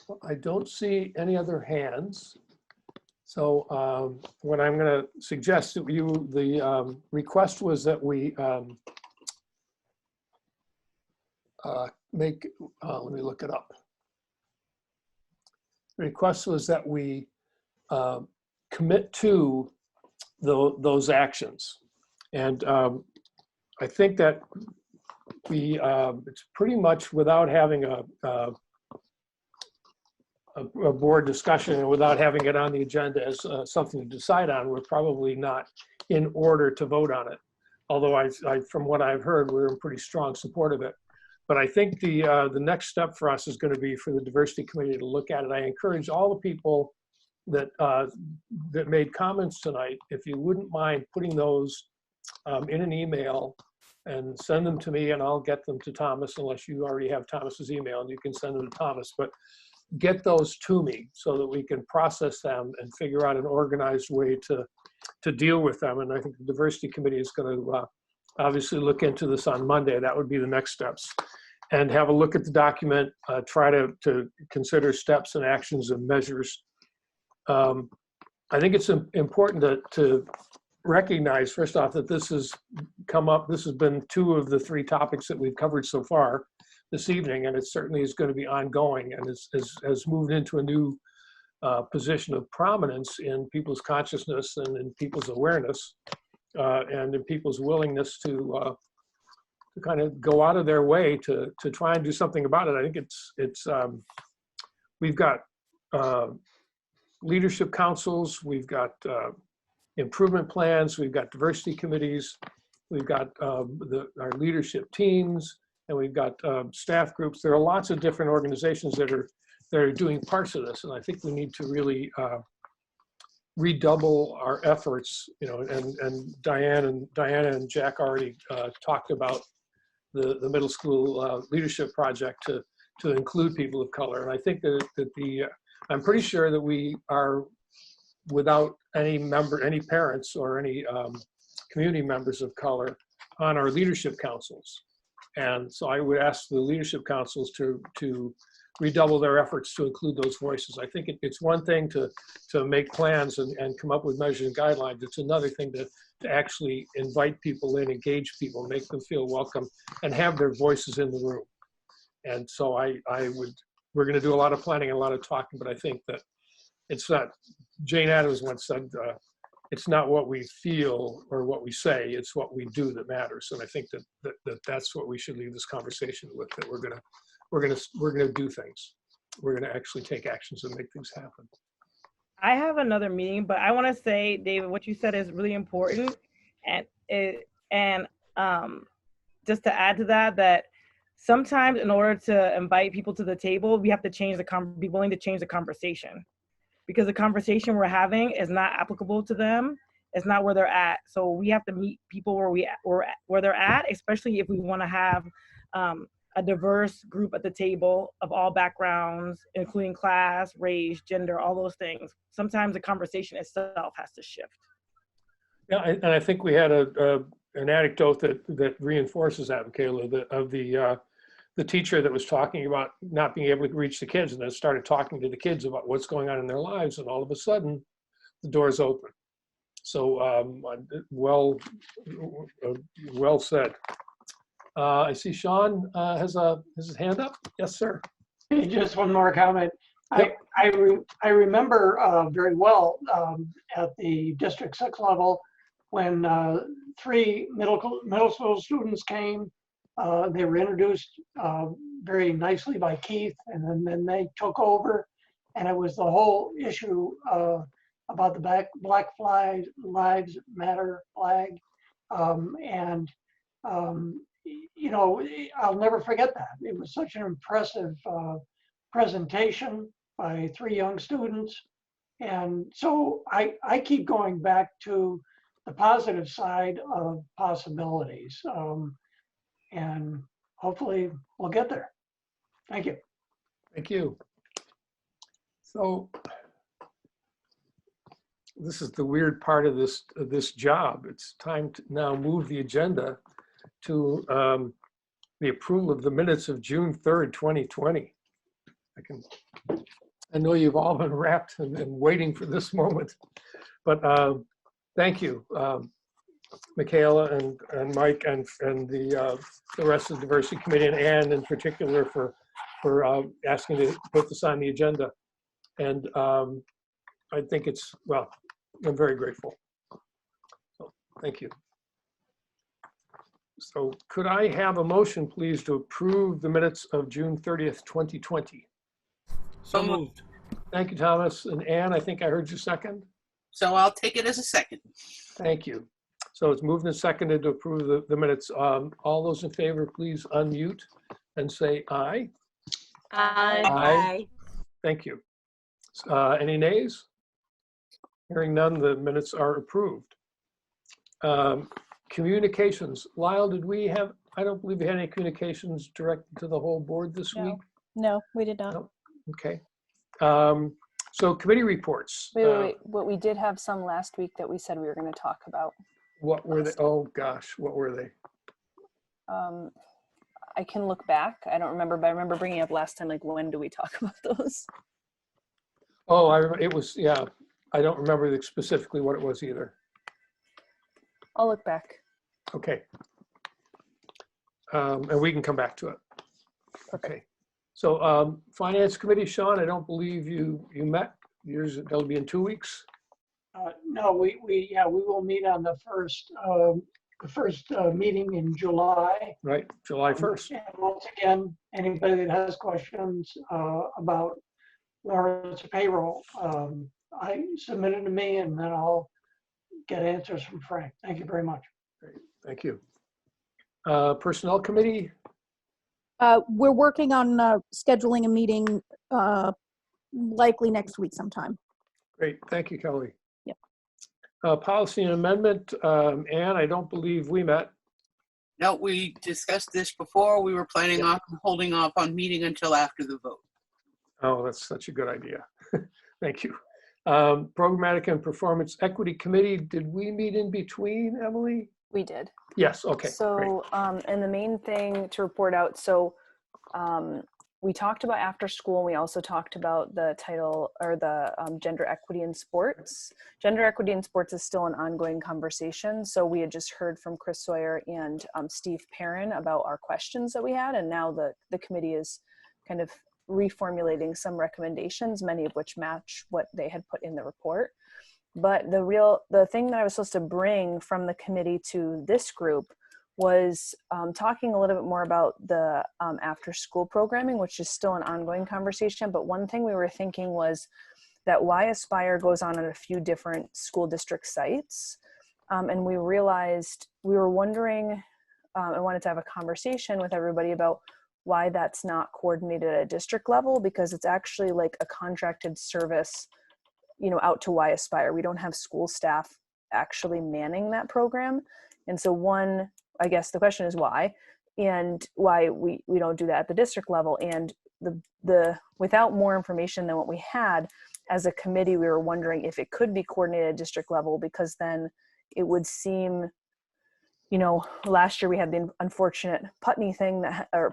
A: Well, I don't see any other hands. So what I'm going to suggest to you, the request was that we make, let me look it up. The request was that we commit to those actions. And I think that it's pretty much without having a board discussion and without having it on the agenda as something to decide on, we're probably not in order to vote on it. Although from what I've heard, we're in pretty strong support of it. But I think the next step for us is going to be for the diversity committee to look at it. I encourage all the people that that made comments tonight, if you wouldn't mind putting those in an email and send them to me, and I'll get them to Thomas, unless you already have Thomas's email and you can send them to Thomas. But get those to me so that we can process them and figure out an organized way to deal with them. And I think the diversity committee is going to obviously look into this on Monday. That would be the next steps. And have a look at the document, try to consider steps and actions and measures. I think it's important to recognize, first off, that this has come up. This has been 2 of the 3 topics that we've covered so far this evening, and it certainly is going to be ongoing and has moved into a new position of prominence in people's consciousness and in people's awareness and in people's willingness to kind of go out of their way to try and do something about it. I think it's we've got leadership councils, we've got improvement plans, we've got diversity committees, we've got our leadership teams, and we've got staff groups. There are lots of different organizations that are doing parts of this, and I think we need to really redouble our efforts. You know, and Diana and Jack already talked about the middle school leadership project to include people of color, and I think that I'm pretty sure that we are without any parents or any community members of color on our leadership councils. And so I would ask the leadership councils to redouble their efforts to include those voices. I think it's one thing to make plans and come up with measures and guidelines. It's another thing to actually invite people in, engage people, make them feel welcome, and have their voices in the room. And so we're going to do a lot of planning and a lot of talking, but I think that it's not, Jane Addams once said, it's not what we feel or what we say, it's what we do that matters. And I think that's what we should leave this conversation with, that we're going to do things. We're going to actually take actions and make things happen.
M: I have another meeting, but I want to say, David, what you said is really important. And just to add to that sometimes in order to invite people to the table, we have to be willing to change the conversation, because the conversation we're having is not applicable to them. It's not where they're at. So we have to meet people where they're at, especially if we want to have a diverse group at the table of all backgrounds, including class, race, gender, all those things. Sometimes the conversation itself has to shift.
A: Yeah, and I think we had an anecdote that reinforces that, Michaela, of the teacher that was talking about not being able to reach the kids, and then started talking to the kids about what's going on in their lives, and all of a sudden the door's open. So well said. I see Sean has his hand up. Yes, sir.
E: Just one more comment.
A: Yep.
E: I remember very well at the District 6 level when 3 middle school students came. They were introduced very nicely by Keith, and then they took over, and it was the whole issue about the Black Lives Matter flag, you know, I'll never forget that. It was such an impressive presentation by 3 young students, and so I keep going back to the positive side of possibilities. And hopefully we'll get there. Thank you.
A: Thank you. So this is the weird part of this job. It's time to now move the agenda to the approval of the minutes of June 3rd, 2020. I know you've all been wrapped and waiting for this moment, but thank you, Michaela and Mike and the rest of the diversity committee, and Ann in particular for asking to put this on the agenda. And I think it's, well, I'm very grateful. So thank you. So could I have a motion, please, to approve the minutes of June 30th, 2020?
H: So moved.
A: Thank you, Thomas. And Ann, I think I heard you second.
C: So I'll take it as a second.
A: Thank you. So it's moved and seconded to approve the minutes. All those in favor, please unmute and say aye.
I: Aye.
A: Aye. Thank you. Any nays? Hearing none, the minutes are approved. Communications. Lyle, did we have, I don't believe we had any communications directed to the whole board this week.
L: No, we did not.
A: No. Okay. So committee reports.
D: Wait. But we did have some last week that we said we were going to talk about.
A: What were they? Oh gosh, what were they?
D: I can look back. I don't remember, but I remember bringing up last time, like, when do we talk about those?
A: Oh, it was, yeah. I don't remember specifically what it was either.
D: I'll look back.
A: Okay. And we can come back to it. Okay. So Finance Committee, Sean, I don't believe you met. Yours, that'll be in 2 weeks.
E: No, we will meet on the first meeting in July.
A: Right, July 1st.
E: And once again, anybody that has questions about warrants or payroll, I submit it to me, and then I'll get answers from Frank. Thank you very much.
A: Great, thank you. Personnel Committee.
L: We're working on scheduling a meeting likely next week sometime.
A: Great, thank you, Kelly.
L: Yep.
A: Policy and Amendment, Ann, I don't believe we met.
C: No, we discussed this before. We were planning on holding off on meeting until after the vote.
A: Oh, that's such a good idea. Thank you. Programmatic and Performance Equity Committee, did we meet in between, Emily?
D: We did.
A: Yes, okay.
D: So, and the main thing to report out, so we talked about after school, and we also talked about the title or the gender equity in sports. Gender equity in sports is still an ongoing conversation. So we had just heard from Chris Sawyer and Steve Perrin about our questions that we had, and now the committee is kind of reformulating some recommendations, many of which match what they had put in the report. But the thing that I was supposed to bring from the committee to this group was talking a little bit more about the after school programming, which is still an ongoing conversation. But one thing we were thinking was that Y Aspire goes on at a few different school district sites. And we realized, we were wondering, I wanted to have a conversation with everybody about why that's not coordinated at a district level, because it's actually like a contracted service, out to Y Aspire. We don't have school staff actually manning that program. And so I guess the question is why, and why we don't do that at the district level. And without more information than what we had as a committee, we were wondering if it could be coordinated at district level, because then it would seem, last year we had the unfortunate Putney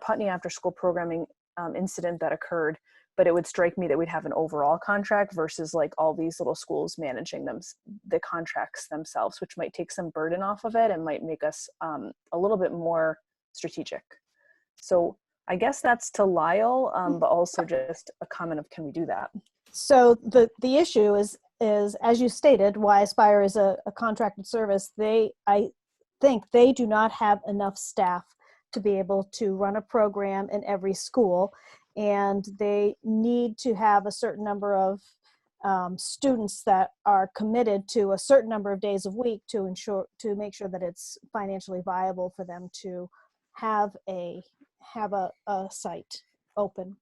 D: Putney after school programming incident that occurred, but it would strike me that we'd have an overall contract versus like all these little schools managing the contracts themselves, which might take some burden off of it and might make us a little bit more strategic. So I guess that's to Lyle, but also just a comment of, can we do that?
L: So the issue is as you stated, Y Aspire is a contracted service. I think they do not have enough staff to be able to run a program in every school, and they need to have a certain number of students that are committed to a certain number of days a week to make sure that it's financially viable for them to have a site open.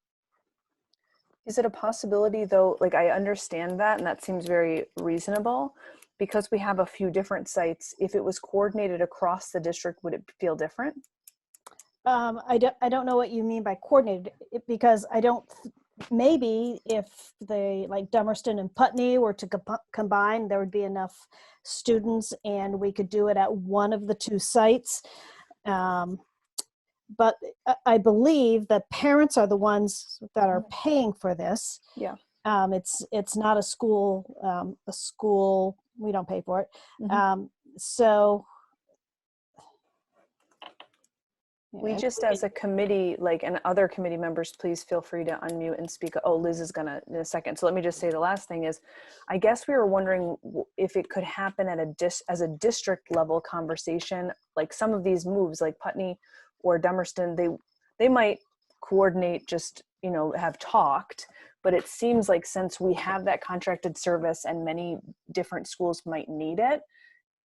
D: Is it a possibility though, like I understand that, and that seems very reasonable, because we have a few different sites, if it was coordinated across the district, would it feel different?
L: I don't know what you mean by coordinated, because maybe if they, like Dummerston and Putney were to combine, there would be enough students and we could do it at one of the two sites. But I believe that parents are the ones that are paying for this.
D: Yeah.
L: It's not a school, we don't pay for it.
D: Mhm.
L: So.
D: We just, as a committee, like, and other committee members, please feel free to unmute and speak. Oh, Liz is gonna in a second. So let me just say the last thing is, I guess we were wondering if it could happen at as a district level conversation, like some of these moves, like Putney or Dummerston, they might coordinate, just, you know, have talked, but it seems like since we have that contracted service and many different schools might need it,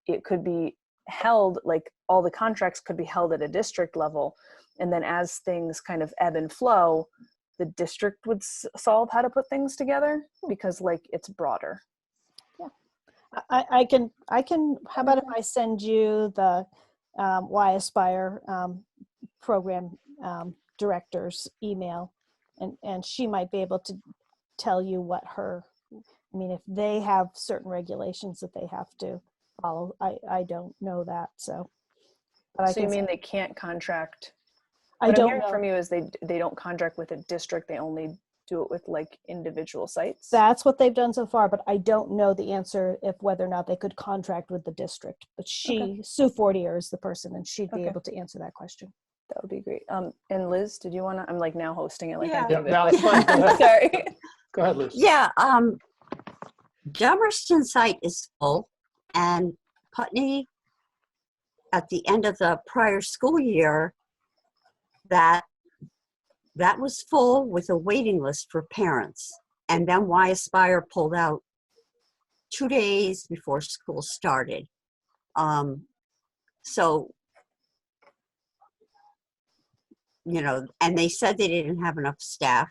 D: it could be held, like all the contracts could be held at a district level, and then as things kind of ebb and flow, the district would solve how to put things together, because like it's broader.
L: Yeah, I can how about if I send you the Why Aspire program director's email, and she might be able to tell you what her, I mean, if they have certain regulations that they have to follow. I don't know that, so. But
D: So you mean they can't contract?
L: I
D: What I'm
L: don't
D: hearing
L: know.
D: from you is they don't contract with a district, they only do it with like individual sites?
L: That's what they've done so far, but I don't know the answer if whether or not they could contract with the district. But Sue Fortier is the person, and she'd be able to answer that question.
D: That would be great. And Liz, did you want to? I'm like now hosting it like
I: Yeah.
D: I'm David.
A: Yeah, it's fine. Go ahead.
D: Sorry.
A: Go ahead, Liz.
I: Yeah, Dummerston site is full, and Putney, at the end of the prior school year, that was full with a waiting list for parents. And then Why Aspire pulled out 2 days before school started. So, you know, and they said they didn't have enough staff.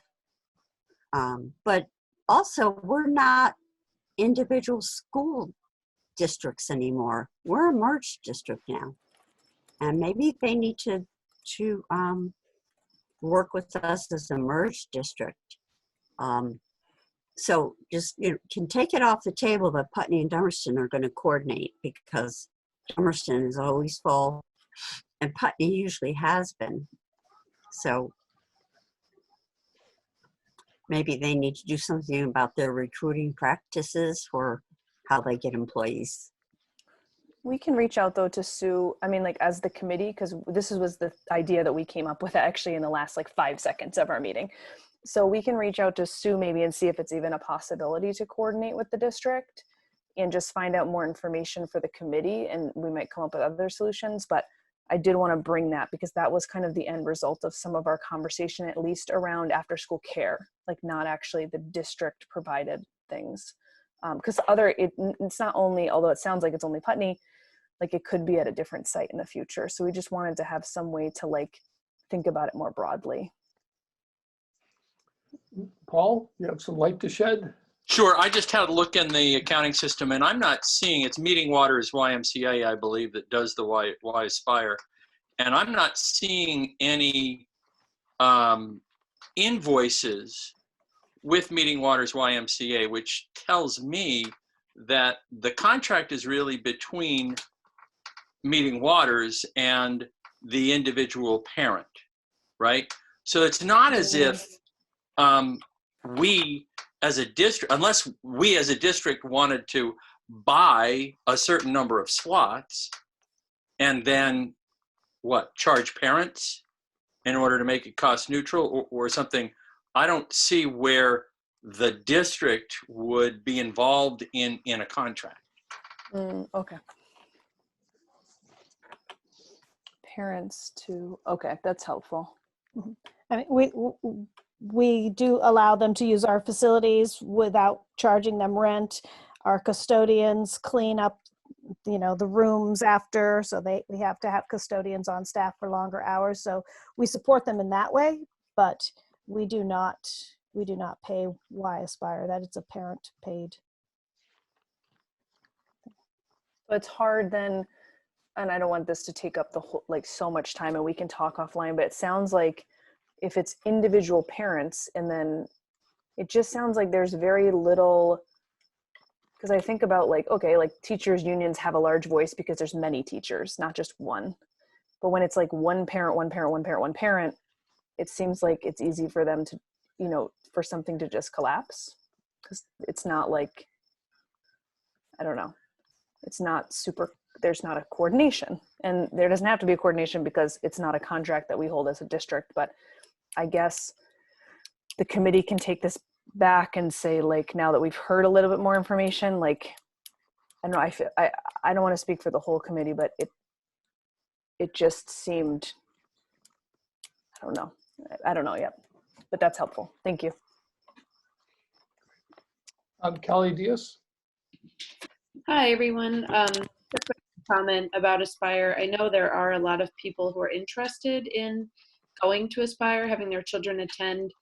I: But also, we're not individual school districts anymore. We're a merged district now. And maybe they need to work with us as a merged district. So just, you know, can take it off the table that Putney and Dummerston are going to coordinate, because Dummerston is always full and Putney usually has been. So maybe they need to do something about their recruiting practices for how they get employees.
D: We can reach out though to Sue, I mean, like as the committee, because this was the idea that we came up with actually in the last like 5 seconds of our meeting. So we can reach out to Sue maybe and see if it's even a possibility to coordinate with the district and just find out more information for the committee, and we might come up with other solutions. But I did want to bring that because that was kind of the end result of some of our conversation, at least around after school care, like not actually the district provided things. Because it's not only, although it sounds like it's only Putney, like it could be at a different site in the future. So we just wanted to have some way to like think about it more broadly.
A: Paul, you have some light to shed?
W: Sure, I just had a look in the accounting system, and I'm not seeing, it's Meeting Waters YMCA, I believe, that does the Why Aspire. And I'm not seeing any invoices with Meeting Waters YMCA, which tells me that the contract is really between Meeting Waters and the individual parent, right? So it's not as if we as a district, unless we as a district wanted to buy a certain number of slots and then charge parents in order to make it cost neutral or something. I don't see where the district would be involved in a contract.
D: Okay. Parents to, okay, that's helpful.
L: I mean, we do allow them to use our facilities without charging them rent. Our custodians clean up, you know, the rooms after, so we have to have custodians on staff for longer hours. So we support them in that way, but we do not pay Why Aspire. That it's a parent paid.
D: But it's hard then, and I don't want this to take up the whole, like so much time, and we can talk offline, but it sounds like if it's individual parents, and then it just sounds like there's very little, because I think about like, okay, like teachers unions have a large voice because there's many teachers, not just one. But when it's like one parent, it seems like it's easy for them to, you know, for something to just collapse. because it's not like, I don't know, it's not super, there's not a coordination, and there doesn't have to be a coordination because it's not a contract that we hold as a district. But I guess the committee can take this back and say, like, now that we've heard a little bit more information, like, I don't know, I don't want to speak for the whole committee, but it just seemed, I don't know yet, but that's helpful. Thank you.
A: Kelly Diaz.
K: Hi, everyone. Just a quick comment about Aspire. I know there are a lot of people who are interested in going to Aspire, having their children attend.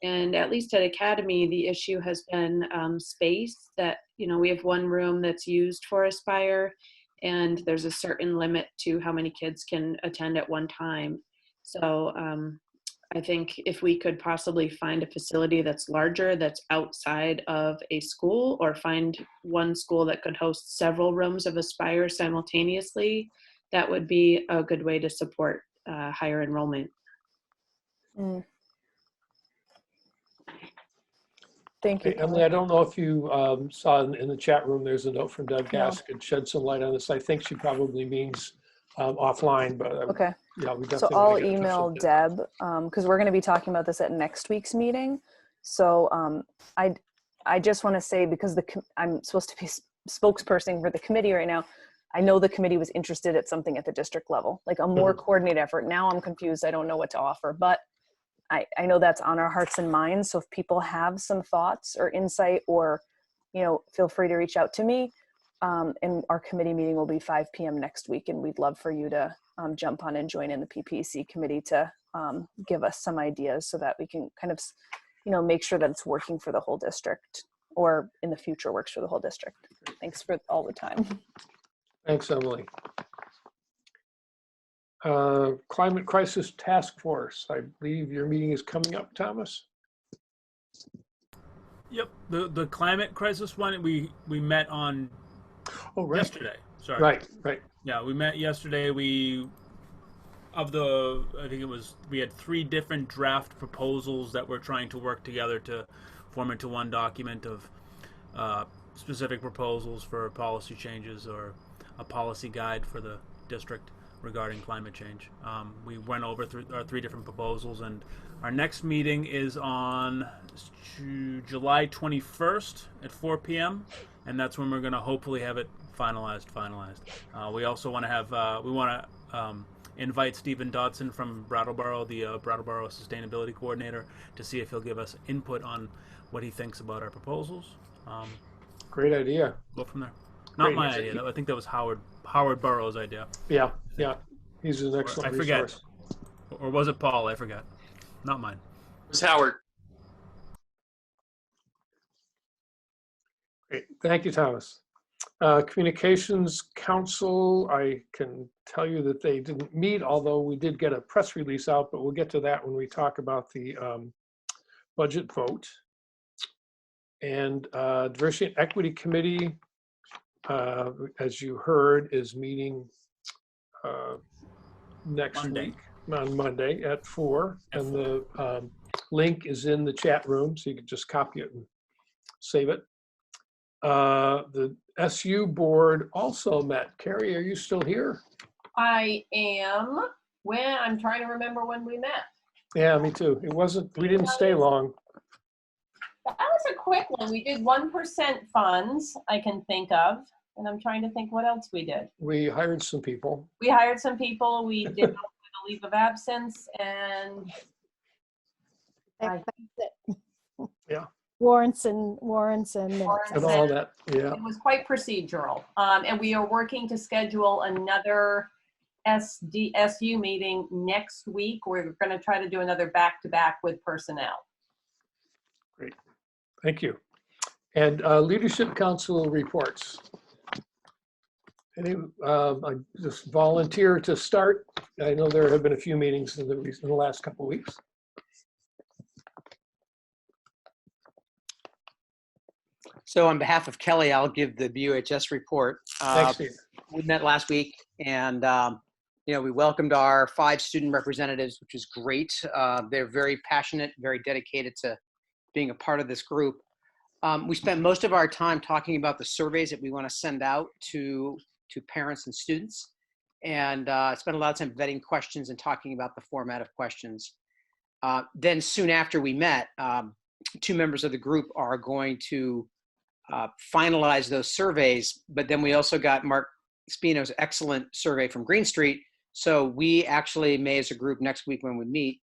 K: And at least at Academy, the issue has been space. That, you know, we have one room that's used for Aspire, and there's a certain limit to how many kids can attend at one time. So I think if we could possibly find a facility that's larger, that's outside of a school, or find one school that could host several rooms of Aspire simultaneously, that would be a good way to support higher enrollment.
D: Mm. Thank you.
A: Hey, Emily, I don't know if you saw in the chat room, there's a note from Deb
D: No.
A: Gask and shed some light on this. I think she probably means offline, but
D: Okay.
A: yeah, we
D: So
A: definitely
D: I'll
A: want to get in touch
D: email
A: with
D: Deb, because we're going to be talking about this at next week's meeting. So I just want to say, because I'm supposed to be spokesperson for the committee right now, I know the committee was interested at something at the district level, like a more coordinated effort. Now I'm confused. I don't know what to offer, but I know that's on our hearts and minds. So if people have some thoughts or insight, or, you know, feel free to reach out to me. And our committee meeting will be 5 p.m. next week. And we'd love for you to jump on and join in the PPC committee to give us some ideas so that we can kind of, you know, make sure that it's working for the whole district, or in the future works for the whole district. Thanks for all the time.
A: Thanks, Emily. Climate Crisis Task Force. I believe your meeting is coming up, Thomas.
H: Yep, the climate crisis one we met on yesterday. Sorry.
A: Right.
H: Yeah, we met yesterday. We had 3 different draft proposals that we're trying to work together to form into one document of specific proposals for policy changes, or a policy guide for the district regarding climate change. We went over our 3 different proposals, and our next meeting is on July 21st at 4 p.m. and that's when we're going to hopefully have it finalized. We also want to have invite Stephen Dodson from Brattleboro, the Brattleboro Sustainability Coordinator, to see if he'll give us input on what he thinks about our proposals.
A: Great idea.
H: Go from there. Not my idea. I think that was Howard Burrow's idea.
A: Yeah. He's an excellent resource.
H: Or was it Paul? I forget. Not mine.
W: It was Howard.
A: Great. Thank you, Thomas. Communications Council, I can tell you that they didn't meet, although we did get a press release out, but we'll get to that when we talk about the budget vote. And Diversity and Equity Committee, as you heard, is meeting next week on Monday at 4. And the link is in the chat room, so you can just copy it and save it. The SU board also met. Carrie, are you still here?
N: I am. I'm trying to remember when we met.
A: Yeah, me too. We didn't stay long.
N: That was a quick one. We did 1% funds, I can think of. And I'm trying to think what else we did.
A: We hired some people.
N: We hired some people. We did a leave of absence, and
A: yeah.
L: Warrants and minutes.
A: And all that, yeah.
N: It was quite procedural. And we are working to schedule another SU meeting next week. We're going to try to do another back-to-back with personnel.
A: Great, thank you. And Leadership Council reports. I just volunteer to start. I know there have been a few meetings in the last couple of weeks.
S: So on behalf of Kelly, I'll give the BUHS report.
A: Thanks, Steve.
S: We met last week, and we welcomed our 5 student representatives, which is great. They're very passionate, very dedicated to being a part of this group. We spent most of our time talking about the surveys that we want to send out to parents and students, and spent a lot of time vetting questions and talking about the format of questions. Then soon after we met, 2 members of the group are going to finalize those surveys, but then we also got Mark Spino's excellent survey from Green Street. So we actually may, as a group, next week when we meet,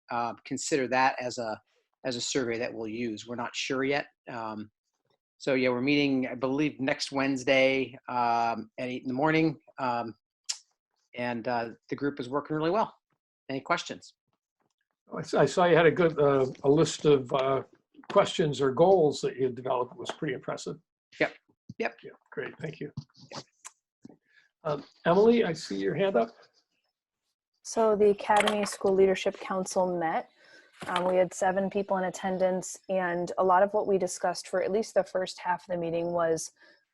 S: consider that as a survey that we'll use. We're not sure yet. So yeah, we're meeting, I believe, next Wednesday at 8 in the morning. And the group is working really well. Any questions?
A: I saw you had a good a list of questions or goals that you had developed. It was pretty impressive.
S: Yep.
A: Yeah, great. Thank you. Emily, I see your hand up.
D: So the Academy School Leadership Council met. We had 7 people in attendance, and a lot of what we discussed for at least the first half of the meeting was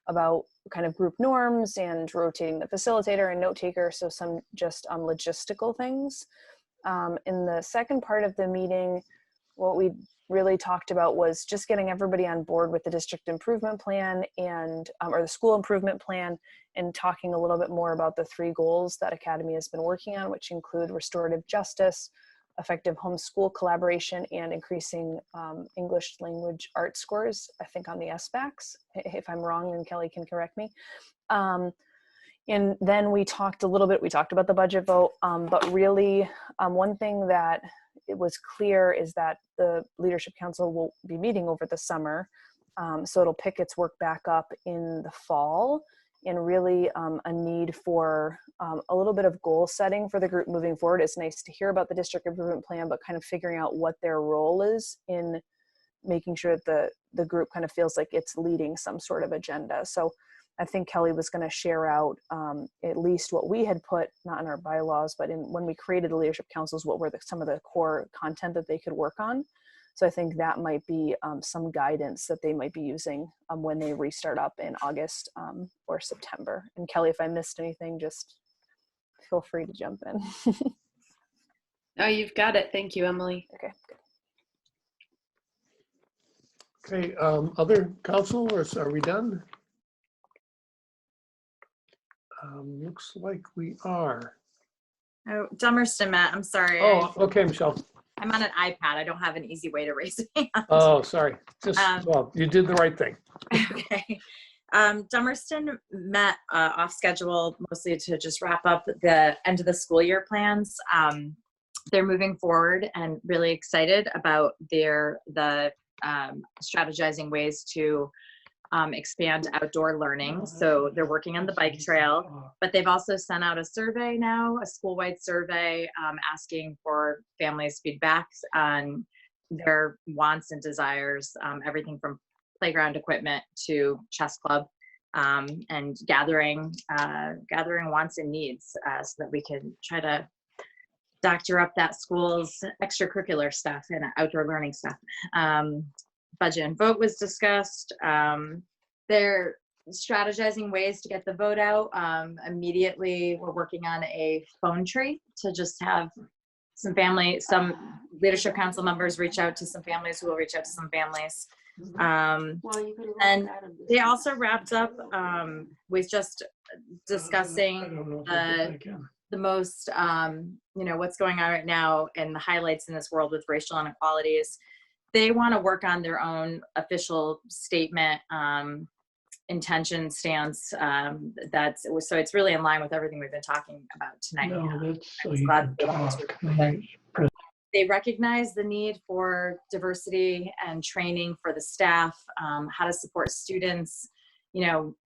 D: about kind of group norms and rotating the facilitator and note taker, so some just logistical things. In the second part of the meeting, what we really talked about was just getting everybody on board with the district improvement plan and or the school improvement plan, and talking a little bit more about the 3 goals that Academy has been working on, which include restorative justice, effective homeschool collaboration, and increasing English language art scores, I think on the SBACs. If I'm wrong, then Kelly can correct me. And then we talked a little bit, we talked about the budget vote, but really one thing that it was clear is that the Leadership Council will be meeting over the summer. So it'll pick its work back up in the fall, and really a need for a little bit of goal setting for the group moving forward. It's nice to hear about the district improvement plan, but kind of figuring out what their role is in making sure that the group kind of feels like it's leading some sort of agenda. So I think Kelly was going to share out at least what we had put, not in our bylaws, but when we created the leadership councils, what were some of the core content that they could work on. So I think that might be some guidance that they might be using when they restart up in August or September. And Kelly, if I missed anything, just feel free to jump in.
K: Oh, you've got it. Thank you, Emily.
D: Okay, good.
A: Okay, other council, or are we done? Looks like we are.
G: Oh, Dummerston met. I'm sorry.
A: Oh, okay, Michelle.
G: I'm on an iPad. I don't have an easy way to raise a hand.
A: Oh, sorry. Just, well, you did the right thing.
G: Okay. Dummerston met off schedule, mostly to just wrap up the end of the school year plans. They're moving forward and really excited about the strategizing ways to expand outdoor learning. So they're working on the bike trail, but they've also sent out a survey now, a school-wide survey, asking for families' feedback on their wants and desires, everything from playground equipment to chess club, and gathering wants and needs so that we can try to doctor up that school's extracurricular stuff and outdoor learning stuff. Budget and vote was discussed. They're strategizing ways to get the vote out. Immediately, we're working on a phone tree to just have some leadership council members reach out to some families who will reach out to some families. And they also wrapped up with just discussing the most, what's going on right now and the highlights in this world with racial inequalities. They want to work on their own official statement, intention stance. So it's really in line with everything we've been talking about tonight.
E: No, that's so you can talk.
G: They recognize the need for diversity and training for the staff, how to support students,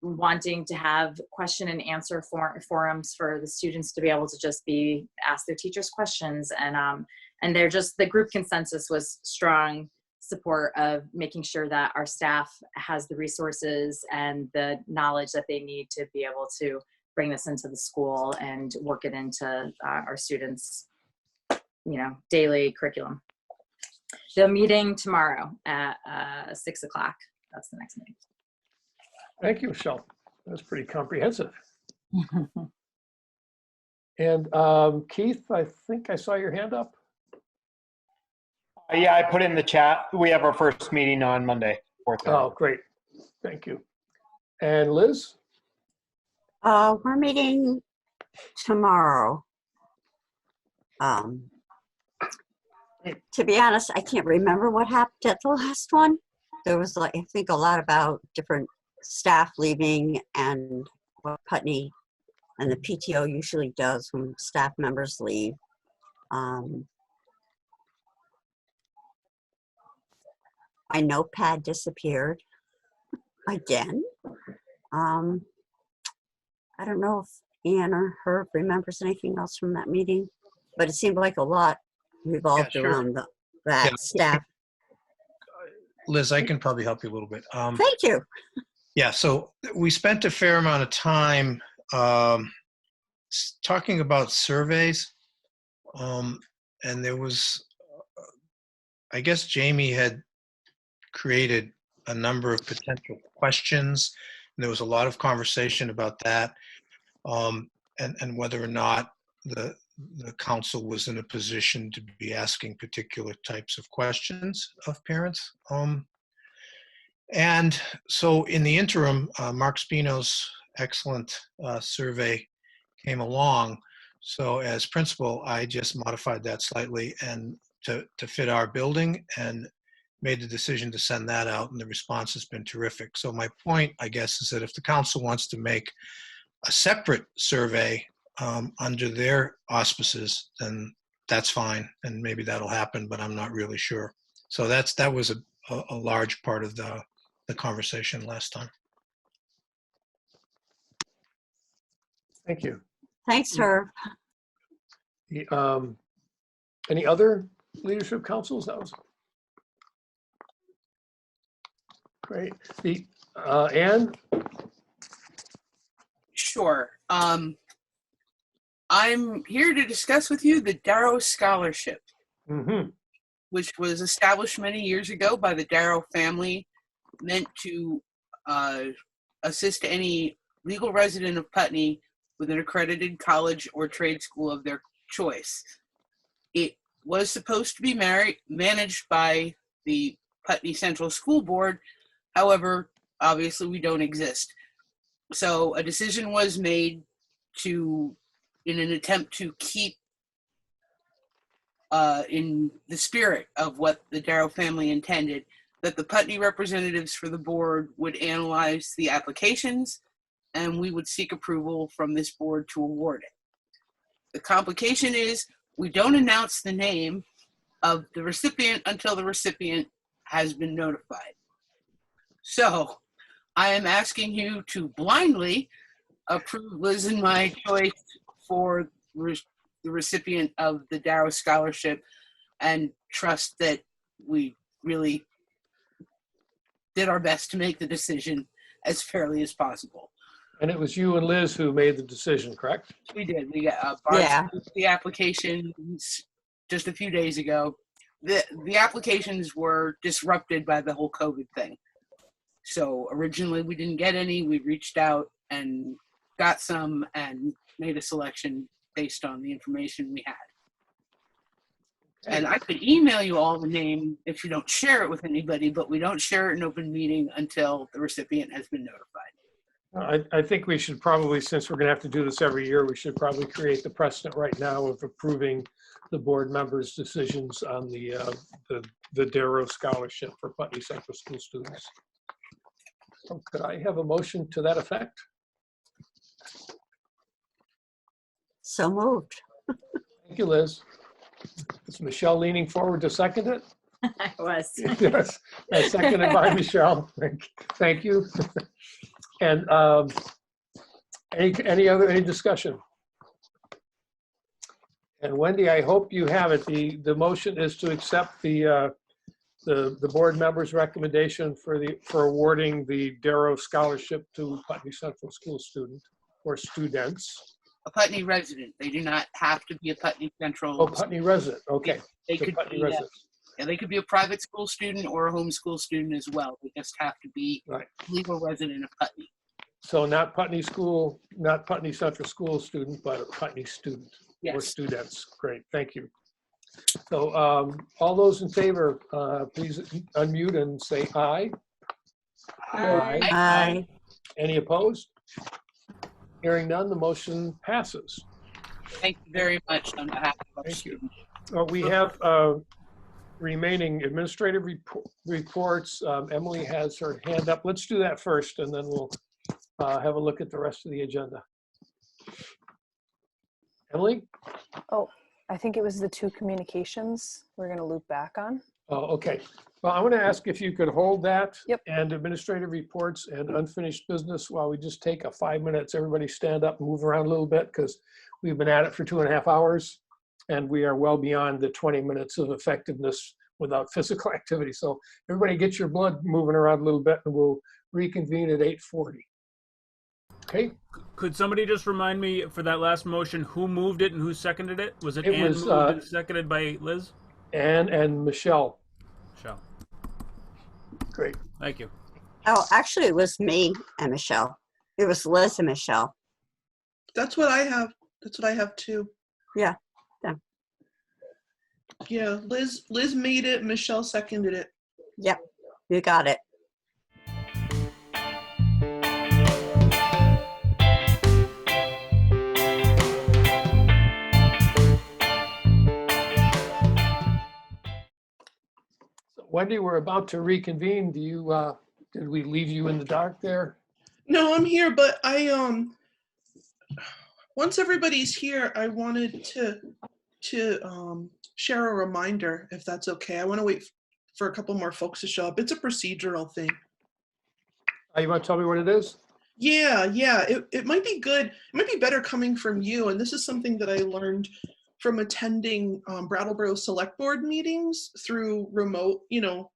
G: wanting to have question and answer forums for the students to be able to just ask their teachers questions. And the group consensus was strong support of making sure that our staff has the resources and the knowledge that they need to be able to bring this into the school and work it into our students' daily curriculum. The meeting tomorrow at 6 o'clock. That's the next meeting.
A: Thank you, Michelle. That's pretty comprehensive. And Keith, I think I saw your hand up.
Q: Yeah, I put in the chat. We have our first meeting on Monday, 4:30.
A: Oh, great. Thank you. And Liz?
I: We're meeting tomorrow. To be honest, I can't remember what happened at the last one. There was, like, I think, a lot about different staff leaving and what Putney and the PTO usually does when staff members leave. My notepad disappeared again. I don't know if Ann or Herb remembers anything else from that meeting, but it seemed like a lot revolved around that staff.
R: Liz, I can probably help you a little bit.
I: Thank you.
R: Yeah, so we spent a fair amount of time talking about surveys. And there was, I guess Jamie had created a number of potential questions. And there was a lot of conversation about that, and whether or not the council was in a position to be asking particular types of questions of parents. And so in the interim, Mark Spino's excellent survey came along. So as principal, I just modified that slightly and to fit our building, and made the decision to send that out, and the response has been terrific. So my point, I guess, is that if the council wants to make a separate survey under their auspices, then that's fine, and maybe that'll happen, but I'm not really sure. So that was a large part of the conversation last time.
A: Thank you.
I: Thanks, Herb.
A: Any other leadership councils? That was great. Ann?
C: Sure. I'm here to discuss with you the Darrow Scholarship, which was established many years ago by the Darrow family, meant to assist any legal resident of Putney with an accredited college or trade school of their choice. It was supposed to be managed by the Putney Central School Board. However, obviously we don't exist. So a decision was made in an attempt to keep in the spirit of what the Darrow family intended, that the Putney representatives for the board would analyze the applications, and we would seek approval from this board to award it. The complication is we don't announce the name of the recipient until the recipient has been notified. So I am asking you to blindly approve Liz and my choice for the recipient of the Darrow Scholarship, and trust that we really did our best to make the decision as fairly as possible.
A: And it was you and Liz who made the decision, correct?
C: We did. We got the applications just a few days ago. The applications were disrupted by the whole COVID thing. So originally we didn't get any. We reached out and got some and made a selection based on the information we had. And I could email you all the name if you don't share it with anybody, but we don't share it in open meeting until the recipient has been notified.
A: I think we should probably, since we're going to have to do this every year, we should probably create the precedent right now of approving the board members' decisions on the Darrow Scholarship for Putney Central School students. So could I have a motion to that effect?
I: So moved.
A: Thank you, Liz. Is Michelle leaning forward to second it?
G: I was.
A: Yes, seconded by Michelle. Thank you. And any discussion? And Wendy, I hope you have it. The motion is to accept the board members' recommendation for awarding the Darrow Scholarship to Putney Central School student or students.
C: A Putney resident. They do not have to be a Putney Central.
A: Oh, Putney resident. Okay.
C: They could be. Yeah, they could be a private school student or a homeschool student as well. They just have to be a legal resident of Putney.
A: So not Putney School, not Putney Central School student, but a Putney student or students. Great, thank you. So all those in favor, please unmute and say aye. Aye.
I: Aye.
A: Any opposed? Hearing none, the motion passes.
C: Thank you very much on behalf of our
A: Thank you.
C: students.
A: We have remaining administrative reports. Emily has her hand up. Let's do that first, and then we'll have a look at the rest of the agenda. Emily?
D: Oh, I think it was the 2 communications we're going to loop back on.
A: Oh, okay. Well, I want to ask if you could hold that
D: Yep.
A: and administrative reports and unfinished business while we just take a 5 minutes. Everybody stand up and move around a little bit because we've been at it for 2.5 hours and we are well beyond the 20 minutes of effectiveness without physical activity. So everybody get your blood moving around a little bit and we'll reconvene at 8:40. Okay.
H: Could somebody just remind me for that last motion, who moved it and who seconded it? Was it
A: It
H: Ann
A: was,
H: moved and seconded by Liz?
A: Ann and Michelle.
H: Michelle.
A: Great.
H: Thank you.
I: Oh, actually, it was me and Michelle. It was Liz and Michelle.
O: That's what I have. That's what I have too.
I: Yeah.
O: Yeah, Liz made it, Michelle seconded it.
I: Yep. You got it.
A: Wendy, we're about to reconvene. Do you, did we leave you in the dark there?
O: No, I'm here, but I once everybody's here, I wanted to share a reminder, if that's okay. I want to wait for a couple more folks to show up. It's a procedural thing.
A: You want to tell me what it is?
O: Yeah. It might be good. It might be better coming from you. And this is something that I learned from attending Brattleboro Select Board meetings through remote,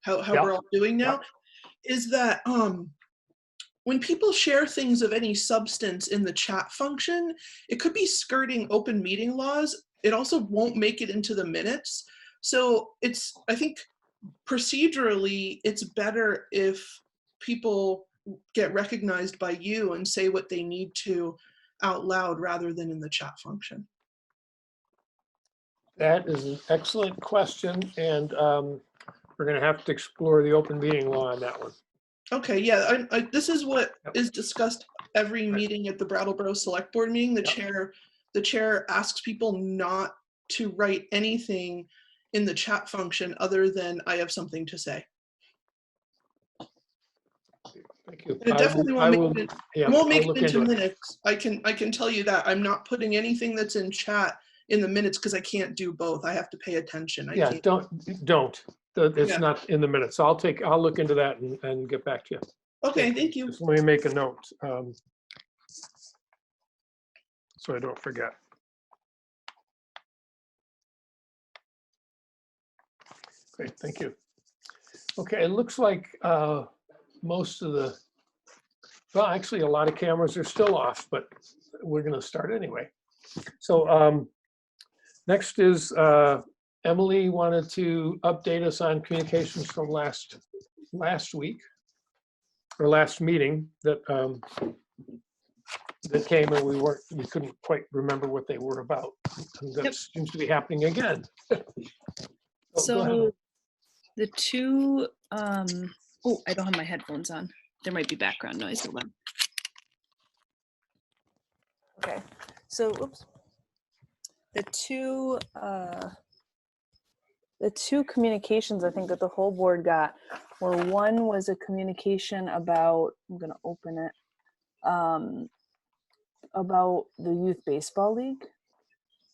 O: how we're all doing now, is that when people share things of any substance in the chat function, it could be skirting open meeting laws. It also won't make it into the minutes. So I think procedurally, it's better if people get recognized by you and say what they need to out loud rather than in the chat function.
A: That is an excellent question, and we're going to have to explore the open meeting law on that one.
O: Okay, yeah, this is what is discussed every meeting at the Brattleboro Select Board meeting. The chair asks people not to write anything in the chat function other than I have something to say.
A: Thank you.
O: And it definitely won't make it into minutes. I can tell you that I'm not putting anything that's in chat in the minutes because I can't do both. I have to pay attention.
A: Don't. It's not in the minutes. I'll look into that and get back to you.
O: Okay, thank you.
A: Just let me make a note so I don't forget. Great, thank you. Okay, it looks like most of well, actually a lot of cameras are still off, but we're going to start anyway. So next is Emily wanted to update us on communications from last week or last meeting that came and we couldn't quite remember what they were about. And that seems to be happening again.
D: So the 2, oh, I don't have my headphones on. There might be background noise. Hold on. Okay, so oops. The two communications I think that the whole board got were, one was a communication about, I'm going to open it, about the youth baseball league.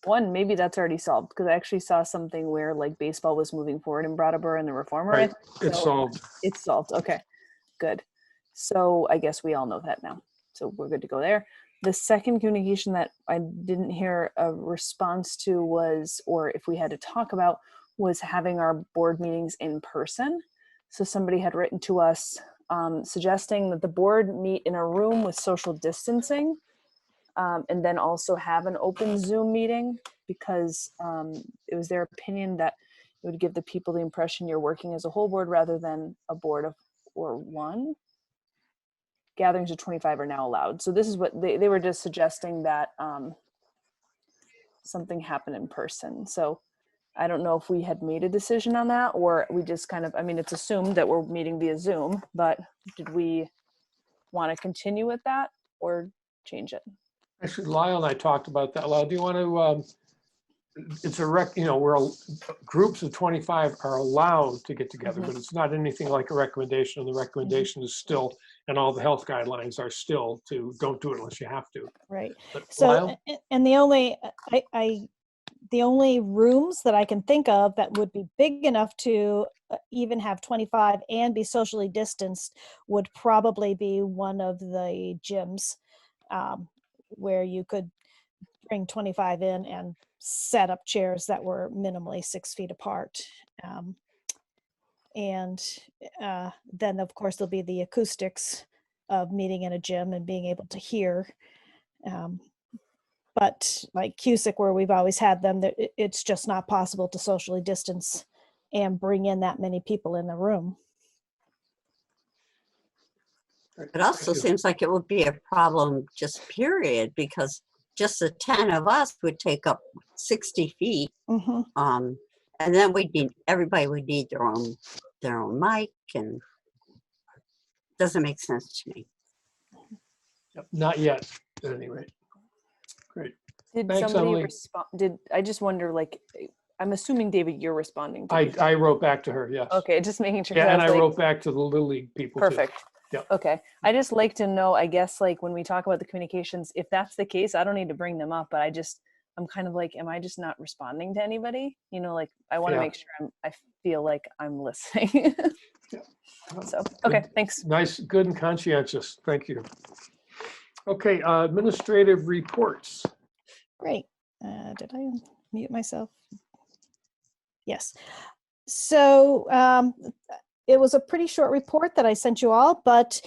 D: One, maybe that's already solved because I actually saw something where like baseball was moving forward in Brattleboro and the reformer.
A: Right, it's solved.
D: It's solved. Okay, good. So I guess we all know that now. So we're good to go there. The second communication that I didn't hear a response to was, or if we had to talk about, was having our board meetings in person. So somebody had written to us suggesting that the board meet in a room with social distancing and then also have an open Zoom meeting because it was their opinion that it would give the people the impression you're working as a whole board rather than a board of or one. Gatherings of 25 are now allowed. So this is what they were just suggesting that something happen in person. So I don't know if we had made a decision on that, or we just kind of, I mean, it's assumed that we're meeting via Zoom, but did we want to continue with that or change it?
A: Actually, Lyle and I talked about that. Lyle, do you want to, it's groups of 25 are allowed to get together, but it's not anything like a recommendation. And the recommendation is still, and all the health guidelines are still to don't do it unless you have to.
L: Right.
A: But
L: So,
A: Lyle?
L: and the only rooms that I can think of that would be big enough to even have 25 and be socially distanced would probably be one of the gyms where you could bring 25 in and set up chairs that were minimally 6 feet apart. And then of course there'll be the acoustics of meeting in a gym and being able to hear. But like Cusick, where we've always had them, it's just not possible to socially distance and bring in that many people in the room.
I: It also seems like it would be a problem just period, because just the 10 of us would take up 60 feet. And then everybody would need their own mic, and doesn't make sense to me.
A: Yep, not yet, at any rate. Great.
D: Did
A: Thanks,
D: somebody
A: Emily.
D: respond? I just wonder, like, I'm assuming, David, you're responding to me.
A: I wrote back to her, yes.
D: Okay, just making sure.
A: Yeah, and I
D: like,
A: wrote back to the Little League people
D: perfect.
A: too. Yeah.
D: Okay. I just like to know, I guess, like when we talk about the communications, if that's the case, I don't need to bring them up, but I'm kind of like, am I just not responding to anybody? You know, like I want to make sure I feel like I'm listening. So, okay, thanks.
A: Nice, good and conscientious. Thank you. Okay, administrative reports.
L: Great. Did I mute myself? Yes. So it was a pretty short report that I sent you all, but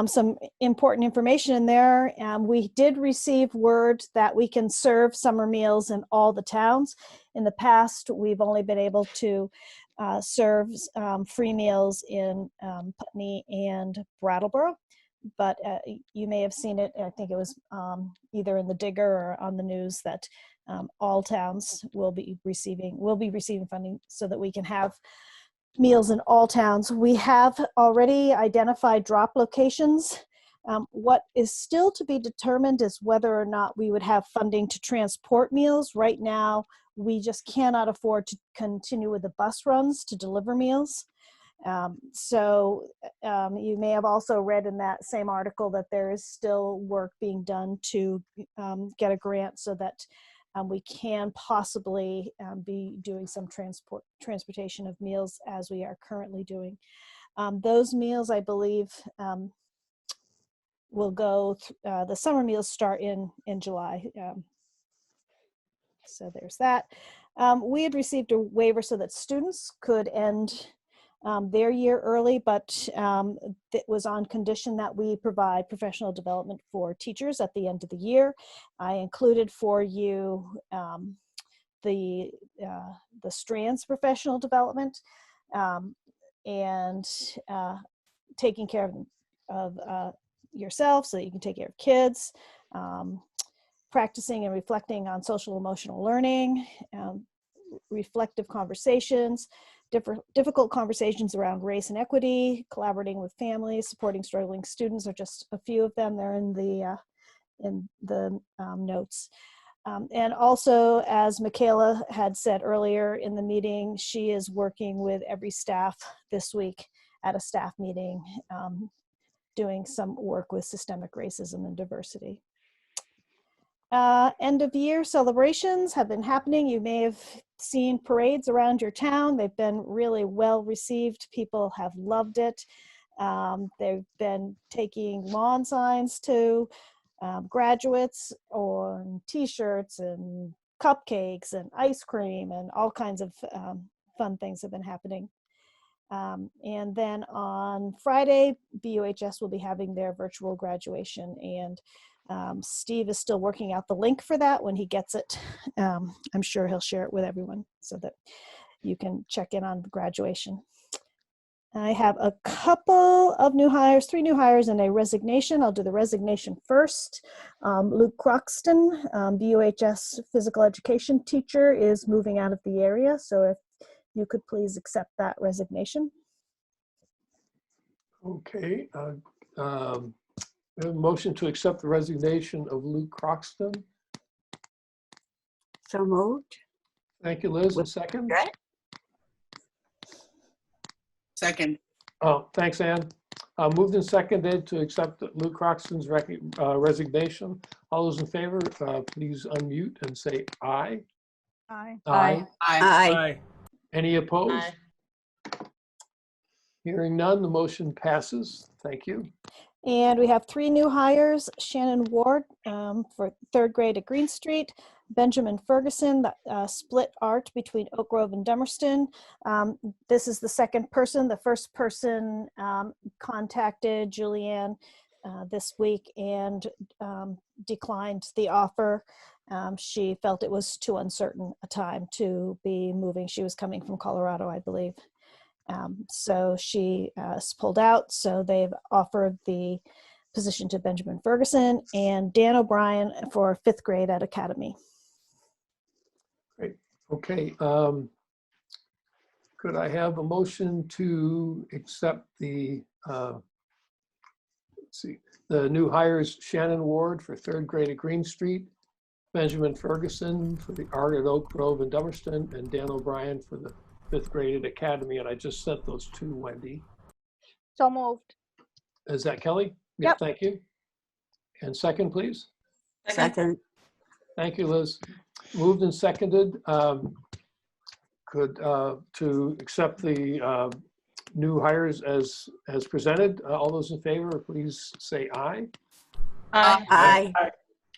L: some important information in there. We did receive word that we can serve summer meals in all the towns. In the past, we've only been able to serve free meals in Putney and Brattleboro, but you may have seen it. I think it was either in the Digger or on the news that all towns will be receiving funding so that we can have meals in all towns. We have already identified drop locations. What is still to be determined is whether or not we would have funding to transport meals. Right now, we just cannot afford to continue with the bus runs to deliver meals. So you may have also read in that same article that there is still work being done to get a grant so that we can possibly be doing some transportation of meals as we are currently doing. Those meals, I believe, will go, the summer meals start in July. So there's that. We had received a waiver so that students could end their year early, but it was on condition that we provide professional development for teachers at the end of the year. I included for you the strands professional development and taking care of yourself so that you can take care of kids, practicing and reflecting on social emotional learning, reflective conversations, difficult conversations around race and equity, collaborating with families, supporting struggling students are just a few of them. They're in the notes. And also, as Michaela had said earlier in the meeting, she is working with every staff this week at a staff meeting, doing some work with systemic racism and diversity. End of year celebrations have been happening. You may have seen parades around your town. They've been really well received. People have loved it. They've been taking lawn signs to graduates on t-shirts and cupcakes and ice cream and all kinds of fun things have been happening. And then on Friday, BUHS will be having their virtual graduation, and Steve is still working out the link for that. When he gets it, I'm sure he'll share it with everyone so that you can check in on the graduation. I have a couple of new hires, 3 new hires and a resignation. I'll do the resignation first. Luke Croxton, BUHS physical education teacher, is moving out of the area. So if you could please accept that resignation.
A: Okay. A motion to accept the resignation of Luke Croxton.
I: So moved.
A: Thank you, Liz. A second.
C: Second.
A: Oh, thanks, Ann. Moved and seconded to accept Luke Croxton's resignation. All those in favor, please unmute and say aye.
L: Aye.
A: Aye.
C: Aye.
A: Any opposed?
G: Aye.
A: Hearing none, the motion passes. Thank you.
L: And we have 3 new hires, Shannon Ward for 3rd grade at Green Street, Benjamin Ferguson, split art between Oak Grove and Dummerston. This is the second person. The first person contacted Julianne this week and declined the offer. She felt it was too uncertain a time to be moving. She was coming from Colorado, I believe. So she pulled out. So they've offered the position to Benjamin Ferguson and Dan O'Brien for 5th grade at Academy.
A: Great. Okay. Could I have a motion to accept the, let's see, the new hires, Shannon Ward for 3rd grade at Green Street, Benjamin Ferguson for the art at Oak Grove and Dummerston, and Dan O'Brien for the 5th grade at Academy. And I just sent those to Wendy.
L: So moved.
A: Is that Kelly?
L: Yep.
A: Thank you. And second, please.
I: Second.
A: Thank you, Liz. Moved and seconded. To accept the new hires as presented. All those in favor, please say aye.
I: Aye.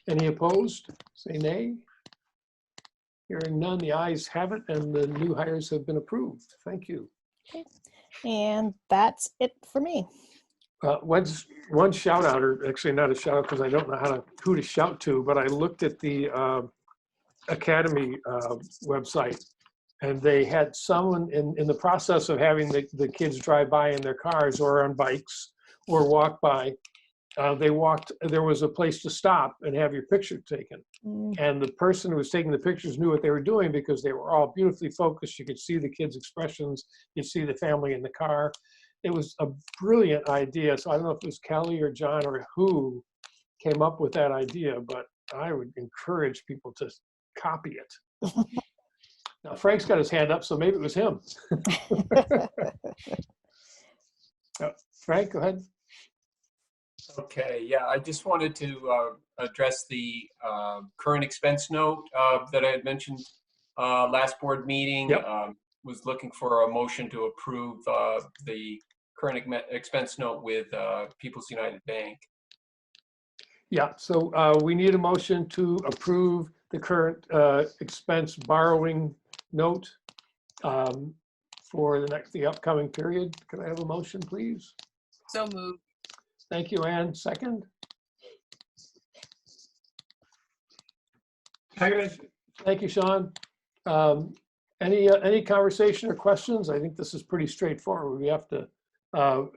A: Any opposed? Say nay. Hearing none, the ayes have it, and the new hires have been approved. Thank you.
L: Okay. And that's it for me.
A: One shout out, or actually not a shout out because I don't know who to shout to, but I looked at the Academy website, and they had someone in the process of having the kids drive by in their cars or on bikes or walk by. There was a place to stop and have your picture taken. And the person who was taking the pictures knew what they were doing because they were all beautifully focused. You could see the kids' expressions. You see the family in the car. It was a brilliant idea. So I don't know if it was Kelly or John or who came up with that idea, but I would encourage people to copy it. Now, Frank's got his hand up, so maybe it was him. Frank, go ahead.
Q: Okay, yeah, I just wanted to address the current expense note that I had mentioned last board meeting.
A: Yep.
Q: Was looking for a motion to approve the current expense note with People's United Bank.
A: Yeah, so we need a motion to approve the current expense borrowing note for the upcoming period. Can I have a motion, please?
C: So moved.
A: Thank you, Ann. Second? Thank you, Sean. Any conversation or questions? I think this is pretty straightforward. We have to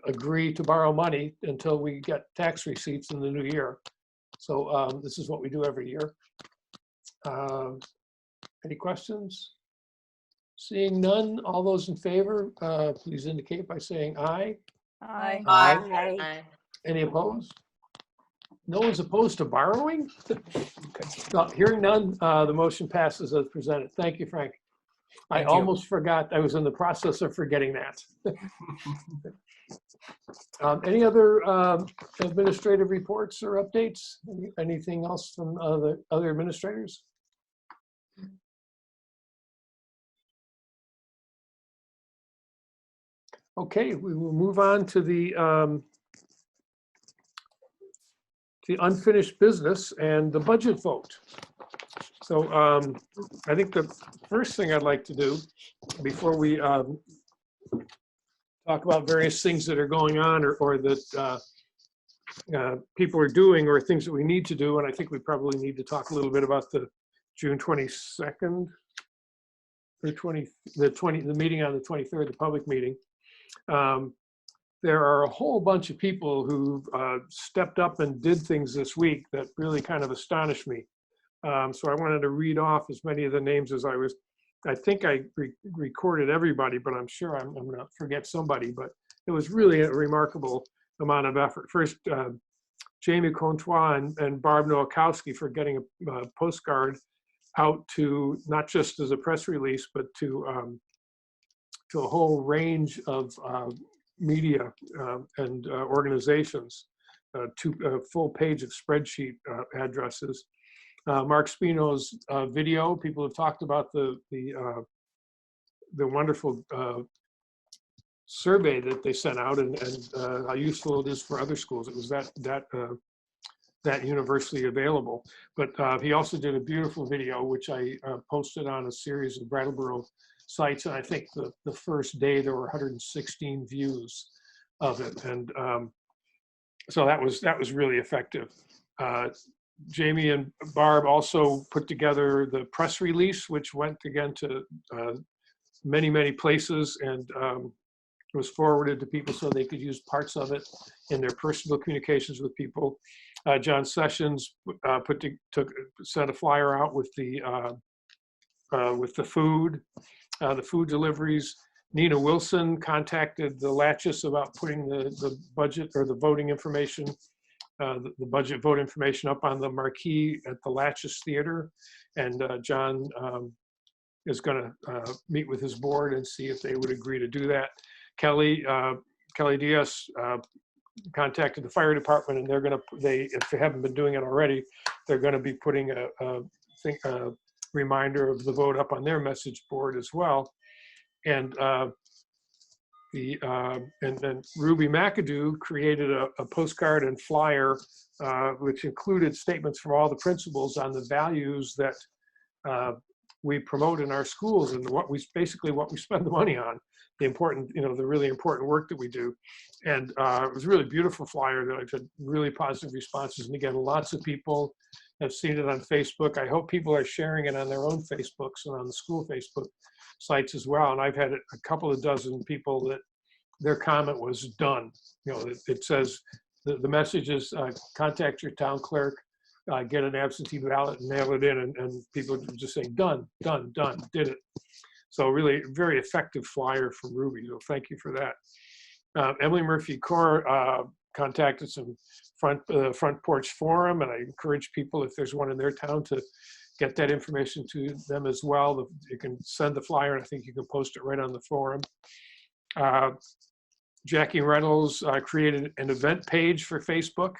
A: agree to borrow money until we get tax receipts in the new year. So this is what we do every year. Any questions? Seeing none, all those in favor, please indicate by saying aye.
L: Aye.
I: Aye.
A: Any opposed? No one's opposed to borrowing? Okay. Well, hearing none, the motion passes as presented. Thank you, Frank. I almost forgot. I was in the process of forgetting that. Any other administrative reports or updates? Anything else from other administrators? Okay, we will move on to the unfinished business and the budget vote. So I think the first thing I'd like to do before we talk about various things that are going on or that people are doing or things that we need to do, and I think we probably need to talk a little bit about the June 22nd or the meeting on the 23rd, the public meeting. There are a whole bunch of people who stepped up and did things this week that really kind of astonished me. So I wanted to read off as many of the names as I think I recorded everybody, but I'm sure I'm going to forget somebody, but it was really a remarkable amount of effort. First, Jamie Contois and Barb Nowakowski for getting a postcard out to, not just as a press release, but to a whole range of media and organizations, to a full page of spreadsheet addresses. Mark Spino's video, people have talked about the wonderful survey that they sent out and how useful it is for other schools. It was that universally available. But he also did a beautiful video, which I posted on a series of Brattleboro sites. And I think the first day there were 116 views of it. And so that was really effective. Jamie and Barb also put together the press release, which went again to many, many places and was forwarded to people so they could use parts of it in their personal communications with people. John Sessions sent a flyer out with the food deliveries. Nina Wilson contacted the Latches about putting the budget or the voting information, the budget vote information up on the marquee at the Latches Theater. And John is going to meet with his board and see if they would agree to do that. Kelly Diaz contacted the fire department, and if they haven't been doing it already, they're going to be putting a reminder of the vote up on their message board as well. And then Ruby McAdoo created a postcard and flyer, which included statements from all the principals on the values that we promote in our schools and basically what we spend the money on, the really important work that we do. And it was a really beautiful flyer that I've had really positive responses. And again, lots of people have seen it on Facebook. I hope people are sharing it on their own Facebooks and on the school Facebook sites as well. And I've had a couple of dozen people that their comment was done. It says, the message is contact your town clerk, get an absentee ballot and mail it in, and people just saying done, done, done, did it. So really very effective flyer from Ruby. So thank you for that. Emily Murphy Core contacted some front porch forum, and I encourage people, if there's one in their town, to get that information to them as well. You can send the flyer, and I think you can post it right on the forum. Jackie Reynolds created an event page for Facebook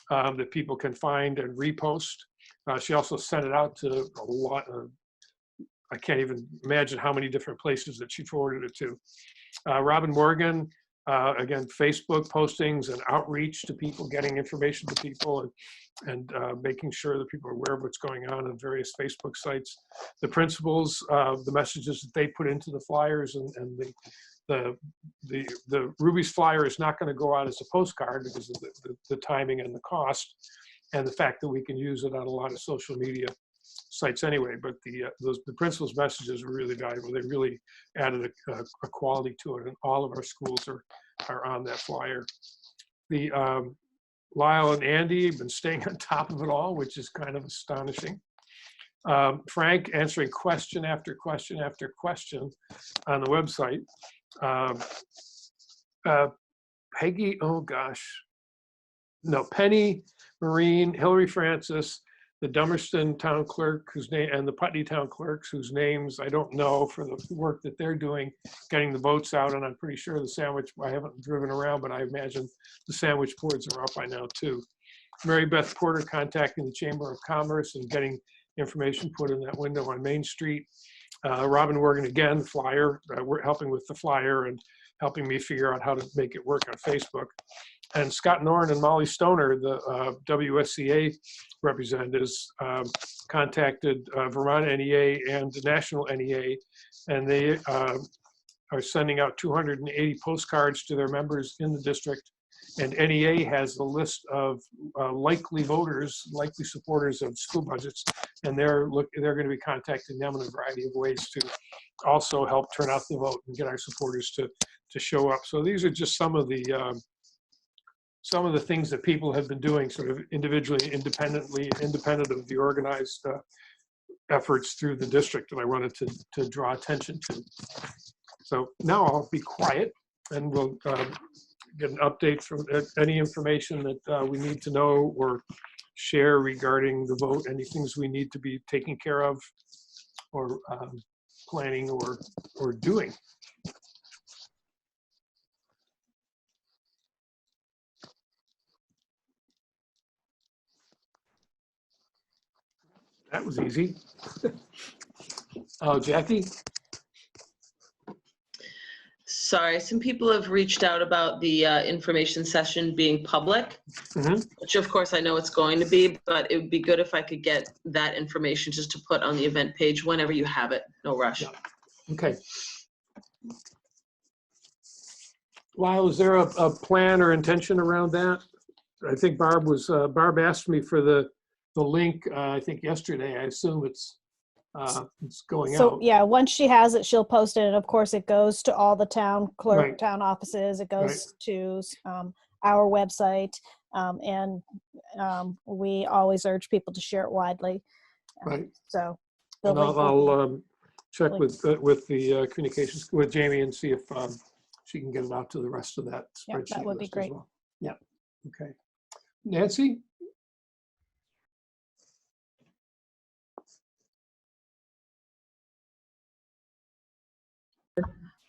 A: that people can find and repost. She also sent it out to a lot of, I can't even imagine how many different places that she forwarded it to. Robin Morgan, again, Facebook postings and outreach to people, getting information to people and making sure that people are aware of what's going on various Facebook sites. The principals, the messages that they put into the flyers, and the Ruby's flyer is not going to go out as a postcard because of the timing and the cost, and the fact that we can use it on a lot of social media sites anyway. But the principal's messages were really valuable. They really added a quality to it, and all of our schools are on that flyer. The Lyle and Andy have been staying on top of it all, which is kind of astonishing. Frank answering question after question after question on the website. Peggy, oh gosh, no, Penny Marine, Hillary Francis, the Dummerston town clerk, and the Putney town clerks, whose names I don't know, for the work that they're doing, getting the votes out. And I'm pretty sure the sandwich, I haven't driven around, but I imagine the sandwich boards are up by now too. Mary Beth Porter contacting the Chamber of Commerce and getting information put in that window on Main Street. Robin Morgan, again, flyer, we're helping with the flyer and helping me figure out how to make it work on Facebook. And Scott Norn and Molly Stoner, the WSCA representatives, contacted Vermont NEA and the National NEA, and they are sending out 280 postcards to their members in the district. And NEA has the list of likely voters, likely supporters of school budgets, and they're going to be contacting them in a variety of ways to also help turn out the vote and get our supporters to to show up. So these are just some of the things that people have been doing sort of individually, independent of the organized efforts through the district that I wanted to draw attention to. So now I'll be quiet and we'll get an update from any information that we need to know or share regarding the vote, any things we need to be taking care of or planning or doing. That was easy. Oh, Jackie?
O: Sorry, some people have reached out about the information session being public, which of course I know it's going to be, but it would be good if I could get that information just to put on the event page whenever you have it. No rush.
A: Yeah. Okay. Lyle, is there a plan or intention around that? I think Barb asked me for the link, I think yesterday. I assume it's going
L: So
A: out.
L: yeah, once she has it, she'll post it. And of course it goes to all the town clerk,
A: Right.
L: town offices. It goes to our website. And we always urge people to share it widely.
A: Right.
L: So
A: And I'll check with the communications with Jamie and see if she can get it out to the rest of that spreadsheet.
L: Yeah, that would be
A: list as
L: great.
A: well. Yeah. Okay. Nancy?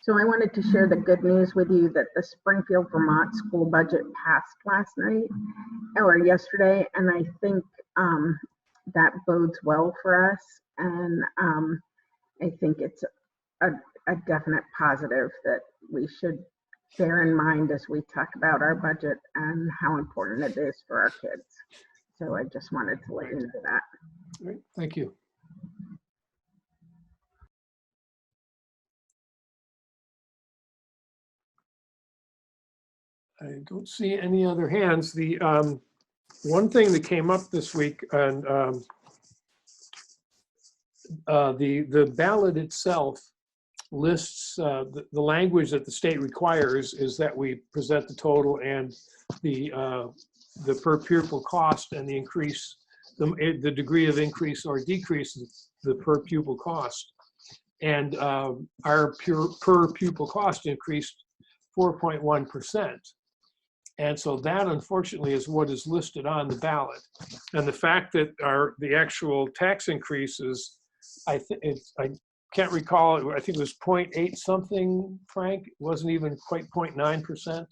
B: So I wanted to share the good news with you that the Springfield, Vermont school budget passed last night or yesterday, and I think that bodes well for us. And I think it's a definite positive that we should bear in mind as we talk about our budget and how important it is for our kids. So I just wanted to let you know that.
A: All right. Thank you. I don't see any other hands. The one thing that came up this week, and the ballot itself lists the language that the state requires is that we present the total and the per pupil cost and the increase, the degree of increase or decrease the per pupil cost. And our per pupil cost increased 4.1%. And so that, unfortunately, is what is listed on the ballot. And the fact that the actual tax increases, I can't recall, I think it was 0.8 something, Frank. It wasn't even quite 0.9%.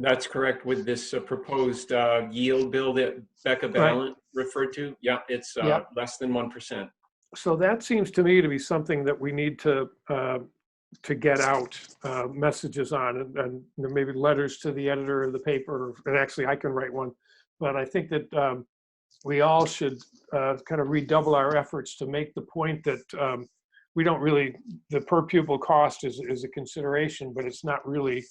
Q: That's correct with this proposed yield bill that Becca Balint referred to. Yeah, it's less than 1%.
A: So that seems to me to be something that we need to get out messages on, and maybe letters to the editor of the paper, and actually I can write one. But I think that we all should kind of redouble our efforts to make the point that we don't really, the per pupil cost is a consideration, but it's not really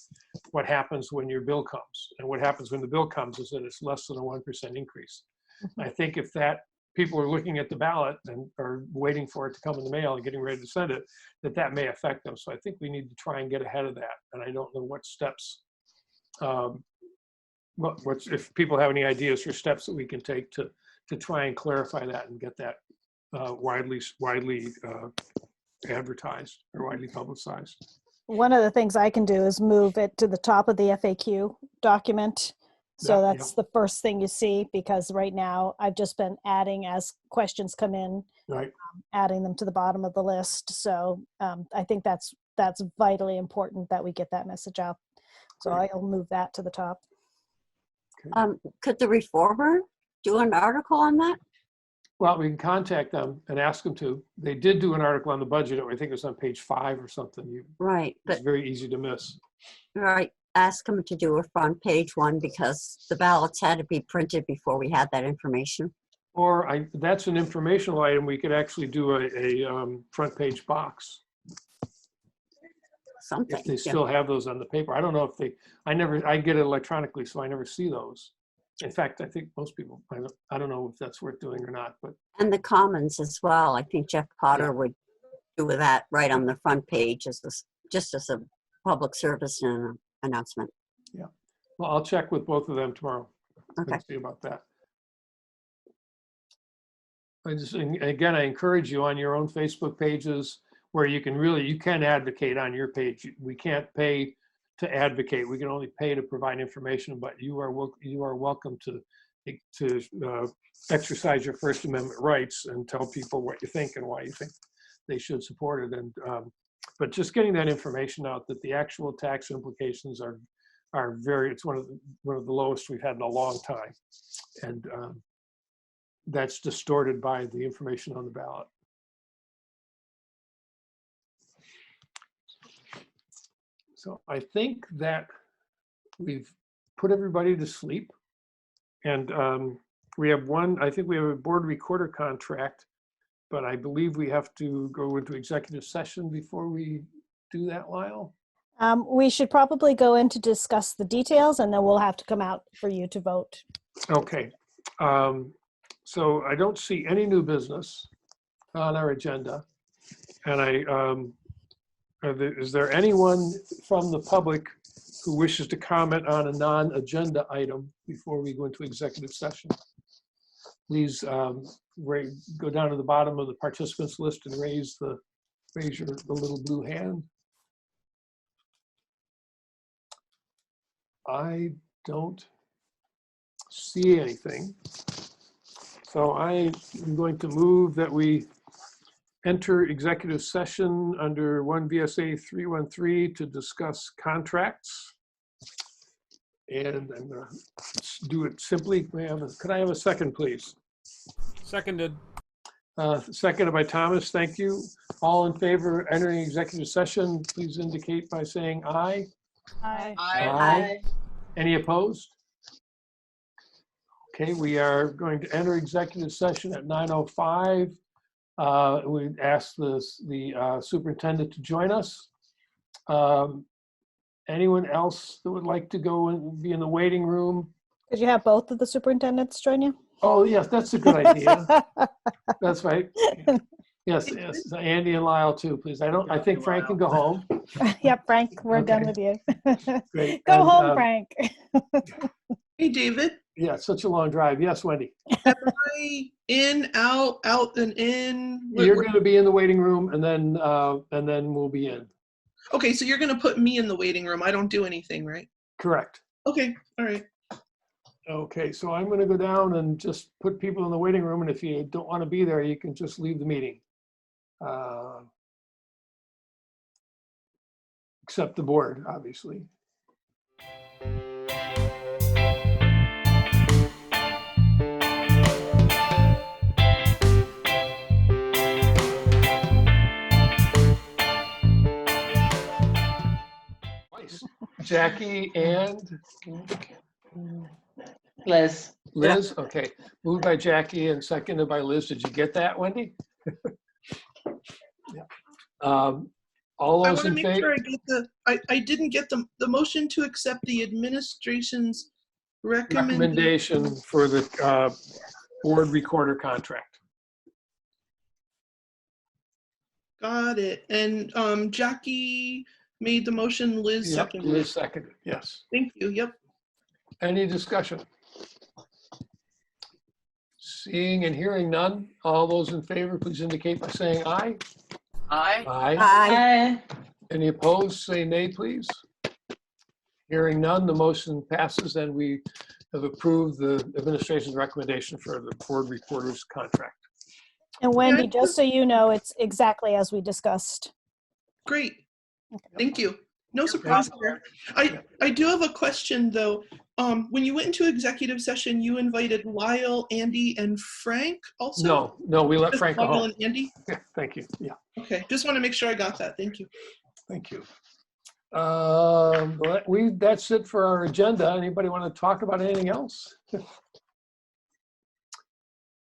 A: what happens when your bill comes. And what happens when the bill comes is that it's less than a 1% increase. I think if that people are looking at the ballot and are waiting for it to come in the mail and getting ready to send it, that may affect them. So I think we need to try and get ahead of that. And I don't know what steps, if people have any ideas for steps that we can take to try and clarify that and get that widely advertised or widely publicized.
L: One of the things I can do is move it to the top of the FAQ document. So that's the first thing you see, because right now I've just been adding as questions come in, adding them to the bottom of the list. So I think that's vitally important that we get that message out. So I'll move that to the top.
I: Could the Reformer do an article on that?
A: Well, we can contact them and ask them to. They did do an article on the budget. I think it was on page 5 or something.
I: Right.
A: It's very easy to miss.
I: Right. Ask them to do a front page one, because the ballots had to be printed before we had that information.
A: Or that's an informational item. We could actually do a front page box.
I: Something.
A: If they still have those on the paper. I don't know if I get it electronically, so I never see those. In fact, I think most people, I don't know if that's worth doing or not, but.
I: And the Commons as well. I think Jeff Potter would do that right on the front page just as a public service announcement.
A: Yeah. Well, I'll check with both of them tomorrow.
I: Okay.
A: And see about that. Again, I encourage you on your own Facebook pages where you can advocate on your page. We can't pay to advocate. We can only pay to provide information, but you are welcome to exercise your First Amendment rights and tell people what you think and why you think they should support it. And but just getting that information out, that the actual tax implications are very, it's one of the lowest we've had in a long time, and that's distorted by the information on the ballot. So I think that we've put everybody to sleep, and we have I think we have a board recorder contract, but I believe we have to go into executive session before we do that, Lyle.
L: We should probably go in to discuss the details, and then we'll have to come out for you to vote.
A: Okay. So I don't see any new business on our agenda, and is there anyone from the public who wishes to comment on a non-agenda item before we go into executive session? Please go down to the bottom of the participants list and raise the little blue hand. I don't see anything. So I am going to move that we enter executive session under 1 VSA 313 to discuss contracts. And I'm going to do it simply. Could I have a second, please?
H: Seconded.
A: Seconded by Thomas. Thank you. All in favor of entering executive session, please indicate by saying aye.
L: Aye.
A: Aye. Any opposed? Okay, we are going to enter executive session at 9:05. We ask the superintendent to join us. Anyone else that would like to go and be in the waiting room?
L: Could you have both of the superintendents join you?
A: Oh, yes, that's a good idea. That's right. Yes, yes, Andy and Lyle too, please. I think Frank can go home.
L: Yep, Frank, we're done with you.
A: Great.
L: Go
A: And,
L: home, Frank.
F: Hey, David.
A: Yeah, it's such a long drive. Yes, Wendy.
F: Am I in, out, out, and in?
A: You're going to be in the waiting room, and then we'll be in.
F: Okay, so you're going to put me in the waiting room. I don't do anything, right?
A: Correct.
F: Okay, all right.
A: Okay, so I'm going to go down and just put people in the waiting room, and if you don't want to be there, you can just leave the meeting. Except the board, obviously. Jackie and
O: Liz.
A: Liz, okay. Moved by Jackie and seconded by Liz. Did you get that, Wendy? Yeah. All
F: I
A: those
F: want to
A: in
F: make
A: favor?
F: sure I get I didn't get the motion to accept the administration's
A: Recommendation for the board recorder contract.
F: Got it. And Jackie made the motion, Liz
A: Yep,
F: seconded.
A: Liz seconded, yes.
F: Thank you, yep.
A: Any discussion? Seeing and hearing none, all those in favor, please indicate by saying aye.
C: Aye.
A: Aye.
O: Aye.
A: Any opposed, say nay, please. Hearing none, the motion passes and we have approved the administration's recommendation for the board recorder's contract.
L: And Wendy, just so you know, it's exactly as we discussed.
F: Great. Thank you. No surprise there. I do have a question though. When you went into executive session, you invited Lyle, Andy, and Frank also?
A: No, we let
F: Just
A: Frank go
F: Lyle
A: home.
F: and Andy?
A: Yeah, thank you. Yeah,
F: Okay, just want to make sure I got that. Thank you.
A: thank you. That's it for our agenda. Anybody want to talk about anything else?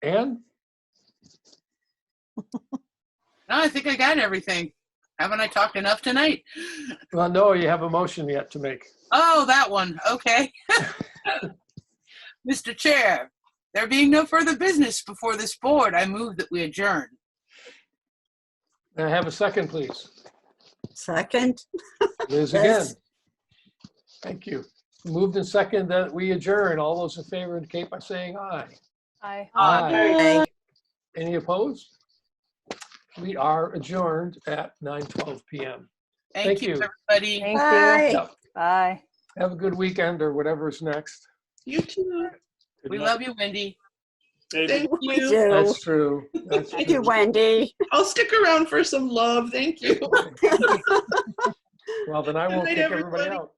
A: Ann?
C: No, I think I got everything. Haven't I talked enough tonight?
A: Well, no, you have a motion yet to make.
C: Oh, that one. Okay. Mr. Chair, there being no further business before this board, I move that we adjourn.
A: May I have a second, please?
I: Second.
A: Liz again. Thank you. Moved and second that we adjourn. All those in favor indicate by saying aye.
D: Aye.
A: Aye. Any opposed? We are adjourned at 9:12 p.m.
C: Thank you, everybody.
D: Thank
I: Bye.
D: you.
A: Yep.
D: Bye.
A: Have a good weekend or whatever's next.
F: You too.
A: Good
C: We
A: night.
C: love you, Wendy.
F: Thank
I: We
F: you.
I: do.
A: That's true. That's
I: Thank you,
A: true.
I: Wendy.
F: I'll stick around for some love. Thank you.
A: Well, then I
F: Good
A: won't
F: night,
A: kick everybody
F: everybody.
A: out.